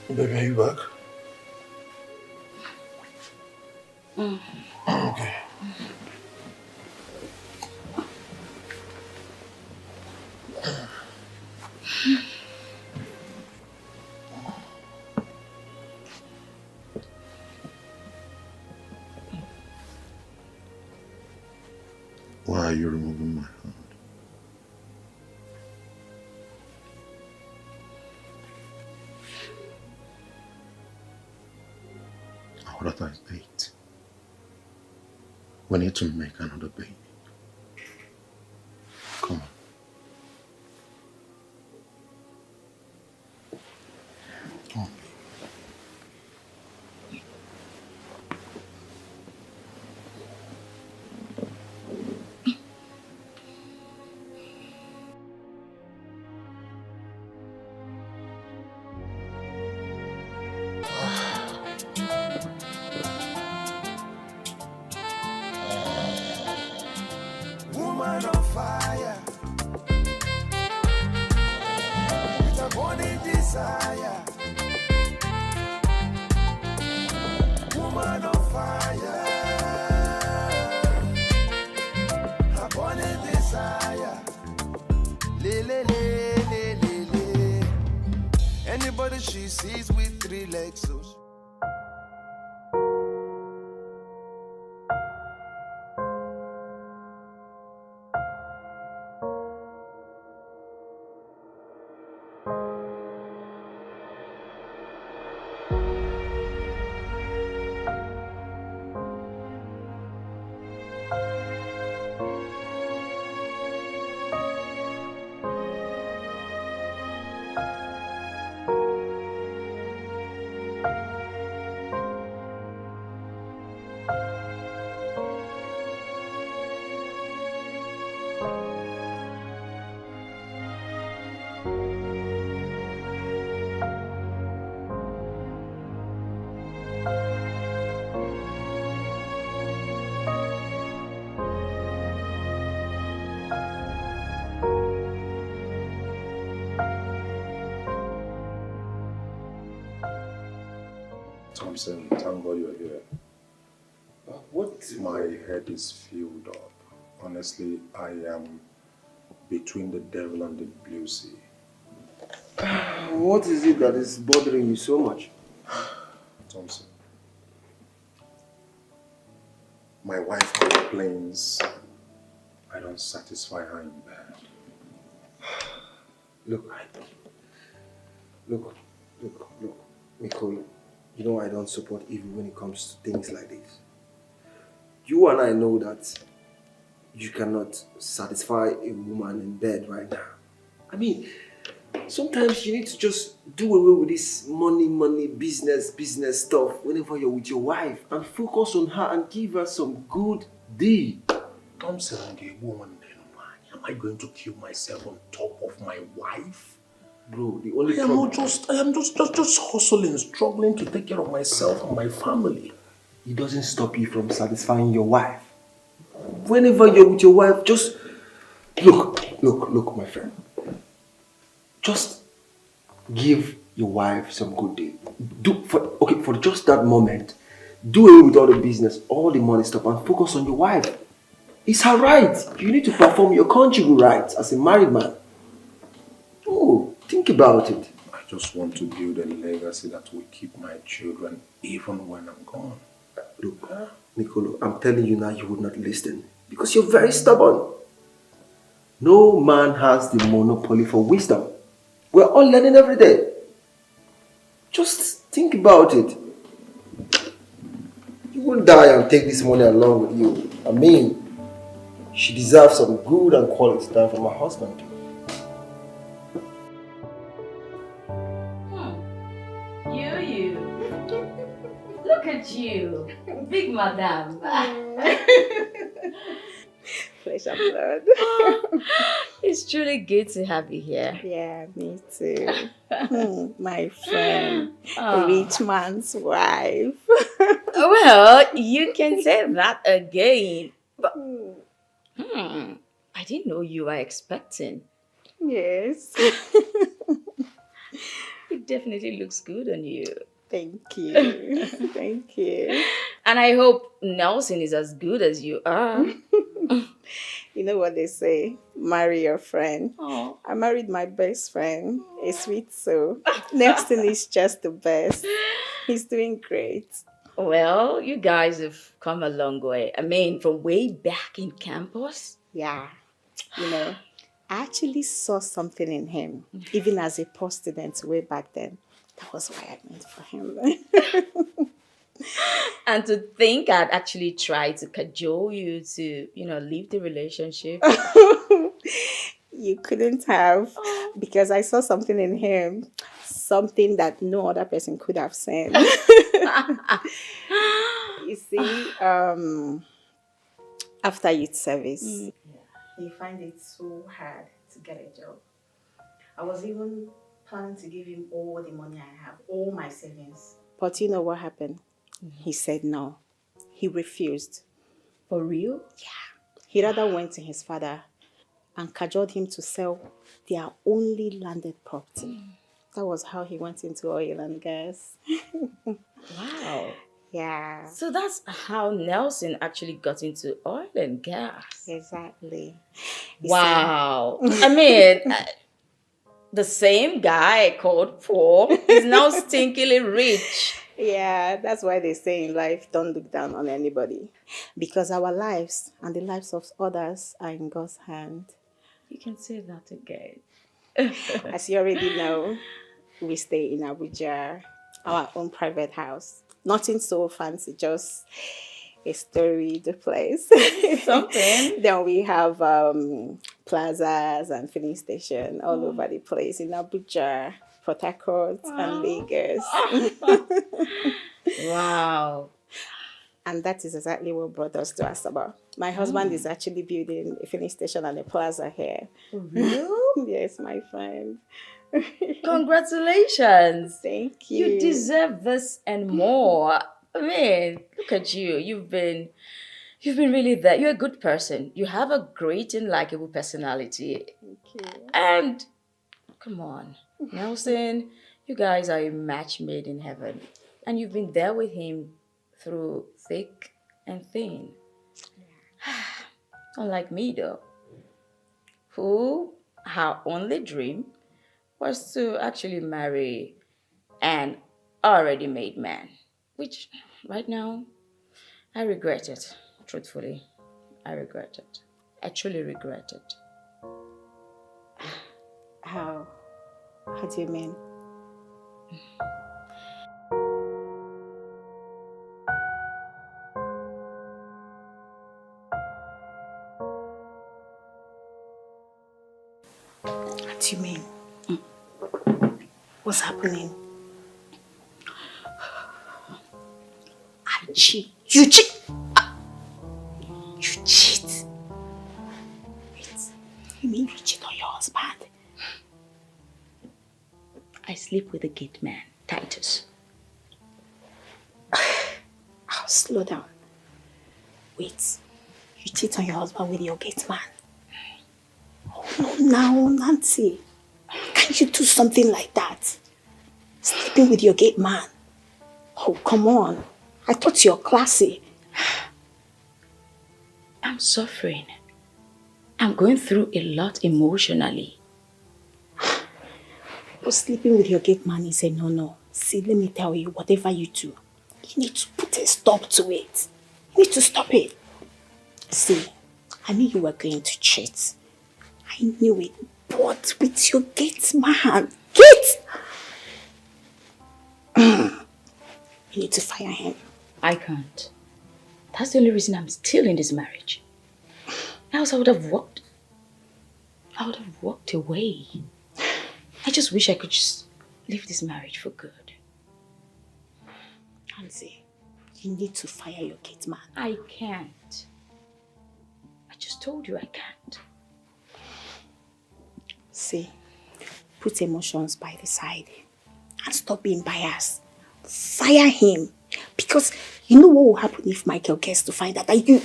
Baby, are you back? Mm. Okay. Why are you removing my hand? What are 8? We need to make another baby. Come on. Come on. Woman on fire, with a burning desire. Woman on fire, a burning desire. Le le le le le le. Anybody she sees with 3 legs, so. Thompson, thank God you're here. My head is filled up. Honestly, I am between the devil and the blue sea. What is it that is bothering you so much? Thompson, my wife complains I don't satisfy her in bed. Look, Nicole, you know I don't support evil when it comes to things like this. You and I know that you cannot satisfy a woman in bed right now. I mean, sometimes you need to just do away with this money, business stuff whenever you're with your wife and focus on her and give her some good deed. Thompson, the woman, am I going to kill myself on top of my wife? Bro, the only I am just hustling, struggling to take care of myself and my family. It doesn't stop you from satisfying your wife. Whenever you're with your wife, just look, my friend. Just give your wife some good deed. For just that moment, do away with all the business, all the money stuff, and focus on your wife. It's her right. You need to perform your conjugal rights as a married man. Oh, think about it. I just want to build a legacy that will keep my children even when I'm gone. Look, Nicolo, I'm telling you now, you would not listen because you're very stubborn. No man has the monopoly for wisdom. We're all learning every day. Just think about it. You won't die and take this money along with you. I mean, she deserves some good and quality time from her husband. You. Look at you. Big madam. Flesh and blood. It's truly good to have you here. Yeah, me too. My friend, Oh. rich man's wife. Well, you can say that again. But, I didn't know you were expecting. Yes. Good definitely looks good on you. Thank you. Thank you. And I hope Nelson is as good as you are. You know what they say, marry your friend. Oh. I married my best friend, a sweet soul. Nelson is just the best. He's doing great. Well, you guys have come a long way. I mean, from way back in campus. Yeah. You know, I actually saw something in him, even as a post student way back then. That was why I went for him. And to think I'd actually tried to cajole you to, leave the relationship. You couldn't have, because I saw something in him, something that no other person could have seen. You see, after youth service, you find it so hard to get a job. I was even planning to give him all the money I have, all my savings. But you know what happened? He said no. He refused. For real? Yeah. He rather went to his father and cajoled him to sell their only landed property. That was how he went into oil and gas. Wow. Yeah. So that's how Nelson actually got into oil and gas. Exactly. Wow. I mean, the same guy called poor is now stinkily rich. Yeah, that's why they say in life, don't look down on anybody. Because our lives and the lives of others are in God's hand. You can say that again. As you already know, we stay in Abuja, our own private house. Nothing so fancy, just a storied place. Something. Then we have plazas and filling station all over the place in Abuja, Port Harcourt, and Lagos. Wow. And that is exactly what brought us to Asaba. My husband is actually building a filling station and a plaza here. Real? Yes, my friend. Congratulations. Thank you. You deserve this and more. I mean, look at you. You've been really there. You're a good person. You have a great and likable personality. Thank you. And come on, Nelson, you guys are a match made in heaven. And you've been there with him through thick and thin. Unlike me though, who her only dream was to actually marry an already made man, which right now I regret it. Truthfully, I regret it. I truly regret it. How do you mean? What do you mean? What's happening? I cheat. You cheat? You cheat? Wait, you mean you cheat on your husband? I sleep with the gate man, Titus. Oh, slow down. Wait, you cheat on your husband with your gate man? Oh, no, now, Nancy. Can't you do something like that? Sleeping with your gate man? Oh, come on. I thought you're classy. I'm suffering. I'm going through a lot emotionally. Oh, sleeping with your gate man is a no-no. See, let me tell you, whatever you do, you need to put a stop to it. You need to stop it. See, I knew you were going to cheat. I knew it. But with your gate man, you need to fire him. I can't. That's the only reason I'm still in this marriage. Else I would have walked away. I just wish I could just leave this marriage for good. Nancy, you need to fire your gate man. I can't. I just told you I can't. See, put emotions by the side and stop being biased. Fire him. Because you know what will happen if Michael gets to find out that you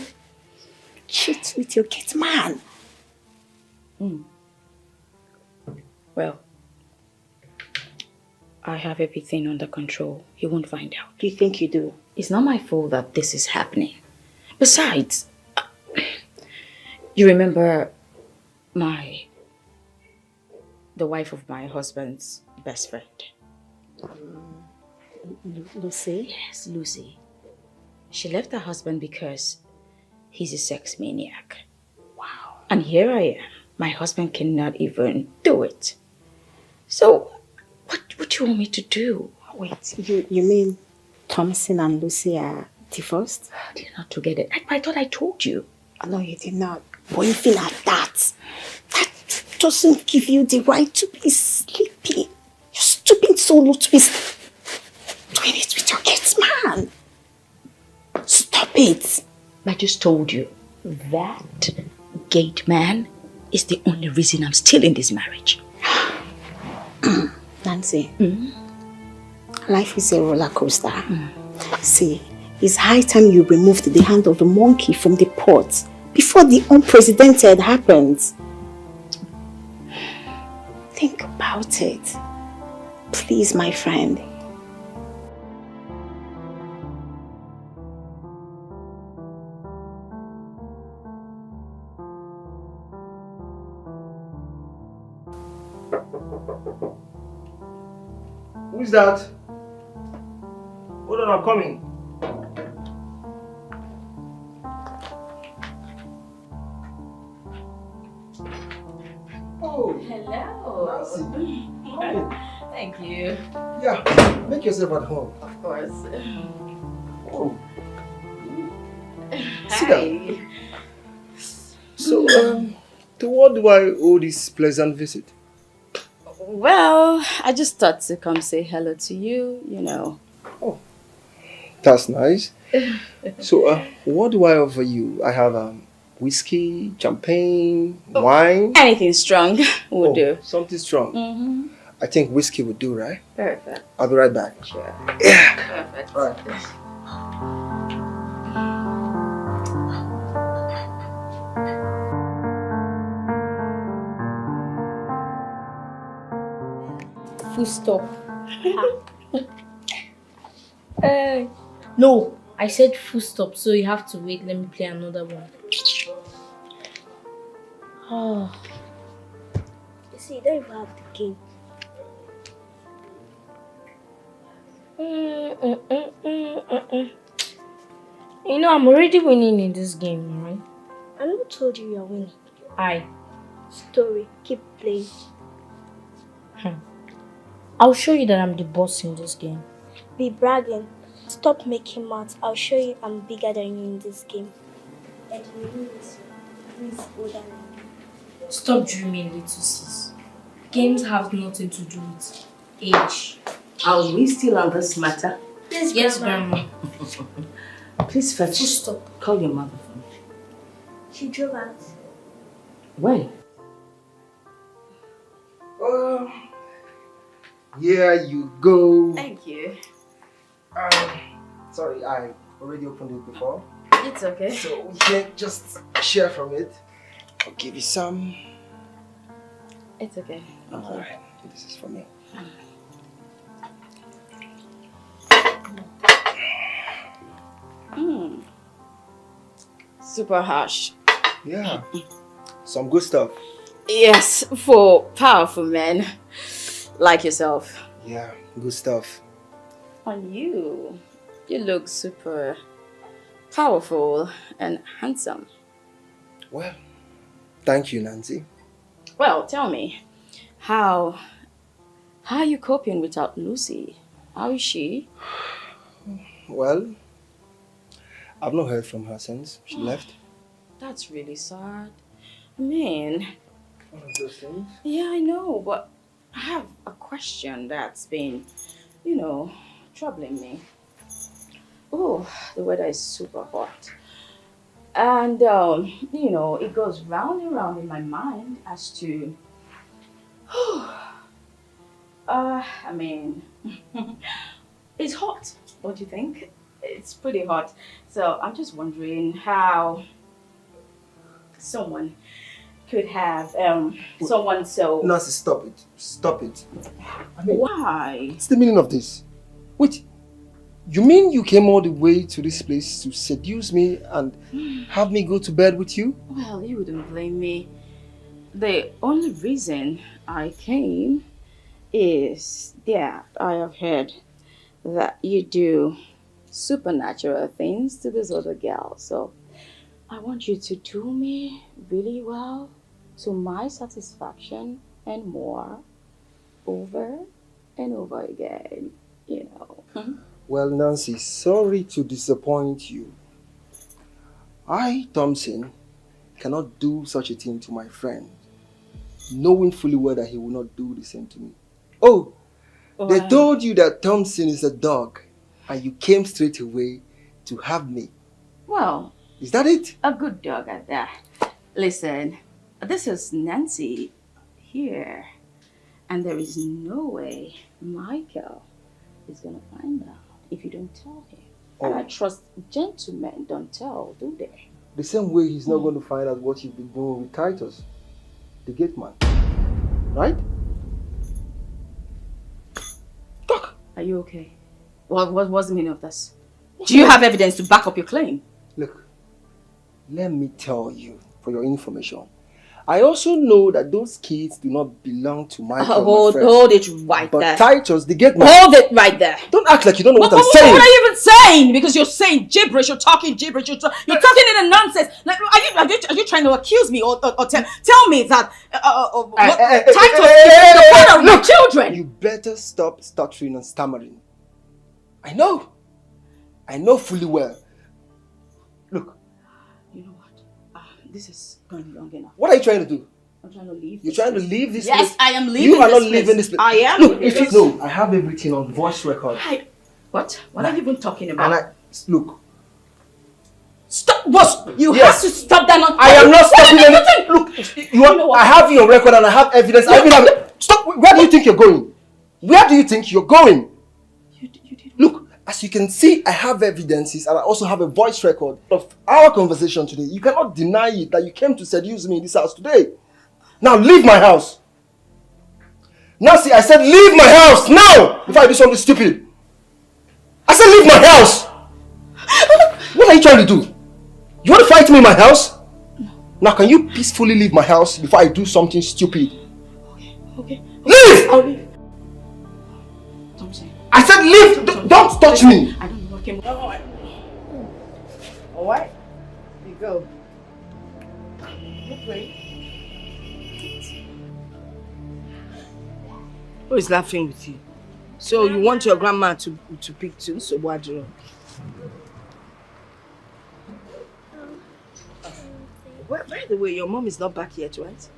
cheat with your gate man. Well, I have everything under control. He won't find out. You think you do? It's not my fault that this is happening. Besides, you remember the wife of my husband's best friend? Lucy? Yes, Lucy. She left her husband because he's a sex maniac. Wow. And here I am. My husband cannot even do it. So, what do you want me to do? Wait, you mean Thompson and Lucy are divorced? They're not together. I thought I told you. No, you did not. But even at that doesn't give you the right to be sleepy. You're stooping so low to be doing it with your kids, man. Stop it. I just told you, that gate man is the only reason I'm still in this marriage. Nancy, life is a roller coaster. See, it's high time you removed the hand of the monkey from the pot before the unprecedented happens. Think about it. Please, my friend. Who's that? Hold on, I'm coming. Oh, hello. Thank you. Yeah, make yourself at home. Of course. Oh. Hi. So, to what do I owe this pleasant visit? Well, I just thought to come say hello to you, you know. Oh, that's nice. So, what do I offer you? I have whiskey, champagne, wine. Anything strong will do. Something strong. I think whiskey would do, right? Perfect. I'll be right back. Sure. Yeah. Perfect. All right. Full stop. No, I said full stop, so you have to wait. Let me play another one. Oh. You see, you don't even have the game. You know, I'm already winning in this game, right? I never told you you're winning. Story, keep playing. I'll show you that I'm the boss in this game. Be bragging. Stop making mouth. I'll show you I'm bigger than you in this game. And you please hold on. Stop dreaming, little sis. Games have nothing to do with age. Are we still on this matter? Yes, Grandma. Please fetch. Stop. Call your mother for me. She drove out. When? Here you go. Thank you. Sorry, I already opened it before. It's okay. So we can just share from it. I'll give you some. It's okay. Alright, this is for me. Super harsh. Yeah, some good stuff. Yes, for powerful men like yourself. Yeah, good stuff. On you, you look super powerful and handsome. Well, thank you, Nancy. Well, tell me, how are you coping without Lucy? How is she? Well, I've not heard from her since she left. That's really sad. I mean, One of those things. yeah, I know, but I have a question that's been, you know, troubling me. Oh, the weather is super hot. And, you know, it goes round and round in my mind as to, I mean, it's hot, don't you think? It's pretty hot. So I'm just wondering how someone could have someone so... Nancy, stop it. Stop it. I mean, why? What's the meaning of this? Wait, you mean you came all the way to this place to seduce me and have me go to bed with you? Well, you wouldn't blame me. The only reason I came is that I have heard that you do supernatural things to this other girl. So I want you to do me really well to my satisfaction and more over and over again, you know. Well, Nancy, sorry to disappoint you. I, Thompson, cannot do such a thing to my friend, knowing fully well that he will not do the same to me. Oh, they told you that Thompson is a dog, and you came straight away to have me. Well, is that it? A good dog at that. Listen, this is Nancy here, and there is no way Michael is gonna find out if you don't tell him. And I trust gentlemen don't tell, do they? The same way he's not going to find out what you've been doing with Titus, the gate man. Right? Talk. Are you okay? What was the meaning of this? Do you have evidence to back up your claim? Look, let me tell you for your information. I also know that those kids do not belong to Michael. Hold it right but there. Titus, the gate man. Hold it right there. Don't act like you don't know what I'm saying. What are you even saying? Because you're saying gibberish, you're talking gibberish, you're talking in a nonsense. Like, are you trying to accuse me or tell me that Titus is the father of my children? You better stop stuttering and stammering. I know fully well. Look. You know what? This is going long enough. What are you trying to do? I'm trying to leave. You're trying to leave this place? Yes, I am leaving. You are not leaving this place. I am. Look, if you know, I have everything on voice record. What? What are you even talking about? Look. Stop! Boss, you have to stop that. I am not stopping anything. Look, I have you on record and I have evidence. Stop! Where do you think you're going? Where do you think you're going? Look, as you can see, I have evidences and I also have a voice record of our conversation today. You cannot deny it that you came to seduce me in this house today. Now leave my house. Nancy, I said leave my house now before I do something stupid. I said leave my house. What are you trying to do? You want to fight me in my house? Now can you peacefully leave my house before I do something stupid? Okay. Leave! I'll leave. I said leave! Don't touch me! I don't know what came. Alright? You go. Okay. Who is laughing with you? So you want your grandma to pick too? So what do you? Well, by the way, your mom is not back yet, right?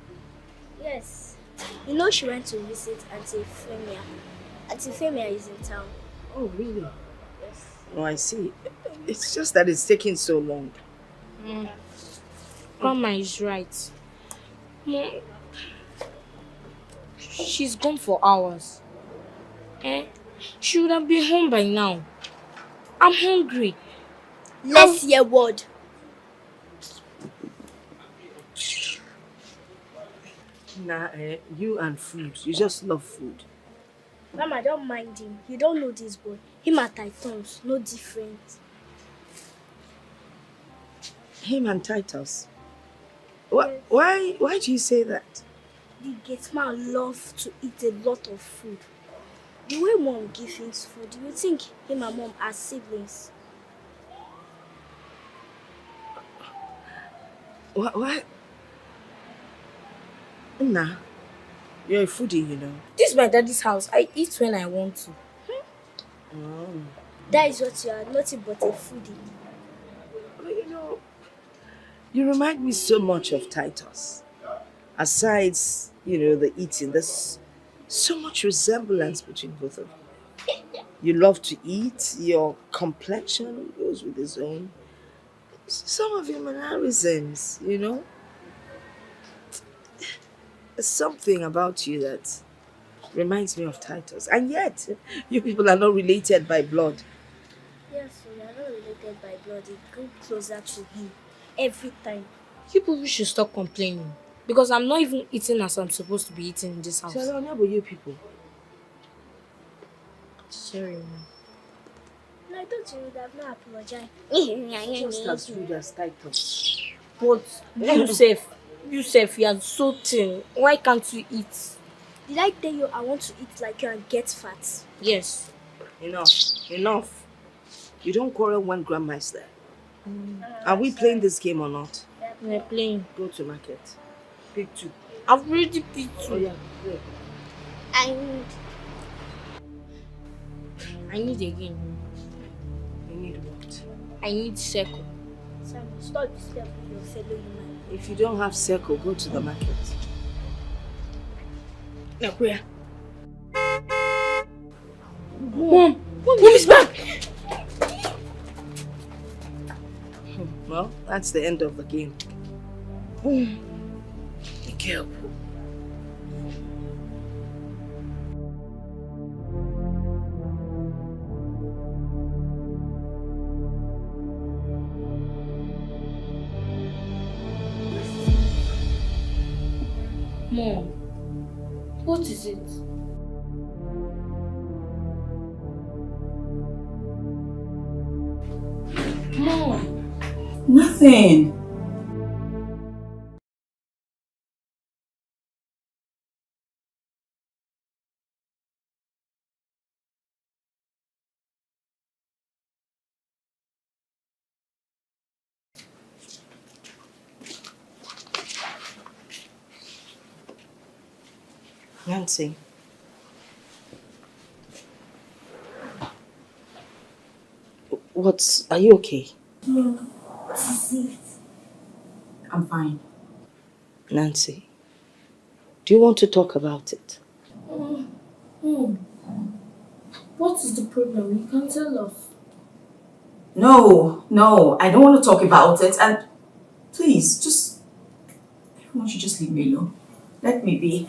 Yes. You know she went to visit Auntie Femia. Auntie Femia is in town. Oh, really? Yes. Oh, I see. It's just that it's taking so long. Grandma is right. She's gone for hours. She would have been home by now. I'm hungry. Let's hear word. Nah, you and food. You just love food. Mama, don't mind him. You don't know this boy. Him and Titus, no different. Him and Titus? Why do you say that? The gate man loves to eat a lot of food. The way mom gives him food, you think him and mom are siblings? Why? Nah, you're a foodie, you know. This is my daddy's house. I eat when I want to. Oh. That is what you are, nothing but a foodie. Well, you know, you remind me so much of Titus. Aside, you know, the eating, there's so much resemblance between both of you. You love to eat, your complexion goes with his own. Some of your mannerisms, you know. There's something about you that reminds me of Titus. And yet, you people are not related by blood. Yes, we are not related by blood. It grew closer to him every time. You people should stop complaining. Because I'm not even eating as I'm supposed to be eating in this house. Tell her about you people. Sorry, Mom. No, I thought you would have not apologized. Just as rude as Titus. But you safe, you are so thin. Why can't you eat? Did I tell you I want to eat like you and get fat? Yes. Enough. You don't quarrel when grandma is there. Are we playing this game or not? We're playing. Go to market. Pick 2. I've already picked 2. Oh yeah, play. I need again. You need what? I need circle. Sam, stop disturbing your fellow human. If you don't have circle, go to the market. Now where? Mom is back! Well, that's the end of the game. Be careful. Mom, what is it? Mom! Nothing. Nancy. Are you okay? No, this is it. I'm fine. Nancy, do you want to talk about it? Mom, what is the problem? You can tell us. No, I don't want to talk about it. And please, everyone should just leave me alone. Let me be.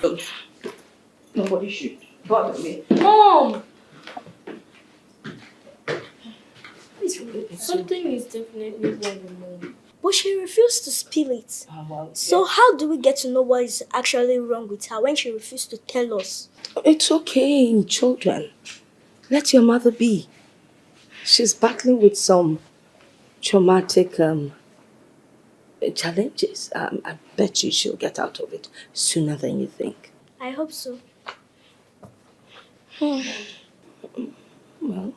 Nobody should bother me. Mom! Something is definitely wrong with Mom. But she refused to spill it. So how do we get to know what is actually wrong with her when she refused to tell us? It's okay, children. Let your mother be. She's battling with some traumatic challenges. I bet you she'll get out of it sooner than you think. I hope so. Well,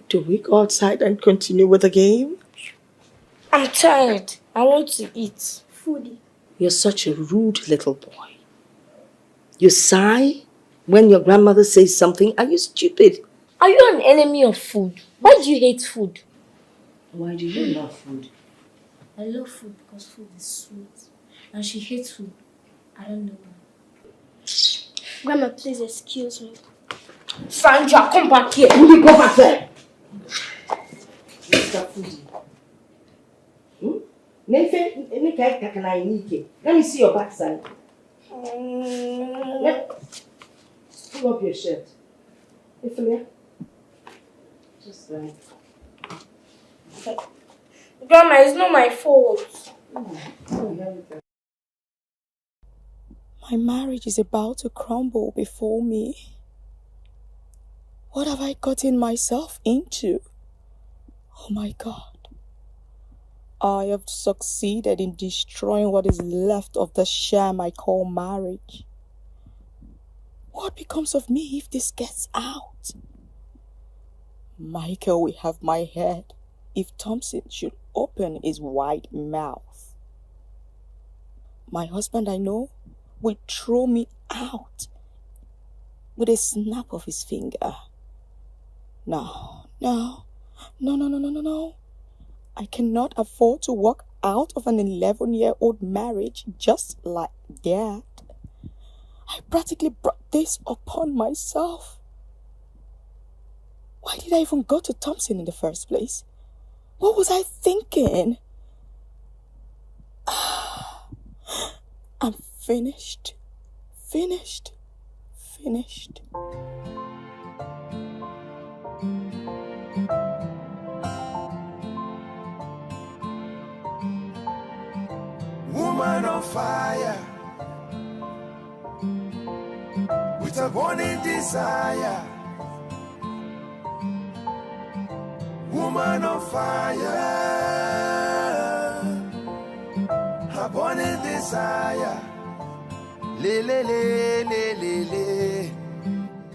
do we go outside and continue with the game? I'm tired. I want to eat. Foodie. You're such a rude little boy. You sigh when your grandmother says something. Are you stupid? Are you an enemy of food? Why do you hate food? Why do you love food? I love food because food is sweet. And she hates food. I don't know why. Grandma, please excuse me. Sandra, come back here. Foodie, go back there. Mr. Foodie. Let me see your backside. Pull up your shirt. Just right. Grandma, it's not my fault. My marriage is about to crumble before me. What have I gotten myself into? Oh my God. I have succeeded in destroying what is left of the sham I call marriage. What becomes of me if this gets out? Michael will have my head if Thompson should open his wide mouth. My husband, I know, will throw me out with a snap of his finger. No. I cannot afford to walk out of an 11-year-old marriage just like that. I practically brought this upon myself. Why did I even go to Thompson in the first place? What was I thinking? I'm finished. Woman on fire, with a burning desire. Woman on fire, a burning desire. Le le le le le le.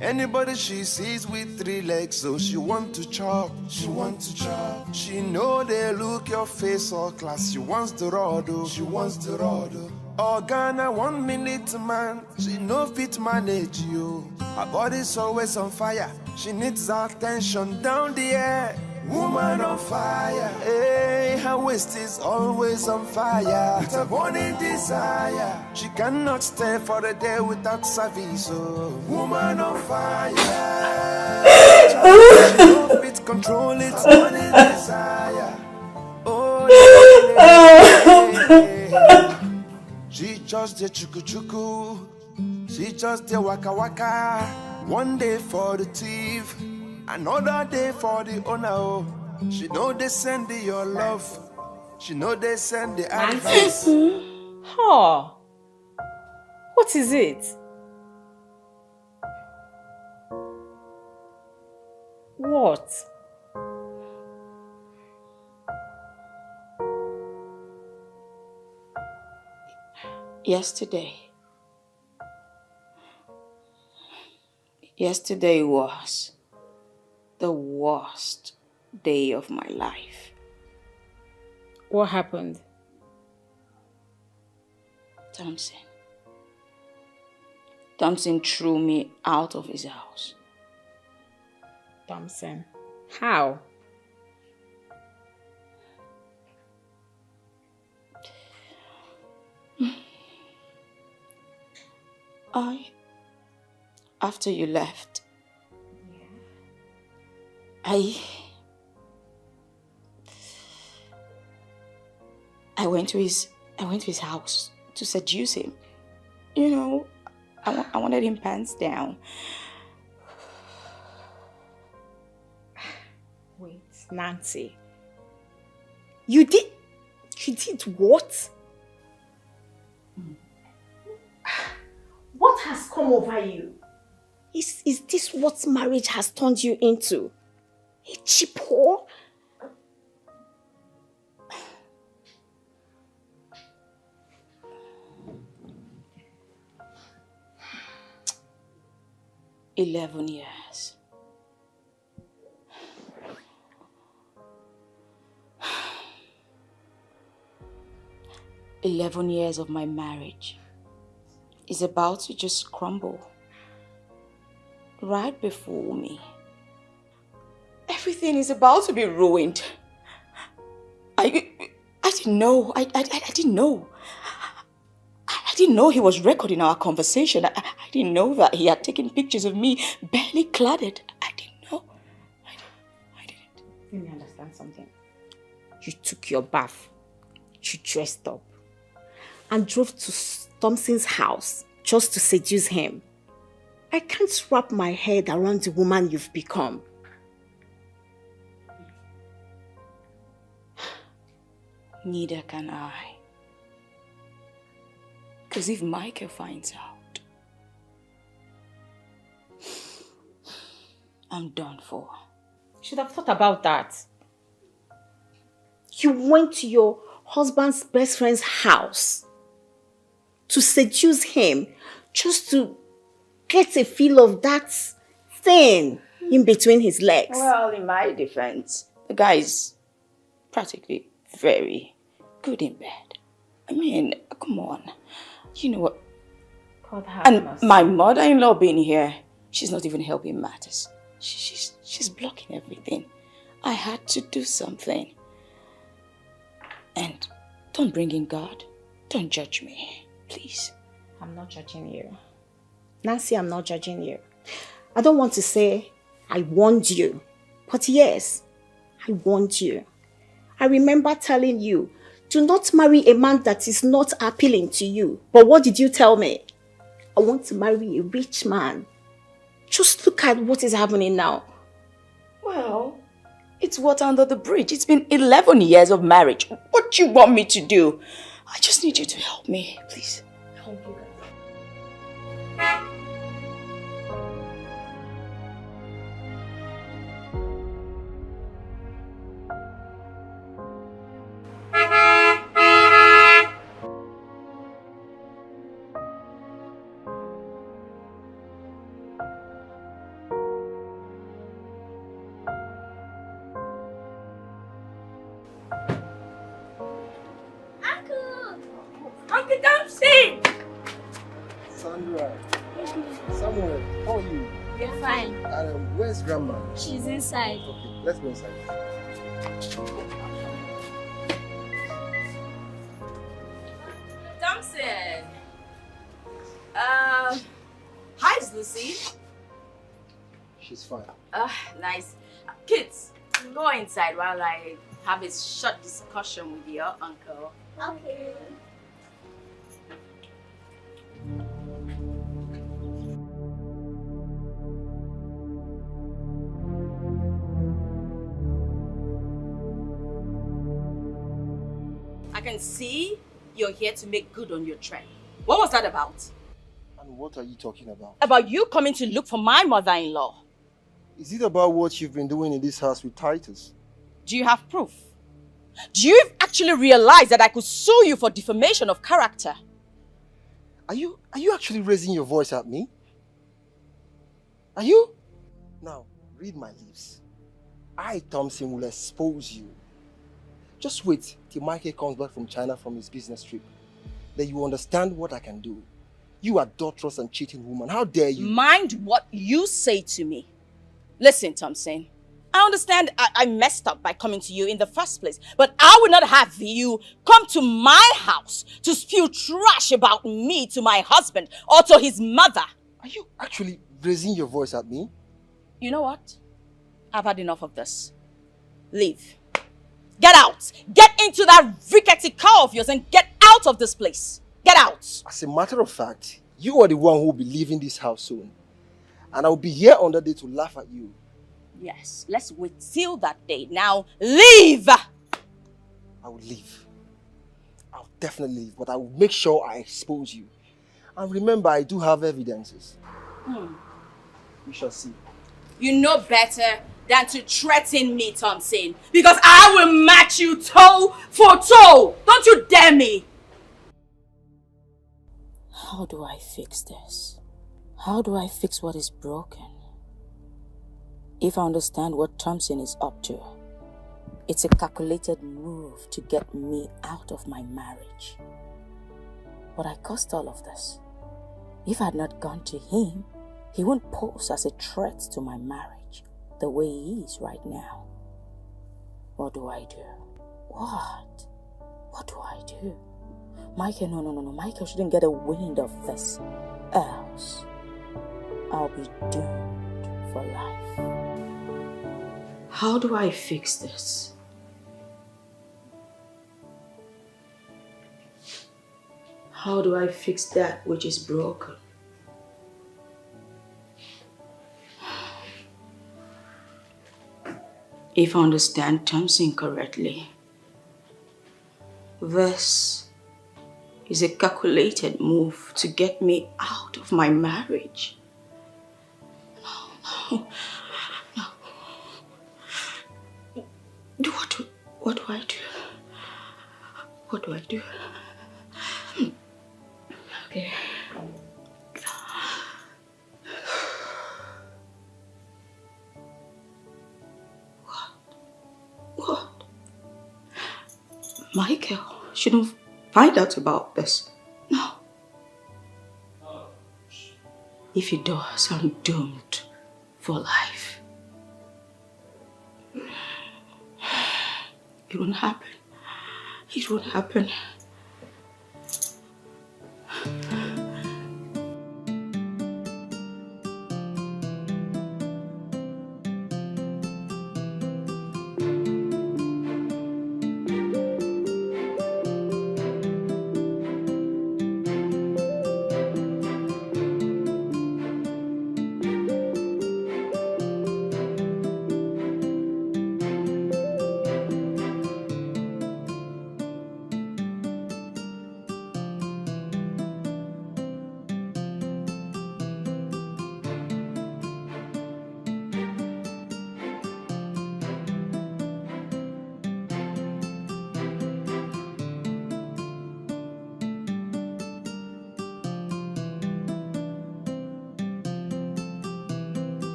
Anybody she sees with 3 legs, so she want to chop, she want to chop. She know they look your face all class, she wants the rod, she wants the rod. Oh Ghana, 1 minute man, she no fit manage you. Her body's always on fire, she needs attention down the air. Woman on fire, hey, her waist is always on fire. With a burning desire, she cannot stay for a day without service. Oh, woman on fire, she don't fit control it. Burning desire, oh, yeah. She just the chuku chuku, she just the waka waka. One day for the thief, another day for the owner. Oh, she know they send your love. She know they send the advice. Huh? What is it? What? Yesterday was the worst day of my life. What happened? Thompson threw me out of his house. Thompson? How? After you left, I went to his house to seduce him. You know, I wanted him pants down. Wait, Nancy. You did what? What has come over you? Is this what marriage has turned you into? A cheap whore? "11 years. 11 years of my marriage is about to just crumble right before me. Everything is about to be ruined. I didn't know. I didn't know. I didn't know he was recording our conversation. I didn't know that he had taken pictures of me barely cladded. I didn't know. I didn't. Let me understand something. You took your bath, you dressed up, and drove to Thompson's house just to seduce him. I can't wrap my head around the woman you've become. Neither can I. Because if Michael finds out, I'm done for. You should have thought about that. You went to your husband's best friend's house to seduce him just to get a feel of that thing in between his legs. Well, in my defense, the guy is practically very good in bed. I mean, come on. You know what? And my mother-in-law being here, she's not even helping matters. She's blocking everything. I had to do something. And don't bring in God. Don't judge me, please. I'm not judging you. Nancy, I'm not judging you. I don't want to say I warned you, but yes, I warned you. I remember telling you, do not marry a man that is not appealing to you. But what did you tell me? I want to marry a rich man. Just look at what is happening now. Well, it's water under the bridge. It's been 11 years of marriage. What do you want me to do? I just need you to help me, please. Help you guys. Uncle Thompson! Sandra. Samuel, how are you? We're fine. Where's Grandma? She's inside. Okay, let's go inside. Thompson! Hi, Lucy. She's fine. Nice. Kids, go inside while I have a short discussion with your uncle. Okay. I can see you're here to make good on your trend. What was that about? And what are you talking about? About you coming to look for my mother-in-law. Is it about what you've been doing in this house with Titus? Do you have proof? Do you actually realize that I could sue you for defamation of character? Are you actually raising your voice at me? Are you? Now, read my lips. I, Thompson, will expose you. Just wait till Michael comes back from China from his business trip. Then you understand what I can do. You adulterous and cheating woman. How dare you? Mind what you say to me. Listen, Thompson. I understand I messed up by coming to you in the first place, but I would not have you come to my house to spew trash about me to my husband or to his mother. Are you actually raising your voice at me? You know what? I've had enough of this. Leave. Get out. Get into that rickety car of yours and get out of this place. Get out. As a matter of fact, you are the one who will be leaving this house soon. And I will be here on that day to laugh at you. Yes, let's wait till that day. Now, leave! I will leave. I'll definitely leave, but I will make sure I expose you. And remember, I do have evidences. We shall see. You know better than to threaten me, Thompson, because I will match you toe for toe. Don't you dare me. How do I fix this? How do I fix what is broken? If I understand what Thompson is up to, it's a calculated move to get me out of my marriage. But I caused all of this. If I had not gone to him, he wouldn't pose as a threat to my marriage the way he is right now. What do I do? What? What do I do? Michael, no. Michael shouldn't get a wind of this. Else, I'll be doomed for life. How do I fix this? How do I fix that which is broken? If I understand Thompson correctly, this is a calculated move to get me out of my marriage. No. What do I do? What do I do? Okay. What? Michael shouldn't find out about this. No. If he does, I'm doomed for life. It won't happen. It won't happen.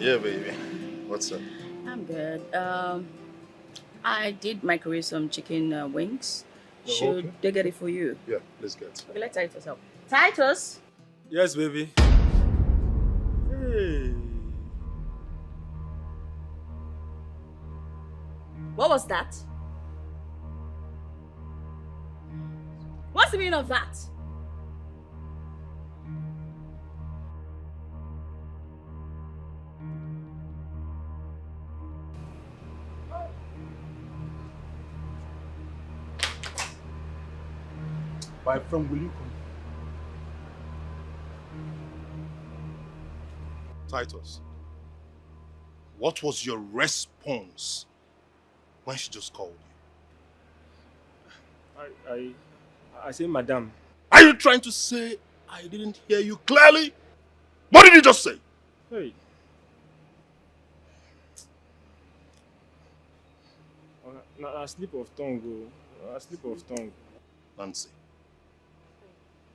Yeah, baby. What's up? I'm good. I did microwave some chicken wings. Oh, Should okay. they get it for you? Yeah, let's get. Okay, let Titus help. Titus! Yes, baby. Hey. What was that? What's the meaning of that? My friend, will you come? Titus, what was your response when she just called you? I say, madam. Are you trying to say I didn't hear you clearly? What did you just say? Hey. A slip of tongue, a slip of tongue. Nancy,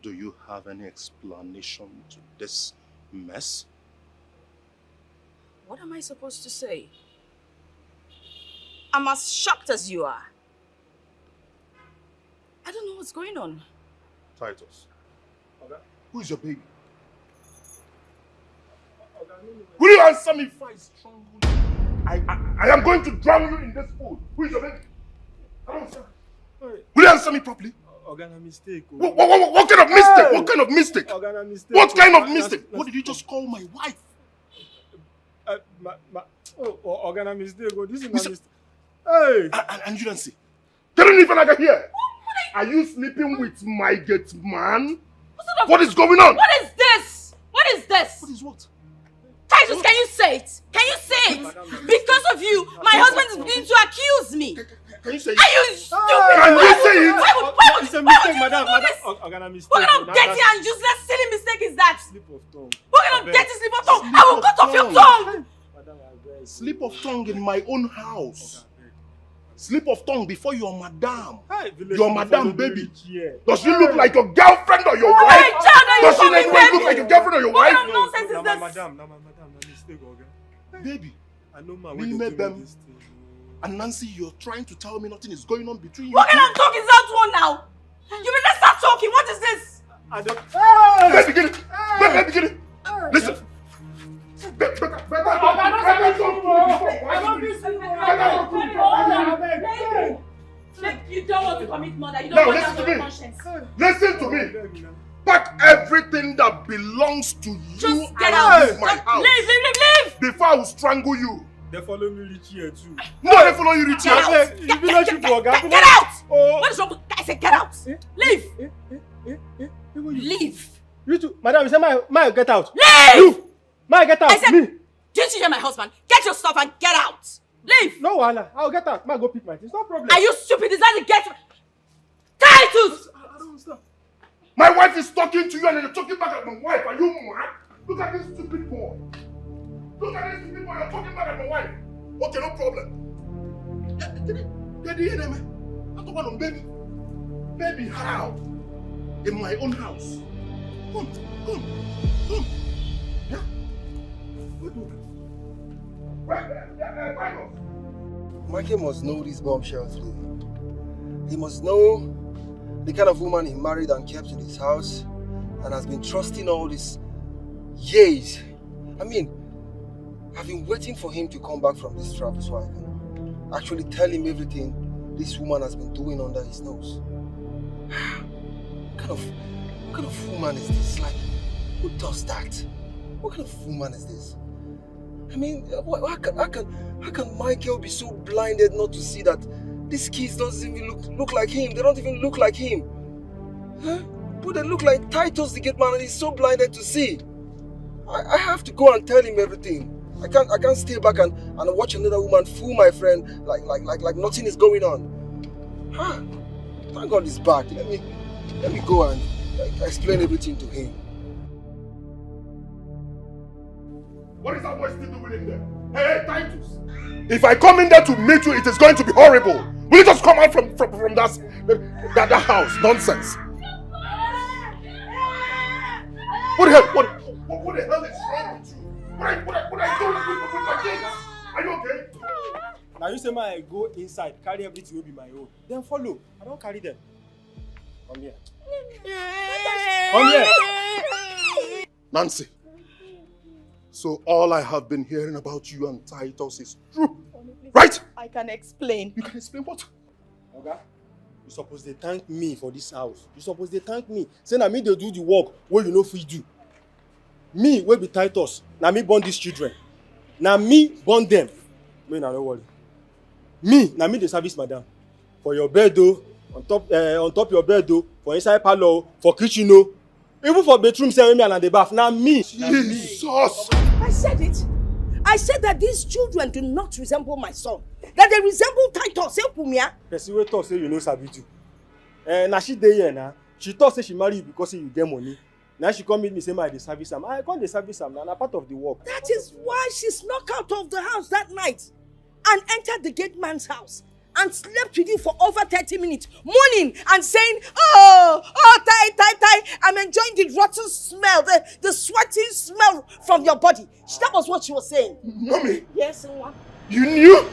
do you have any explanation to this mess? What am I supposed to say? I'm as shocked as you are. I don't know what's going on. Titus, who is your baby? Will you answer me if I strangle you? I am going to drown you in this pool. Who is your baby? Come on, sir. Will you answer me properly? Organa mistake. What kind of mistake? What kind of mistake? Organa mistake. What kind of mistake? What did you just call my wife? Organa mistake. This is not mistake. Hey! And you don't see. They don't even like here. Are you sleeping with my gate man? What is going on? What is this? What is this? What is what? Titus, can you say it? Can you say it? Because of you, my husband is beginning to accuse me. Can you say it? Are you stupid? Can you say it? It's a mistake, madam. Organa mistake. What kind of dirty and useless silly mistake is that? Slip of tongue. What kind of dirty slip of tongue? I will cut off your tongue. Slip of tongue in my own house. Slip of tongue before your madam. Your madam, baby. Does she look like your girlfriend or your wife? Does she look like your girlfriend or your wife? What kind of nonsense is this? Madam, mistake, baby, I know man. we met them. And Nancy, you're trying to tell me nothing is going on between you. What kind of talk is that one now? You better start talking. What is this? I don't. Let's begin it. Let's begin it. Listen. You don't want to commit murder. You Now don't want listen to to have me. conscience. Listen to me. Pack everything that belongs to you. Just get out of out. my house. Leave. Before I will strangle you. They follow me reach here too. No, they follow you reach here. Get out! What is wrong with I said get out. Leave. Leave. You too. Madam, you say my get out. Leave! You. My get out. I said, me. Didn't you hear my husband? Get your stuff and get out. Leave. No, Wala. I'll get out. Ma go pick my things. No problem. Are you stupid? Is that the get? Titus! I don't understand. My wife is talking to you and you're talking back at my wife. Are you mad? Look at this stupid boy. Look at this stupid boy. You're talking back at my wife. Okay, no problem. Get the enemy. I don't want to baby. Baby, how? In my own house. Come. Yeah? Michael must know these bombshells, really. He must know the kind of woman he married and kept in his house and has been trusting all these years. I mean, I've been waiting for him to come back from this travel so I can actually tell him everything this woman has been doing under his nose. What kind of woman is this? Like, who does that? What kind of woman is this? I mean, how can Michael be so blinded not to see that these kids don't even look like him? They don't even look like him. Huh? But they look like Titus the gate man and he's so blinded to see. I have to go and tell him everything. I can't stay back and watch another woman fool my friend like nothing is going on. Huh? Thank God he's back. Let me go and explain everything to him. What is that boy still doing in there? Hey, Titus! If I come in there to meet you, it is going to be horrible. Will you just come out from that house? Nonsense. What the hell? What the hell is wrong with you? What are you doing? Now you say I go inside, carry everything will be my own. Then follow. I don't carry them. Come here. Come here. Nancy, so all I have been hearing about you and Titus is true, right? I can explain. You can explain what? Okay. You supposed to thank me for this house. You supposed to thank me. Say na me they do the work where you know fit do. Me will be Titus. Na me born these children. Na me born them. Me na no worry. Me na me the service madam. For your bed though, on top your bed though, for inside parlor, for kitchen though, even for bedroom say me and the bath. Na me. Jesus. I said it. I said that these children do not resemble my son. That they resemble Titus. Person wey talk say you know sabi do. Na she dey here na. She thought say she marry you because say you get money. Now she come meet me say my dey service am. I come dey service am na part of the work. That is why she snuck out of the house that night and entered the gate man's house and slept with you for over 30 minutes, moaning and saying, oh, Tai, I'm enjoying the rotten smell, the sweaty smell from your body. That was what she was saying. Mommy. Yes, Nwa. You knew?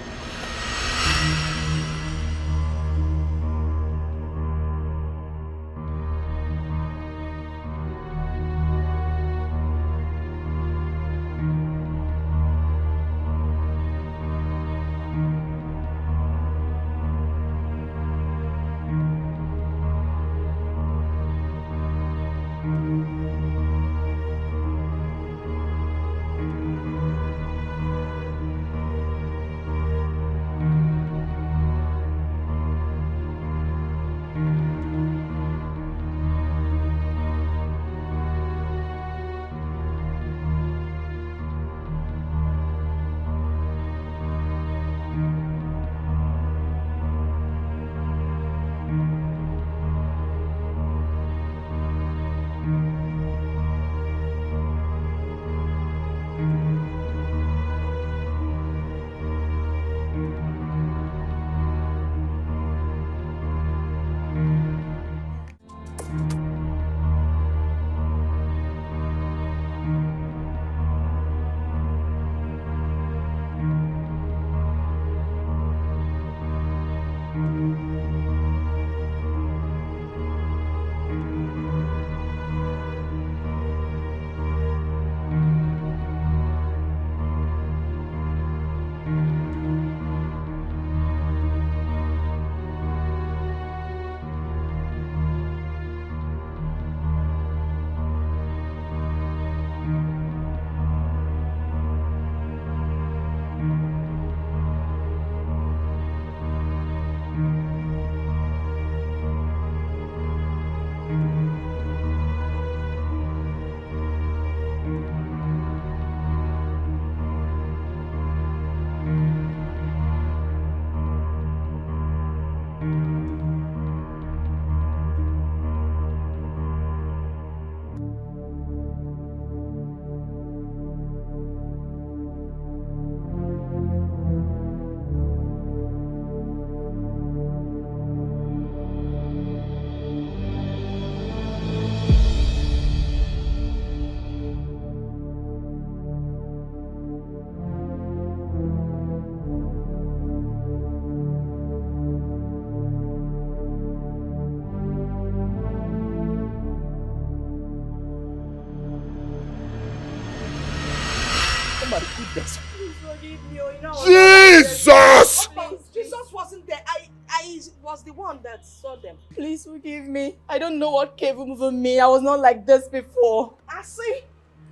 Please forgive me. You know, Jesus! Jesus wasn't there. I was the one that saw them. Please forgive me. I don't know what came over me. I was not like this before. I see.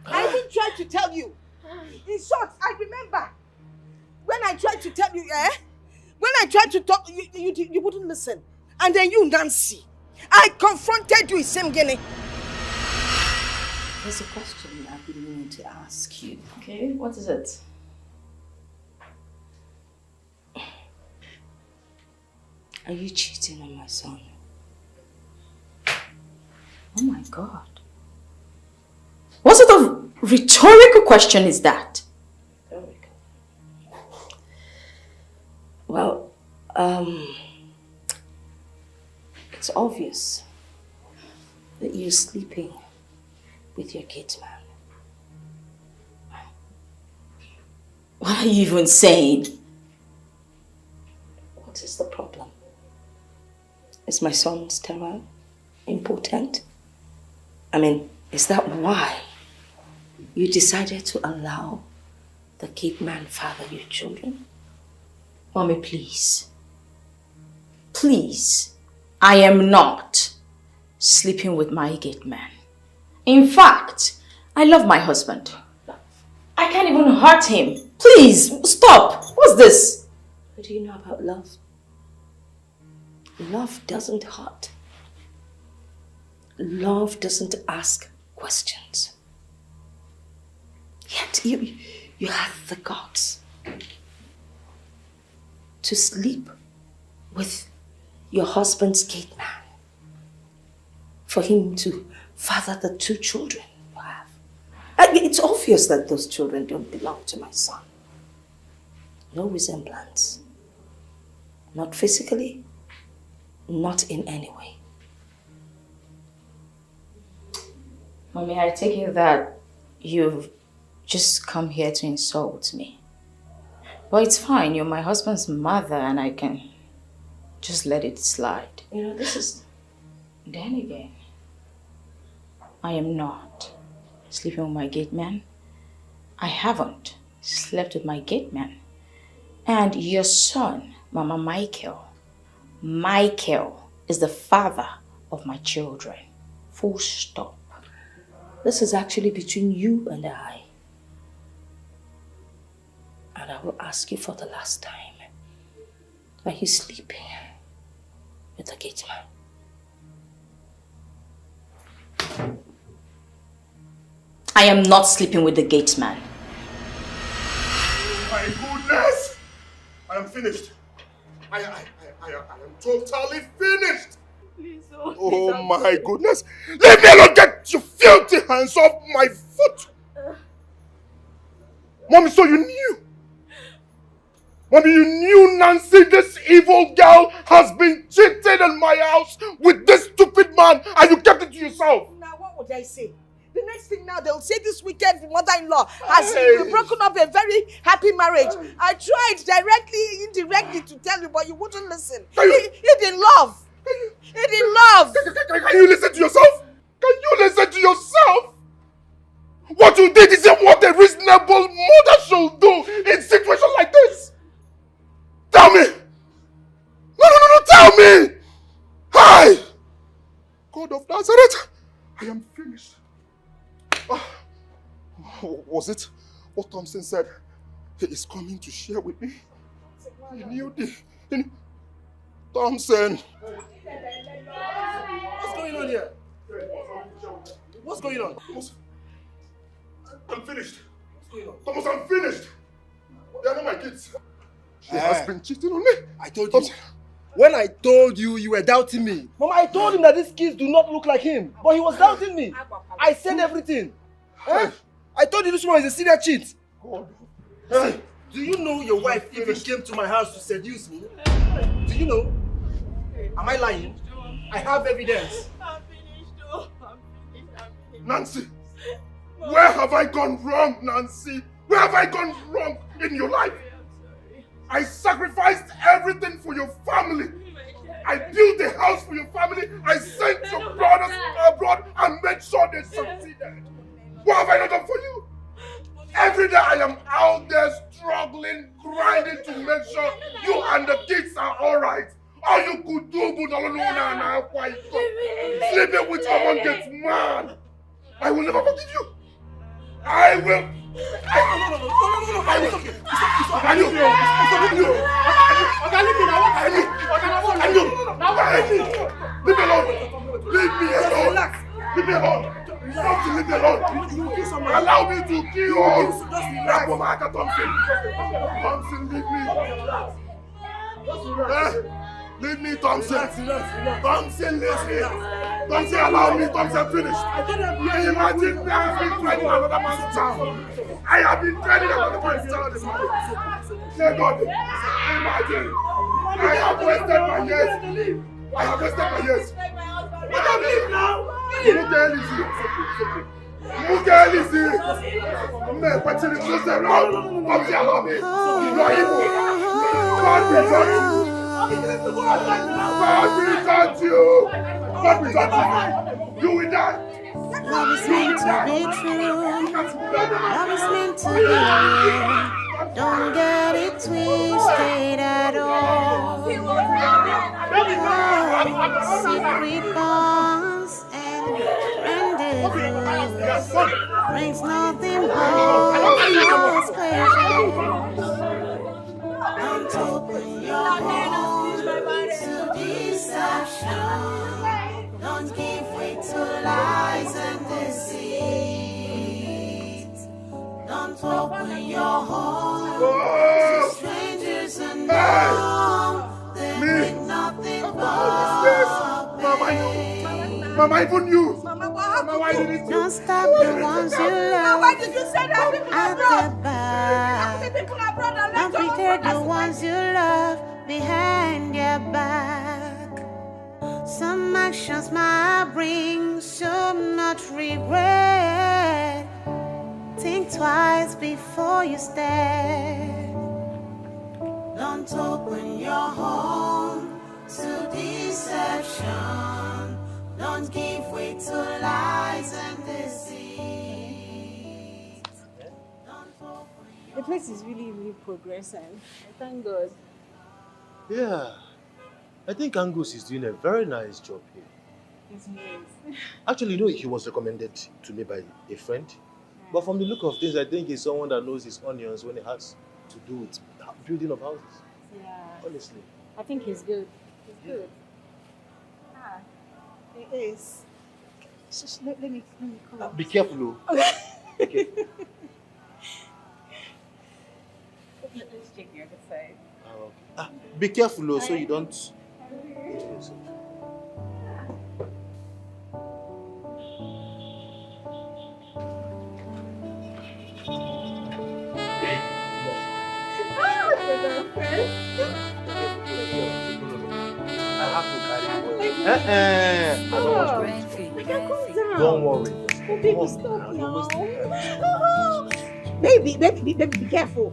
I even tried to tell you. In short, I remember when I tried to tell you, when I tried to talk, you wouldn't listen. And then you, Nancy, I confronted you with same guinea. There's a question I've been meaning to ask you. Okay, what is it? Are you cheating on my son? Oh my God. What sort of rhetorical question is that? Well, it's obvious that you're sleeping with your kids, man. What are you even saying? What is the problem? Is my son sterile? Impotent? I mean, is that why you decided to allow the gate man father your children? Mommy, please. Please. I am not sleeping with my gate man. In fact, I love my husband. I can't even hurt him. Please, stop. What's this? What do you know about love? Love doesn't hurt. Love doesn't ask questions. Yet you have the guts to sleep with your husband's gate man, for him to father the 2 children you have. It's obvious that those children don't belong to my son. No resemblance. Not physically, not in any way. Mommy, I take it that you've just come here to insult me. But it's fine, you're my husband's mother and I can just let it slide. You know, this is... Then again, I am not sleeping with my gate man. I haven't slept with my gate man. And your son, Mama Michael is the father of my children. Full stop. This is actually between you and I. And I will ask you for the last time. Are you sleeping with the gate man? I am not sleeping with the gate man. My goodness! I am finished. I am totally finished. Please, Oh my goodness! Leave me alone! Get your filthy hands off my foot! Mommy, so you knew? Mommy, you knew Nancy, this evil girl, has been cheating in my house with this stupid man and you kept it to yourself? Now, what would I say? The next thing now, they'll say this wicked mother-in-law has broken up a very happy marriage. I tried directly, indirectly to tell you, but you wouldn't listen. He didn't love. He didn't love. Can you listen to yourself? Can you listen to yourself? What you did isn't what a reasonable mother should do in situations like this. Tell me. No, tell me. Hi. God of Nazareth, I am finished. Was it what Thompson said? He is coming to share with me. He knew Thompson. What's going on here? What's going on? I'm finished. Thomas, I'm finished. They are not my kids. She has been cheating on me. I told you. When I told you, you were doubting me. Mama, I told him that these kids do not look like him. But he was doubting me. I said everything. Eh? I told you this one is a serious cheat. See, do you know your wife even came to my house to seduce me? Do you know? Am I lying? I have evidence. I'm finished. Nancy, where have I gone wrong, Nancy? Where have I gone wrong in your life? I sacrificed everything for your family. I built a house for your family. I sent your brothers abroad and made sure they succeeded. What have I not done for you? Every day I am out there struggling, grinding to make sure you and the kids are alright. All you could do, sleeping with someone gets mad. I will never forgive you. I will. Leave me alone. Leave me alone. Leave me alone. Leave me alone. Allow me to kill you. Thompson, leave me. Leave me, Thompson. Thompson, leave me. Thompson, allow me. Thompson, finish. Imagine I have been training another man's child. I have been training another man's child. Dear God, imagine. I have wasted my years. I have wasted my years. Let them leave now. Who girl is he? Who girl is he? Man, but you lose them now. Thompson, allow me. You are evil. God will judge you. God will touch you! God will touch you! You will die! Love is meant to be true. Love is meant to be real. Don't get it twisted at all. Secret bonds and rendezvous brings nothing but false pleasure. Don't open your heart to deception. Don't give way to lies and deceit. Don't open your heart to strangers unknown. They bring nothing but pain. Mama, even you! Mama, why did it? Don't stop the ones you love. Why did you say that? People At abroad. the back. People abroad and Don't pretend the ones you love behind your back. Some actions might bring so much regret. Think twice before you step. Don't open your home to deception. Don't give way to lies and deceit. The place is really, really progressing. Thank God. Yeah. I think Angus is doing a very nice job here. Yes, he is. Actually, you know, he was recommended to me by a friend. Yeah. But from the look of things, I think he's someone that knows his onions when it has to do with building of houses. Yeah. Honestly. I think he's good. He's good. Ah, he is. Let me come. Be careful, though. Okay. Let's check the other side. Okay. Be careful, though, so you don't... I have to carry you. Don't worry. Baby, stop now. Baby, be careful. Be careful.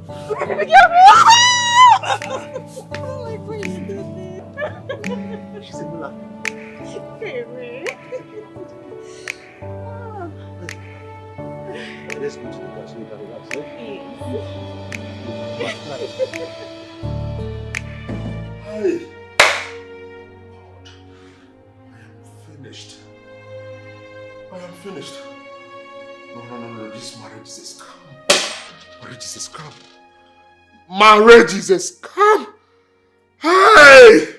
Oh my goodness. She's a mula. Baby. Let's go to the car so you can relax, eh? Hey. Finished. I am finished. No. This marriage is a scam. Marriage is a scam. Marriage is a scam. Hey!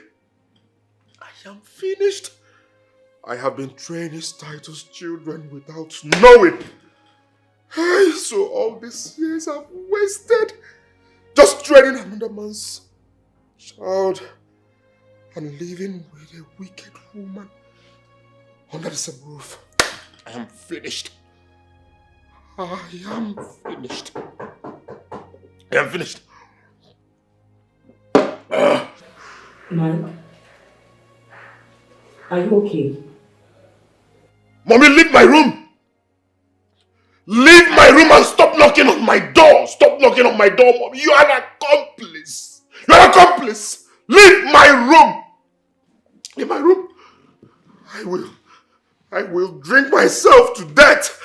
I am finished. I have been training Titus' children without knowing. Hey, so all these years I've wasted just training another man's child and living with a wicked woman under the same roof. I am finished. I am finished. I am finished. Man, are you okay? Mommy, leave my room! Leave my room and stop knocking on my door! Stop knocking on my door, Mommy! You are an accomplice! You are an accomplice! Leave my room! In my room, I will drink myself to death!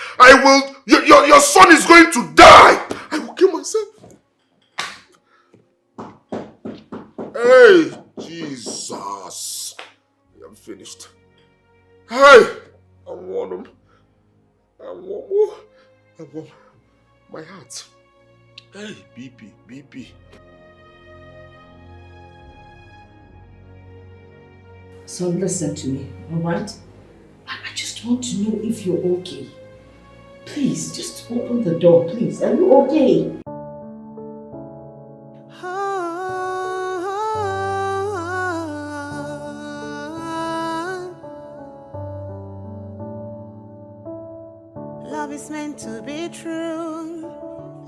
Your son is going to die! I will kill myself! Hey, Jesus! I am finished. Hey! I want my heart. Hey, BP. So listen to me, alright? I just want to know if you're okay. Please, just open the door, please. Are you okay? Love is meant to be true.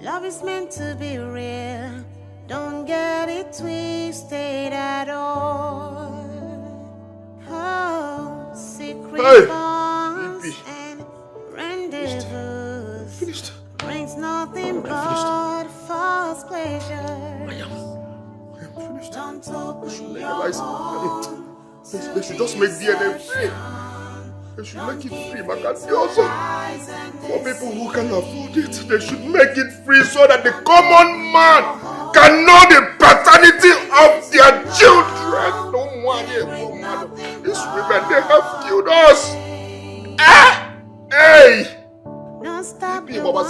Love is meant to be real. Don't get it twisted at all. Oh, secret bonds and rendezvous brings nothing but false pleasure. I am finished. Legalize it. They should just make DNA free. They should make it free, Makati. For people who can afford it, they should make it free so that the common man can know the paternity of their children. No one, these women, they have killed us. Hey! People, come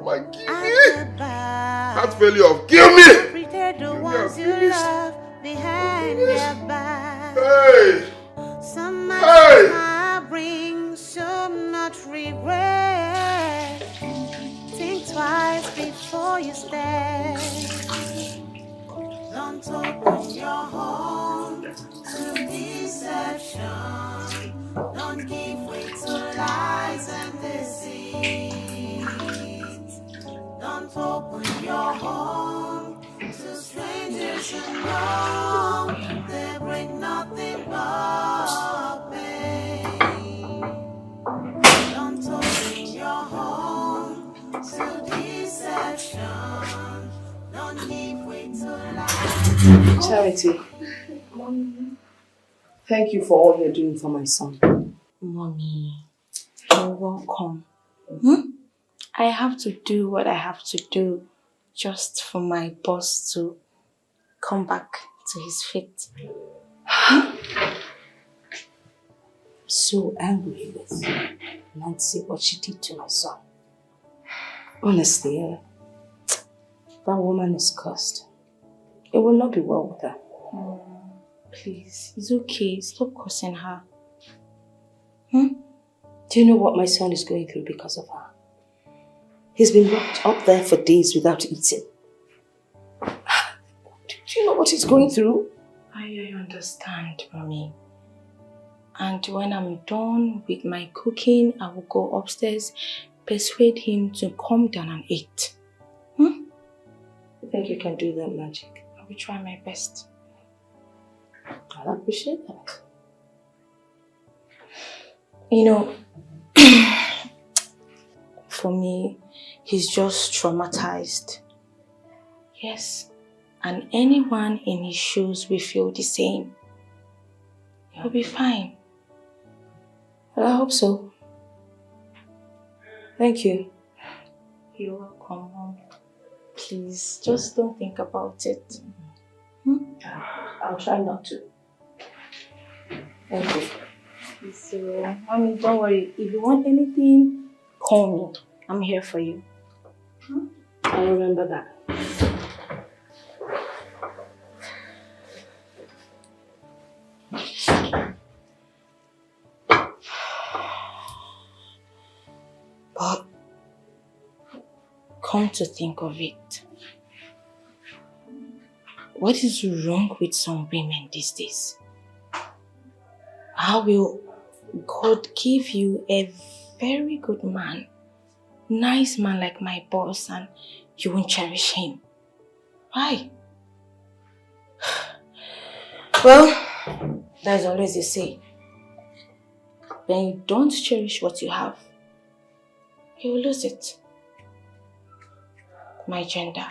and kill me. That failure of kill me. Hey! Hey! Brings so much regret. Think twice before you step. Don't open your home to deception. Don't give way to lies and deceit. Don't open your home to strangers you know. They bring nothing but pain. Don't open your home to deception. Don't give way to lies. Charity, thank you for all you're doing for my son. Mommy, you're welcome. I have to do what I have to do just for my boss to come back to his feet. So angry with Nancy, what she did to my son. Honestly, that woman is cursed. It will not be well with her. Please, it's okay. Stop cursing her. Do you know what my son is going through because of her? He's been locked up there for days without eating. Do you know what he's going through? I understand, Mommy. And when I'm done with my cooking, I will go upstairs, persuade him to come down and eat. You think you can do that magic? I will try my best. I'll appreciate that. You know, for me, he's just traumatized. Yes, and anyone in his shoes will feel the same. He'll be fine. Well, I hope so. Thank you. You're welcome, Mom. Please, just don't think about it. I'll try not to. Thank you. So, Mommy, don't worry. If you want anything, call me. I'm here for you. I'll remember that. But come to think of it, what is wrong with some women these days? How will God give you a very good man, nice man like my boss, and you won't cherish him? Why? Well, there's always a say. When you don't cherish what you have, you will lose it. My gender.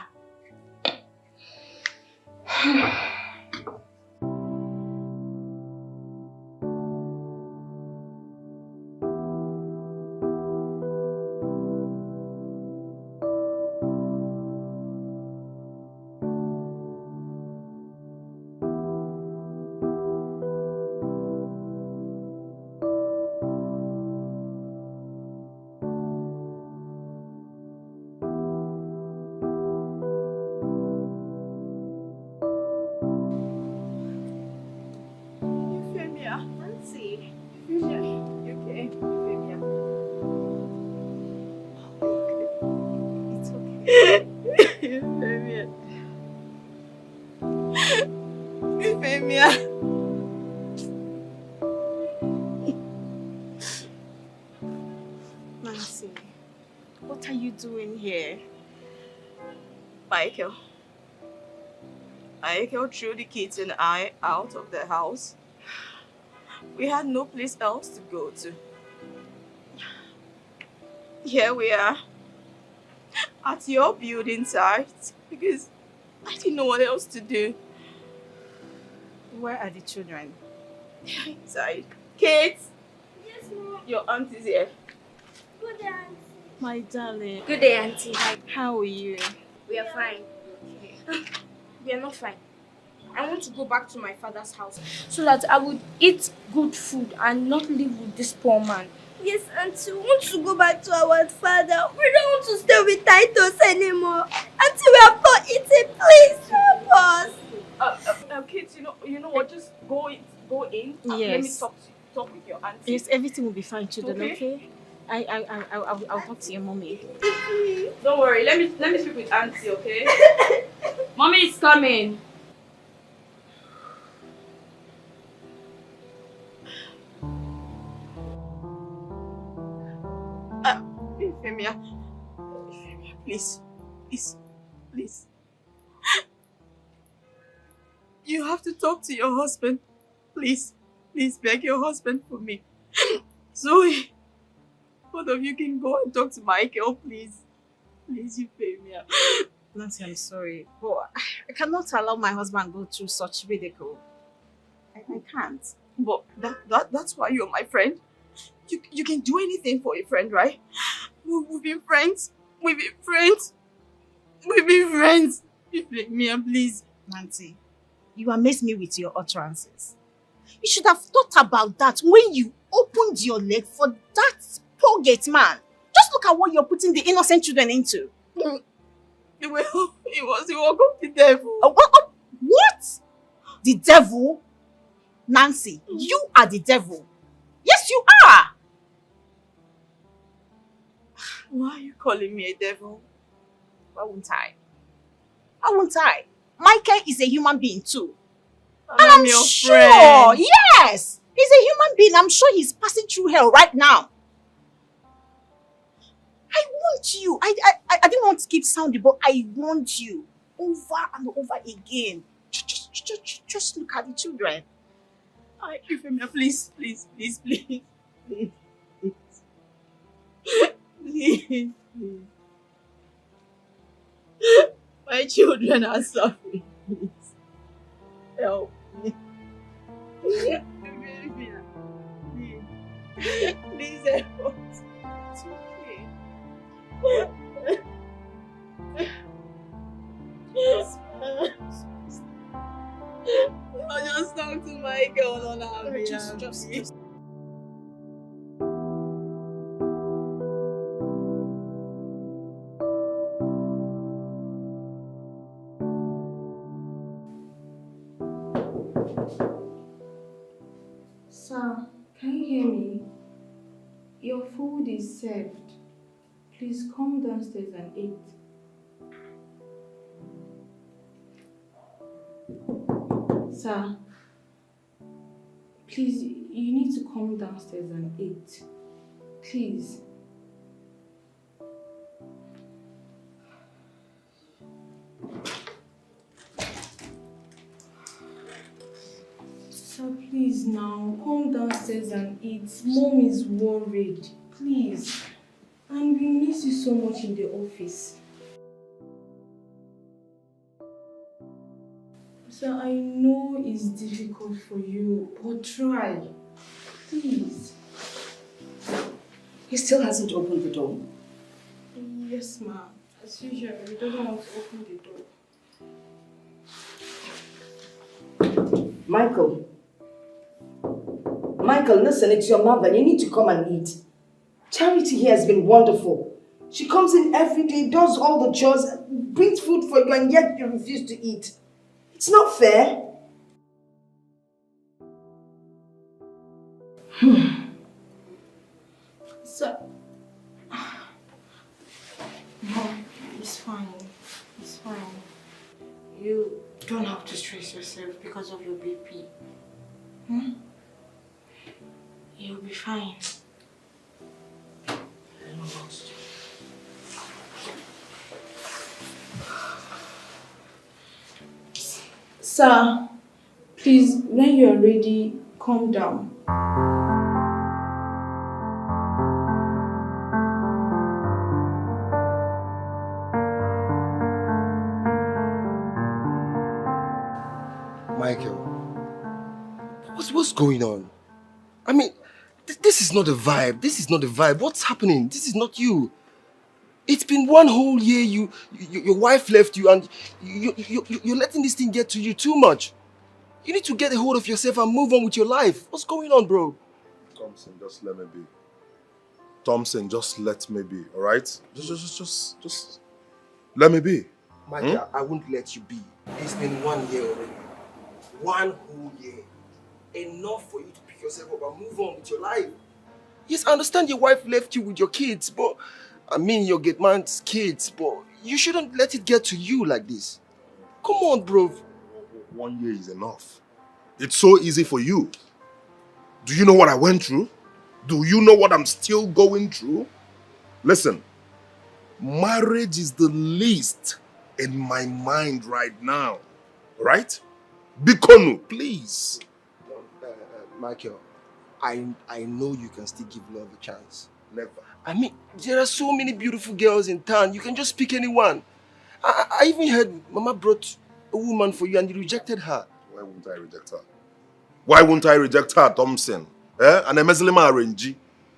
Nancy, what are you doing here? Michael threw the kids and I out of the house. We had no place else to go to. Here we are at your building site because I didn't know what else to do. Where are the children? Inside. Kate! Yes, Mom. Your aunt is here. Good day, Auntie. My darling. Good day, Auntie. How are you? We are fine. We are not fine. I want to go back to my father's house so that I would eat good food and not live with this poor man. Yes, Auntie, we want to go back to our father. We don't want to stay with Titus anymore. Auntie, we have not eaten. Please help us. Kate, you know what? Just go in. Let me Yes. talk with your auntie. Yes, everything will be fine, children, Okay. okay? I'll talk to your mommy. Don't worry. Let me speak with auntie, okay? Mommy is coming. Femia, please. You have to talk to your husband. Please beg your husband for me. Zoe, both of you can go and talk to Michael, please. Please, you pay me. Nancy, I'm sorry, but I cannot allow my husband go through such ridicule. I can't. But that's why you're my friend. You can do anything for a friend, right? We've been friends. You pay me, please. Nancy, you amaze me with your utterances. You should have thought about that when you opened your leg for that poor gate man. Just look at what you're putting the innocent children into. Well, it was the work of the devil. What? The devil? Nancy, you are the devil. Yes, you are. Why are you calling me a devil? Why won't I? Michael is a human being too. And I'm your sure, friend. yes, he's a human being. I'm sure he's passing through hell right now. I want you. I didn't want to keep sounding, but I want you over and over again. Just look at the children. Euphemia, please. My children are suffering. Please. Help me. Please help us. It's okay. I'll just talk to Michael on our behalf. Just. Sir, can you hear me? Your food is served. Please come downstairs and eat. Sir, please, you need to come downstairs and eat. Please. Sir, please now, come downstairs and eat. Mom is worried. Please. And we miss you so much in the office. Sir, I know it's difficult for you, but try. Please. He still hasn't opened the door. Yes, ma'am. As usual, he doesn't want to open the door. Michael, listen, it's your mother. You need to come and eat. Charity here has been wonderful. She comes in every day, does all the chores, brings food for you, and yet you refuse to eat. It's not fair. Sir. Mom, it's fine. It's fine. You don't have to stress yourself because of your BP. You'll be fine. Sir, please, when you're ready, calm down. Michael, what's going on? I mean, this is not the vibe. This is not the vibe. What's happening? This is not you. It's been one whole year. Your wife left you, and you're letting this thing get to you too much. You need to get a hold of yourself and move on with your life. What's going on, bro? Thompson, just let me be. Thompson, just let me be, all right? Just let me be. Michael, I won't let you be. It's been 1 year already. 1 whole year. Enough for you to pick yourself up and move on with your life. Yes, I understand your wife left you with your kids, but I mean your gate man's kids, but you shouldn't let it get to you like this. Come on, bro. 1 year is enough. It's so easy for you. Do you know what I went through? Do you know what I'm still going through? Listen, marriage is the least in my mind right now. Right? Bikonu, please. Michael, I know you can still give love a chance. Never. I mean, there are so many beautiful girls in town. You can just pick anyone. I even heard Mama brought a woman for you and you rejected her. Why wouldn't I reject her? Why wouldn't I reject her, Thompson? And I'm arrange.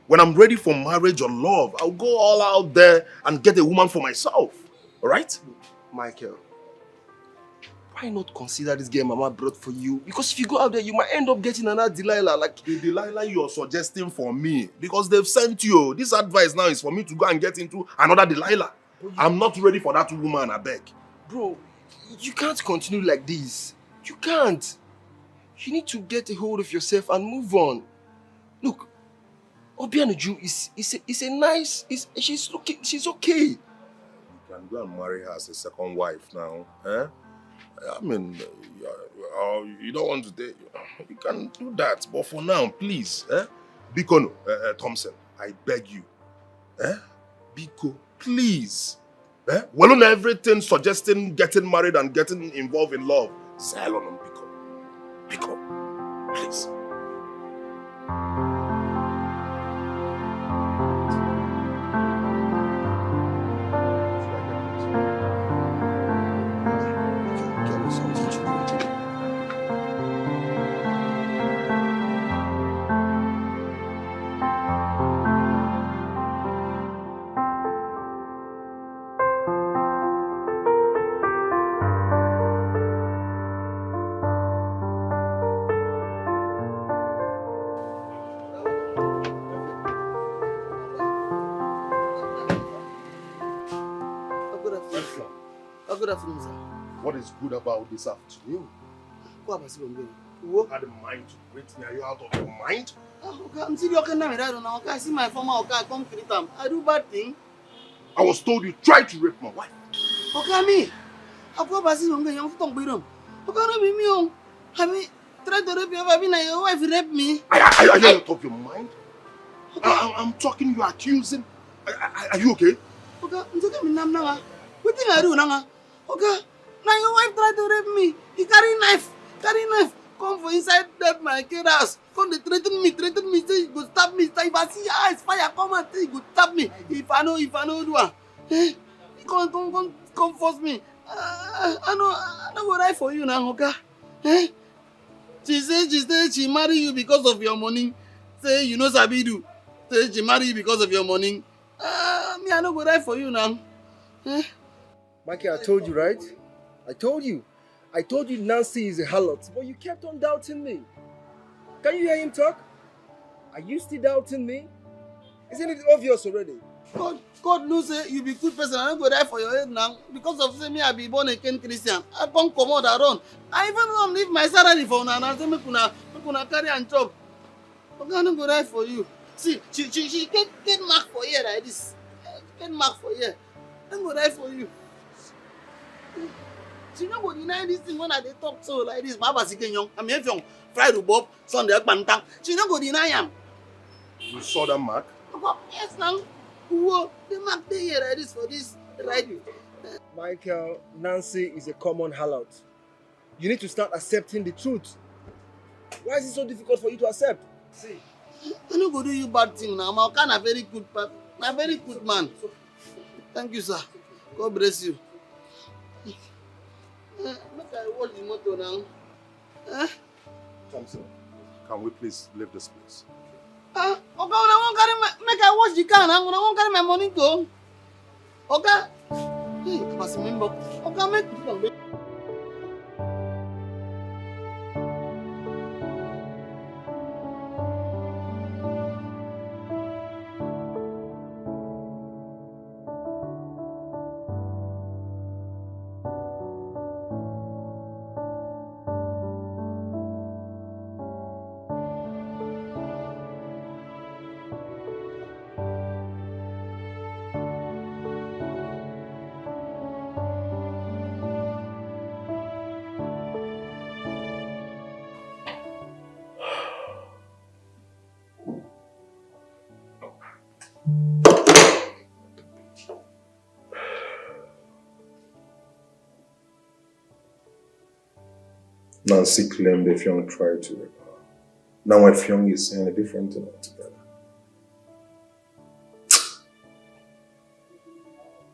When I'm ready for marriage or love, I'll go all out there and get a woman for myself. Alright? Michael, why not consider this girl Mama brought for you? Because if you go out there, you might end up getting another Delilah. Like the Delilah you're suggesting for me. Because they've sent you. This advice now is for me to go and get into another Delilah. I'm not ready for that woman, I beg. Bro, you can't continue like this. You can't. You need to get a hold of yourself and move on. Look, Obianuju is a nice, she's okay. You can go and marry her as a second wife now. Eh? I mean, you don't want to date. You can do that. But for now, please. Biko, Thompson, I beg you. Biko, please. Well, on everything suggesting getting married and getting involved in love. Silent on Biko. Biko, please. Good afternoon, sir. What is good about this afternoon? What about you? You had a mind to greet me. Are you out of your mind? Okay, I'm still okay now. I don't know. Okay, I see my former okay, I come greet them. I do bad thing. I was told you tried to rape my wife. Okay, me. I've got basi young young to be wrong. Okay, no be me. I mean, try to rape your wife. Your wife raped me. Are you out of your mind? Okay. I'm talking. You are accusing. Are you okay? Okay, I'm talking. Me now. What thing I do now? Okay, now your wife tried to rape me. He carry knife, come for inside that my kid house. Come they threaten me, say he go stab me. If I see eyes fire come and say he go stab me. If I know do one. He come force me. I know go right for you now, okay? She said she marry you because of your money. Say you know sabi do. Say she marry you because of your money. Me I no go right for you now. Mikey, I told you, right? I told you Nancy is a harlot, but you kept on doubting me. Can you hear him talk? Are you still doubting me? Isn't it obvious already? God knows you be good person. I don't go die for your head now. Because of say me, I be born again Christian. I can't come out around. I even leave my salary for now. I say me kuna carry and chop. Okay, I don't go die for you. See, she get mark for here like this. Get mark for here. I don't go die for you. She no go deny this thing when I dey talk so like this. Baba Sikenyong, I'm here from Friday Bob, Sunday Akpantang. She no go deny him. You saw that mark? Yes, now. Whoa, the mark dey here like this for this right. Michael, Nancy is a common harlot. You need to start accepting the truth. Why is it so difficult for you to accept? See, I no go do you bad thing now. I'm kind of very good person. I'm a very good man. Thank you, sir. God bless you. Look, I watch the motor now. Thompson, can we please leave this place? Oga, when I won't carry my, make I wash the car now. When I won't carry my money go. Oga, hey, pass me back. Oga, make. Nancy claimed Effiong tried to rape her. Now Effiong is saying a different thing altogether.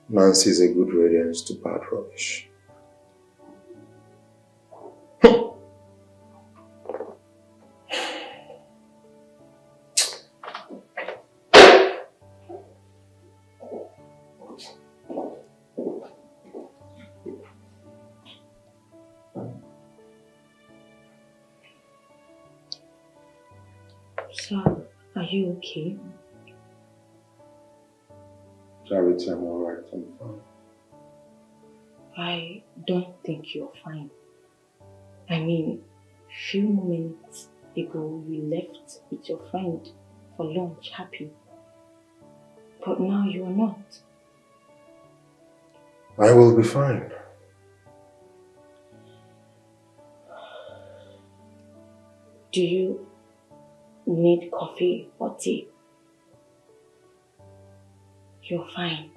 Nancy is a good radiance to bad rubbish. Sir, are you okay? Charity, I'm alright, I'm fine. I don't think you're fine. I mean, few moments ago you left with your friend for lunch happy. But now you are not. I will be fine. Do you need coffee or tea? You're fine.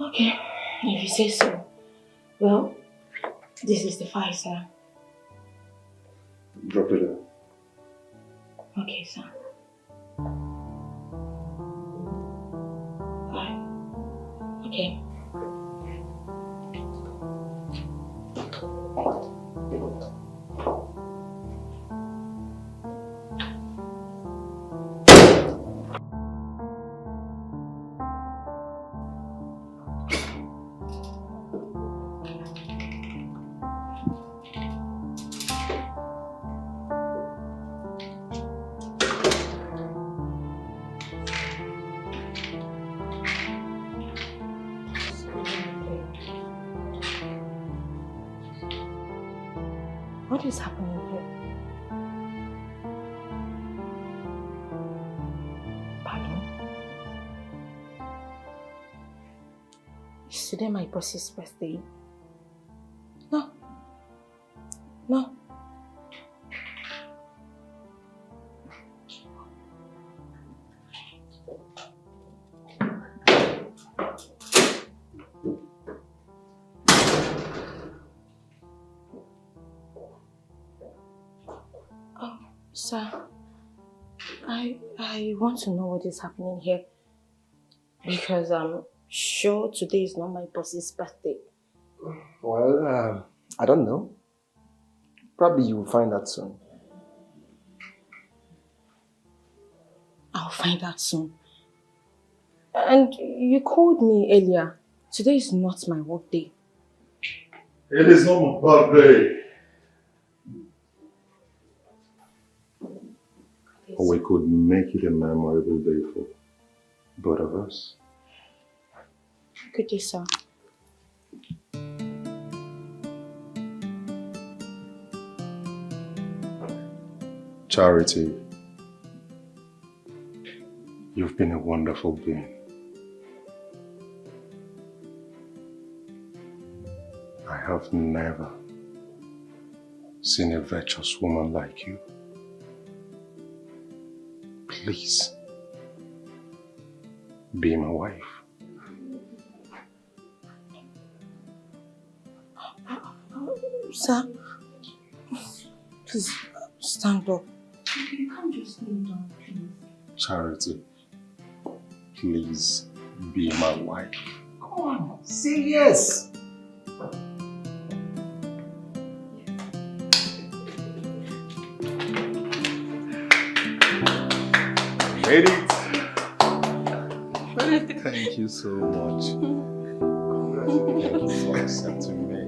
Okay, if you say so. Well, this is the file, sir. Drop it in. Okay, sir. Bye. Okay. What is happening here? Pardon? Is today my boss's birthday? No. No. Sir, I want to know what is happening here because I'm sure today is not my boss's birthday. Well, I don't know. Probably you will find out soon. I'll find out soon. And you called me earlier. Today is not my work day. It is not my birthday. We could make it a memorable day for both of us. Good day, sir. Charity, you've been a wonderful being. I have never seen a virtuous woman like you. Please, be my wife. Sir, please stand up. You can't just kneel down, please. Charity, please be my wife. Come on, say yes. made it. Thank you so much. Thank you for accepting me.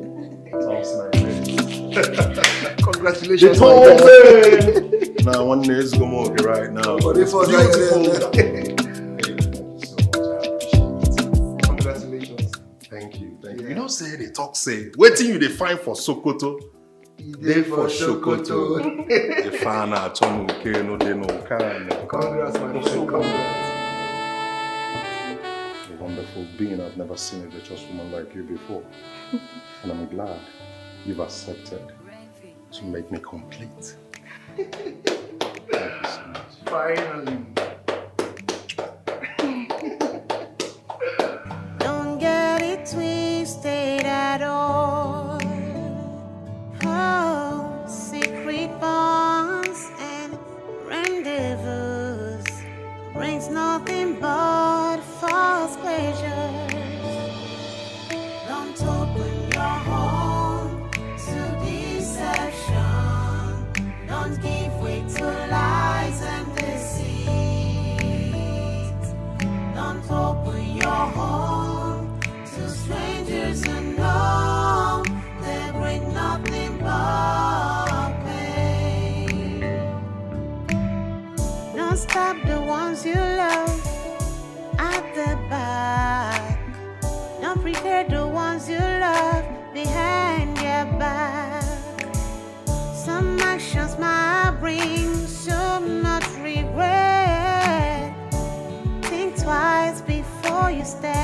Congratulations. Now one is go more right now. But if I Congratulations. Thank you. You know, say they talk say waiting you they find for Sokoto. They for Sokoto. They find out Tomu okay, no they no can. Congrats, my friend. Congrats. A wonderful being. I've never seen a virtuous woman like you before. And I'm glad you've accepted to make me complete. Thank you so much. Finally. Don't get it twisted at all. Oh, secret bonds and rendezvous brings nothing but false pleasures. Don't open your home to deception. Don't give way to lies and deceit. Don't open your home to strangers unknown. They bring nothing but pain. Don't stop the ones you love at the back. Don't prepare the ones you love behind their back. Some actions might bring so much regret. Think twice before you step